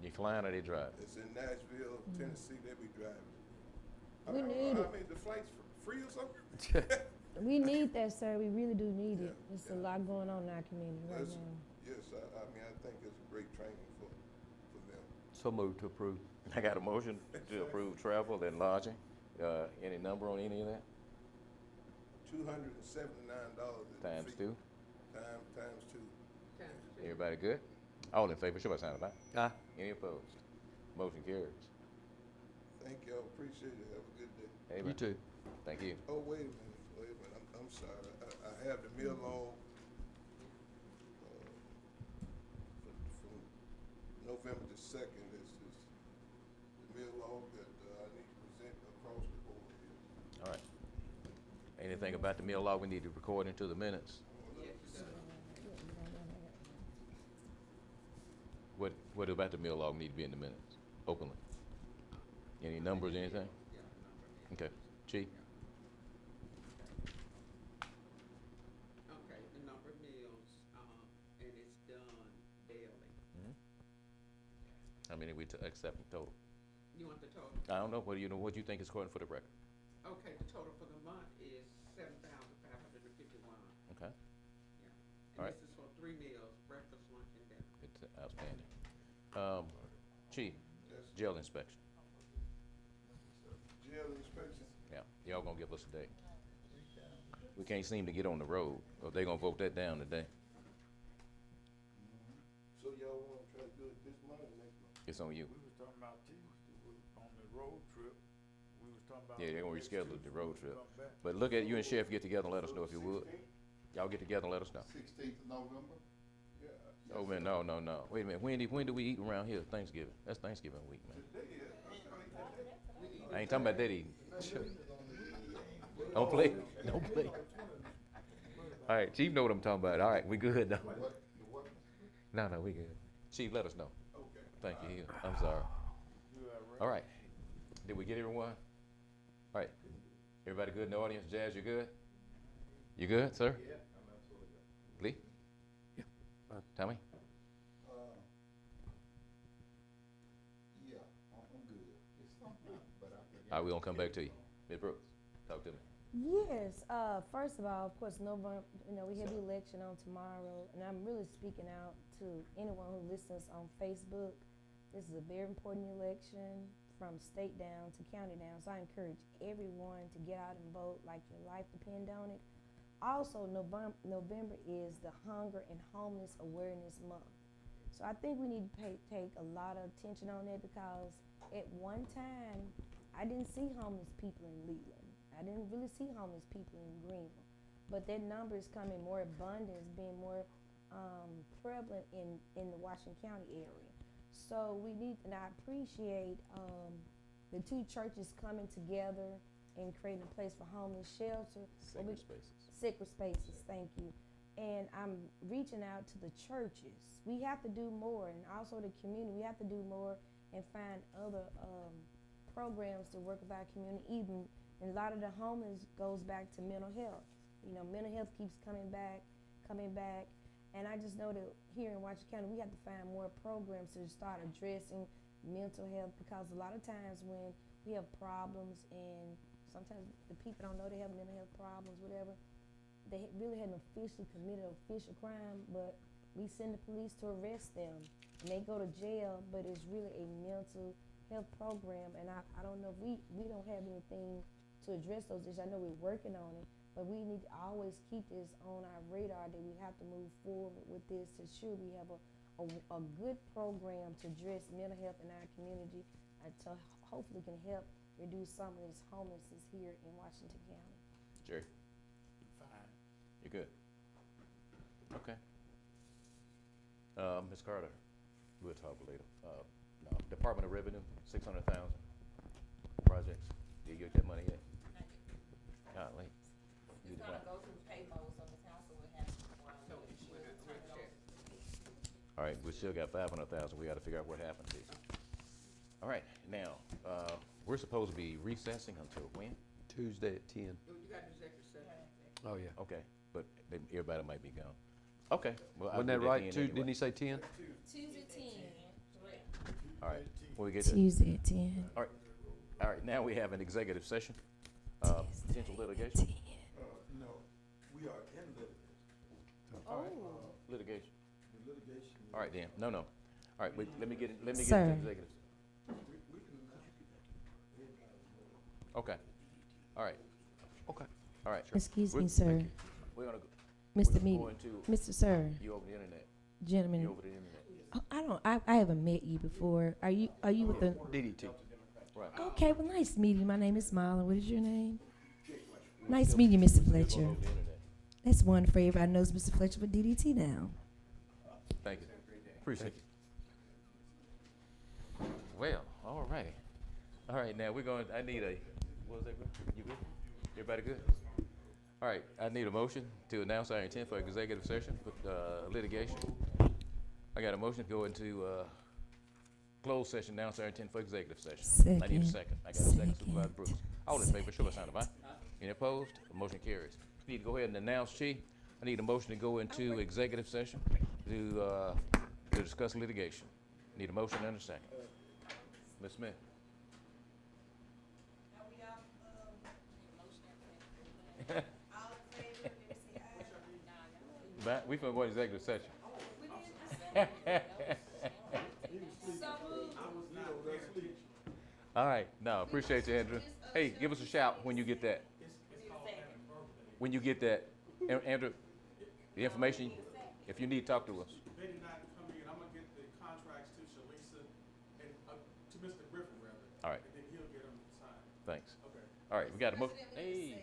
You flying or they driving? It's in Nashville, Tennessee. They be driving. We need it. I mean, the flight's free or something? We need that, sir. We really do need it. Yeah, There's a lot going on in our community right Yes, now. yes, I mean, I think it's a great training for them. So moved to approve. I got a motion to approve travel and lodging. Any number on any of that? $279 Times two. Times two. Everybody good? All in favor, show by sign of aye. Aye. Any opposed? Motion carries. Thank y'all, appreciate it, have a good day. Amen. You too. Thank you. Oh, wait a minute, wait a minute, I'm sorry, I have the mill log, from November the 2nd, this is the mill log that, I need to present across the board here. All right. Anything about the meal log we need to record into the minutes? What about the meal log need to be in the minutes, openly? Any numbers, anything? Okay, Chief? Okay, the number of meals, and it's done daily. How many we accept in total? You want the total? I don't know, what do you think is according for the record? Okay, the total for the month is 7,551. Okay, Yeah. All right. And this is for 3 meals, breakfast, lunch, and dinner. it's outstanding. Chief, Yes. jail inspection, Jail inspection, yeah, y'all gonna give us a date. We can't seem to get on the road, or they gonna vote that down today. so y'all wanna try to do it this month or next month? It's on you. We was talking about Tuesday, on the road trip, we was talking about. Yeah, they're gonna next reschedule Tuesday the road we trip. come back. But look at, you and Sheriff get together and let us know if you would. Y'all get together and let us know. 16th of November? Yeah. Oh, man, no. Wait a minute, when do we eat around here? Thanksgiving. That's Thanksgiving week, man. Today, I ain't talking about that eating. Don't play, don't play. All right, Chief know what I'm talking about. All right, we good now. No, we good. Chief, let us know. Okay. Thank you. I'm sorry. All right. Did we get everyone? All right. Everybody good in the audience? Jazz, you good? You good, sir? Yeah, I'm absolutely good. Lee? Yeah. Tommy? Yeah, I'm good. It's something, but I forget. All right, we gonna come back to you. Ms. Brooks, talk to me. Yes, first of all, of course, November, we have the election on tomorrow, and I'm really speaking out to anyone who listens on Facebook. This is a very important election from state down to county down, so I encourage everyone to get out and vote like your life depends on it. Also, November is the Hunger and Homeless Awareness Month. So I think we need to take a lot of attention on that, because at one time, I didn't see homeless people in Leland. I didn't really see homeless people in Greenville, but that number is coming more abundant, it's being more prevalent in the Washington County area. So we need, and I appreciate the two churches coming together and creating a place for homeless shelter. Sacred spaces. Sacred spaces, thank you. And I'm reaching out to the churches. We have to do more, and also the community. We have to do more and find other programs to work with our community. Even and a lot of the homeless goes back to mental health. Mental health keeps coming back. And I just know that here in Washington County, we have to find more programs to start addressing mental health, because a lot of times when we have problems, and sometimes the people don't know they have mental health problems, whatever, they really hadn't officially committed an official crime, but we send the police to arrest them, and they go to jail, but it's really a mental health program, and I don't know if we don't have anything to address those issues. I know we're working on it, but we need to always keep this on our radar that we have to move forward with this to ensure we have a good program to address mental health in our community, and to hopefully can help reduce some of this homelessness here in Washington County. Jerry? Fine. You good? Okay. Ms. Carter, we'll talk later. No, Department of Revenue, 600,000 projects. Did you get that money yet? Golly. It's gonna go through payroll, so the council will have to, So we're check. All right, we still got 500,000. We gotta figure out what happened to it. All right, now, we're supposed to be recessing until when? Tuesday at 10. You got the executive session. Oh, yeah. Okay, but everybody might be gone. Okay. Well, I'll Wasn't do that right? then Didn't he say 10? Tuesday 10. All right, when we get to. Tuesday at 10. All right, now we have an executive session. Potential litigation? No, we are in litigation. Oh. Litigation. The litigation. All right, then. No. All right, wait, let me get into Sir. executive. Okay. All right. Okay. All right. Excuse We're- me, sir. We're gonna go. Mr. We're Mead, going to- Mr. Sir, You over the internet. gentlemen. You over the internet. I haven't met you before. Are you with the? DDT. Right. Okay, well, nice meeting you. My name is Marlon. What is your name? Nice meeting you, Mr. Fletcher. That's one favor I know is Mr. Fletcher with DDT now. Thank you. Appreciate you. Well, all righty. All right, now we're going, I need a, what was that good? You good? Everybody good? All right, I need a motion to announce our intent for executive session with litigation. I got a motion to go into closed session, announce our intent for executive session. I need a second. I got a second, Supervisor Brooks. All in favor, show by sign of aye. Any opposed? The motion carries. Need to go ahead and announce, Chief. I need a motion to go into executive session to discuss litigation. Need a motion and a second. Ms. Smith. We finna go into executive session. All right, no, appreciate you, Andrew. Hey, give us a shout when you get that. When you get that, Andrew, the information, if you need, talk to us. They did not come in. I'm gonna get the contracts to Shalisa and to Mr. Griffin rather. All right. And then he'll get them signed. Thanks. Okay. All right, we got a motion. Hey,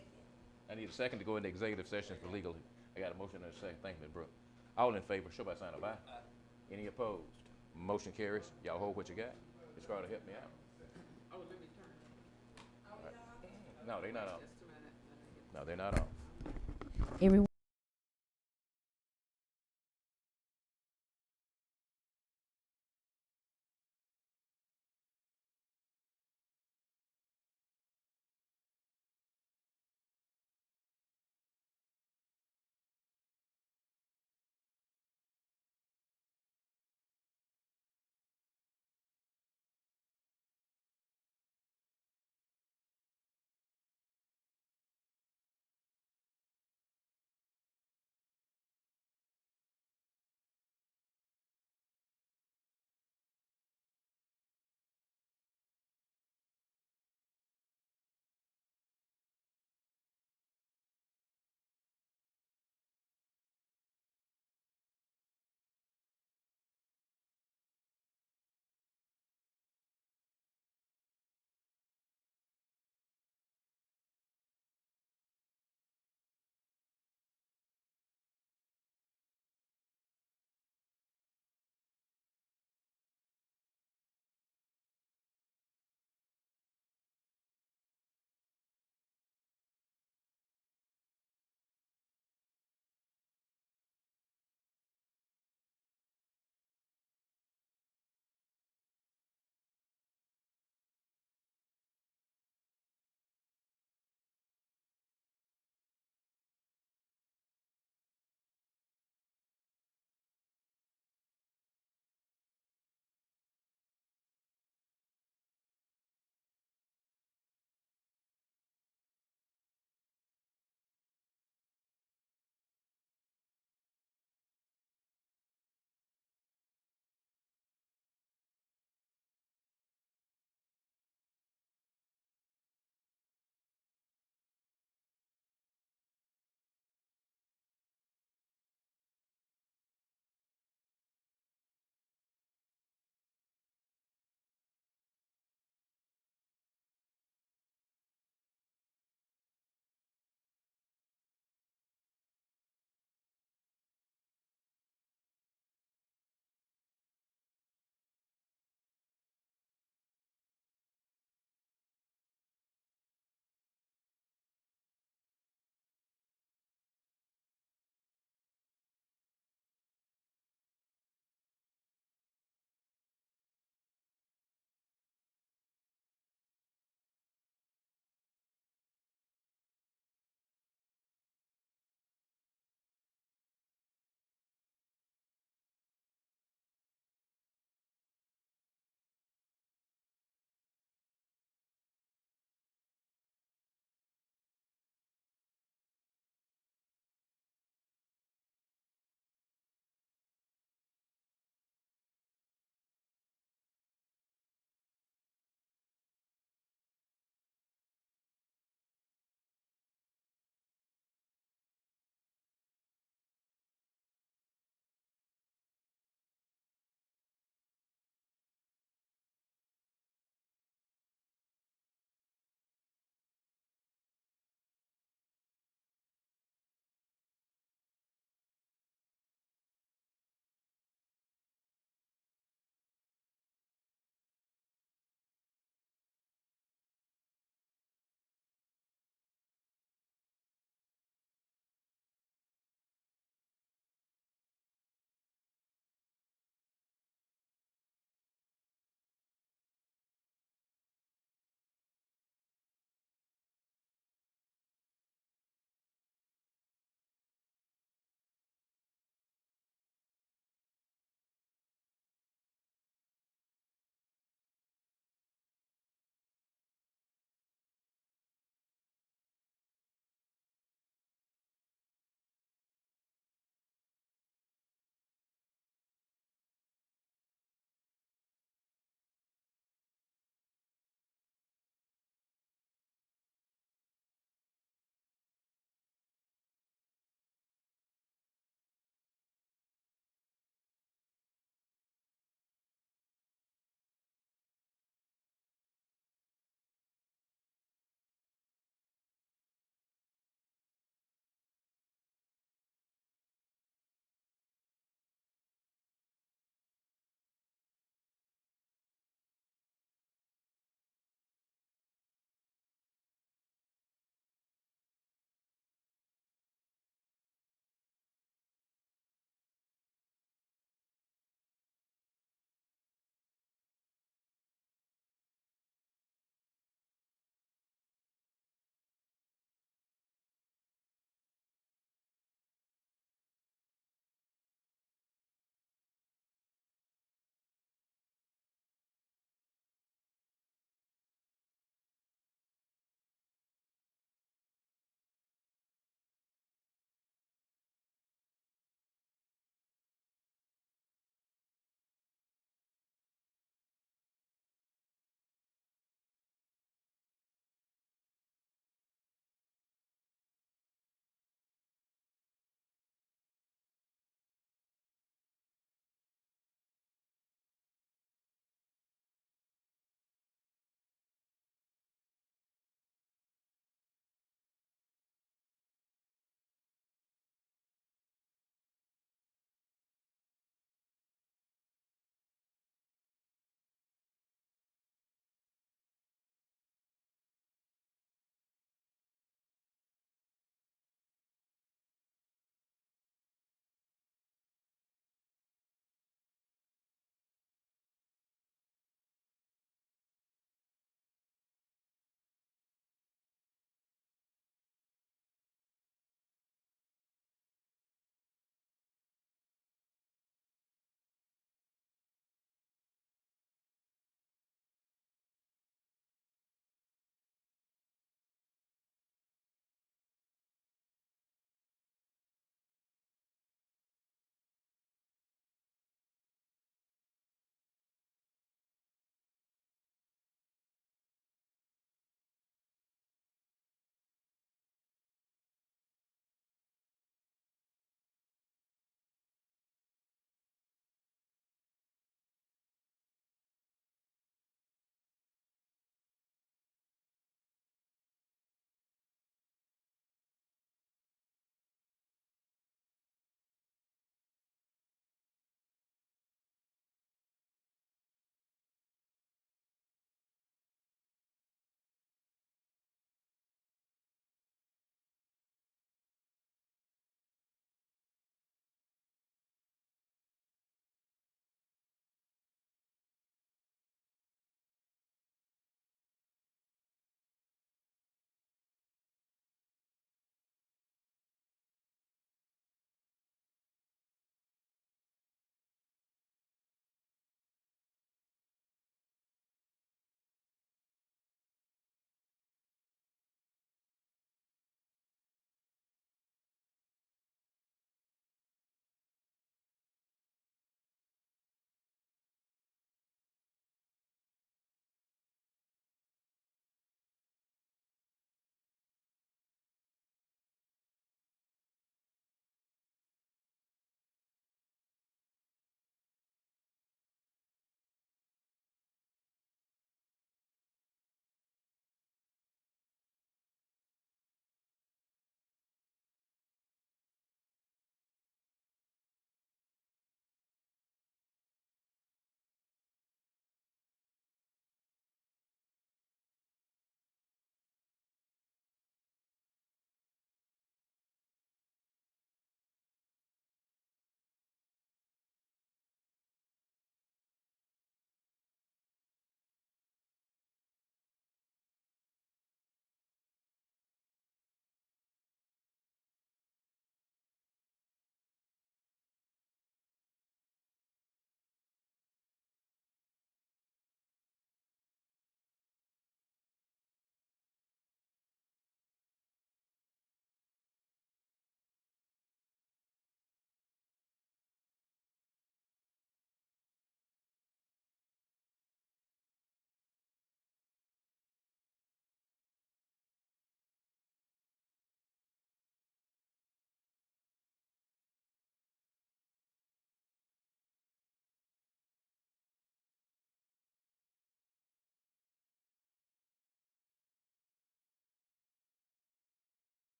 I need a second to go into executive session for legal. I got a motion and a second. Thank you, Ms. Brooke. All in favor, show by sign of aye. Any opposed? Motion carries. Y'all hold what you got. Ms. Carter, help me out. Oh, let me turn. All right. No, they're not on. Just a minute. No, they're not on. Everyone.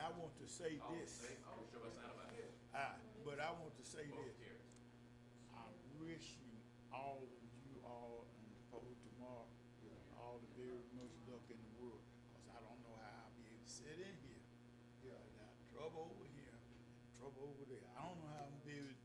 I want to say this. But I want to say this. I'm wishing all of you all and the poll tomorrow all the very most luck in the world. Because I don't know how I'll be able to sit in here. I got trouble over here, trouble over there. I don't know how I'm gonna be able to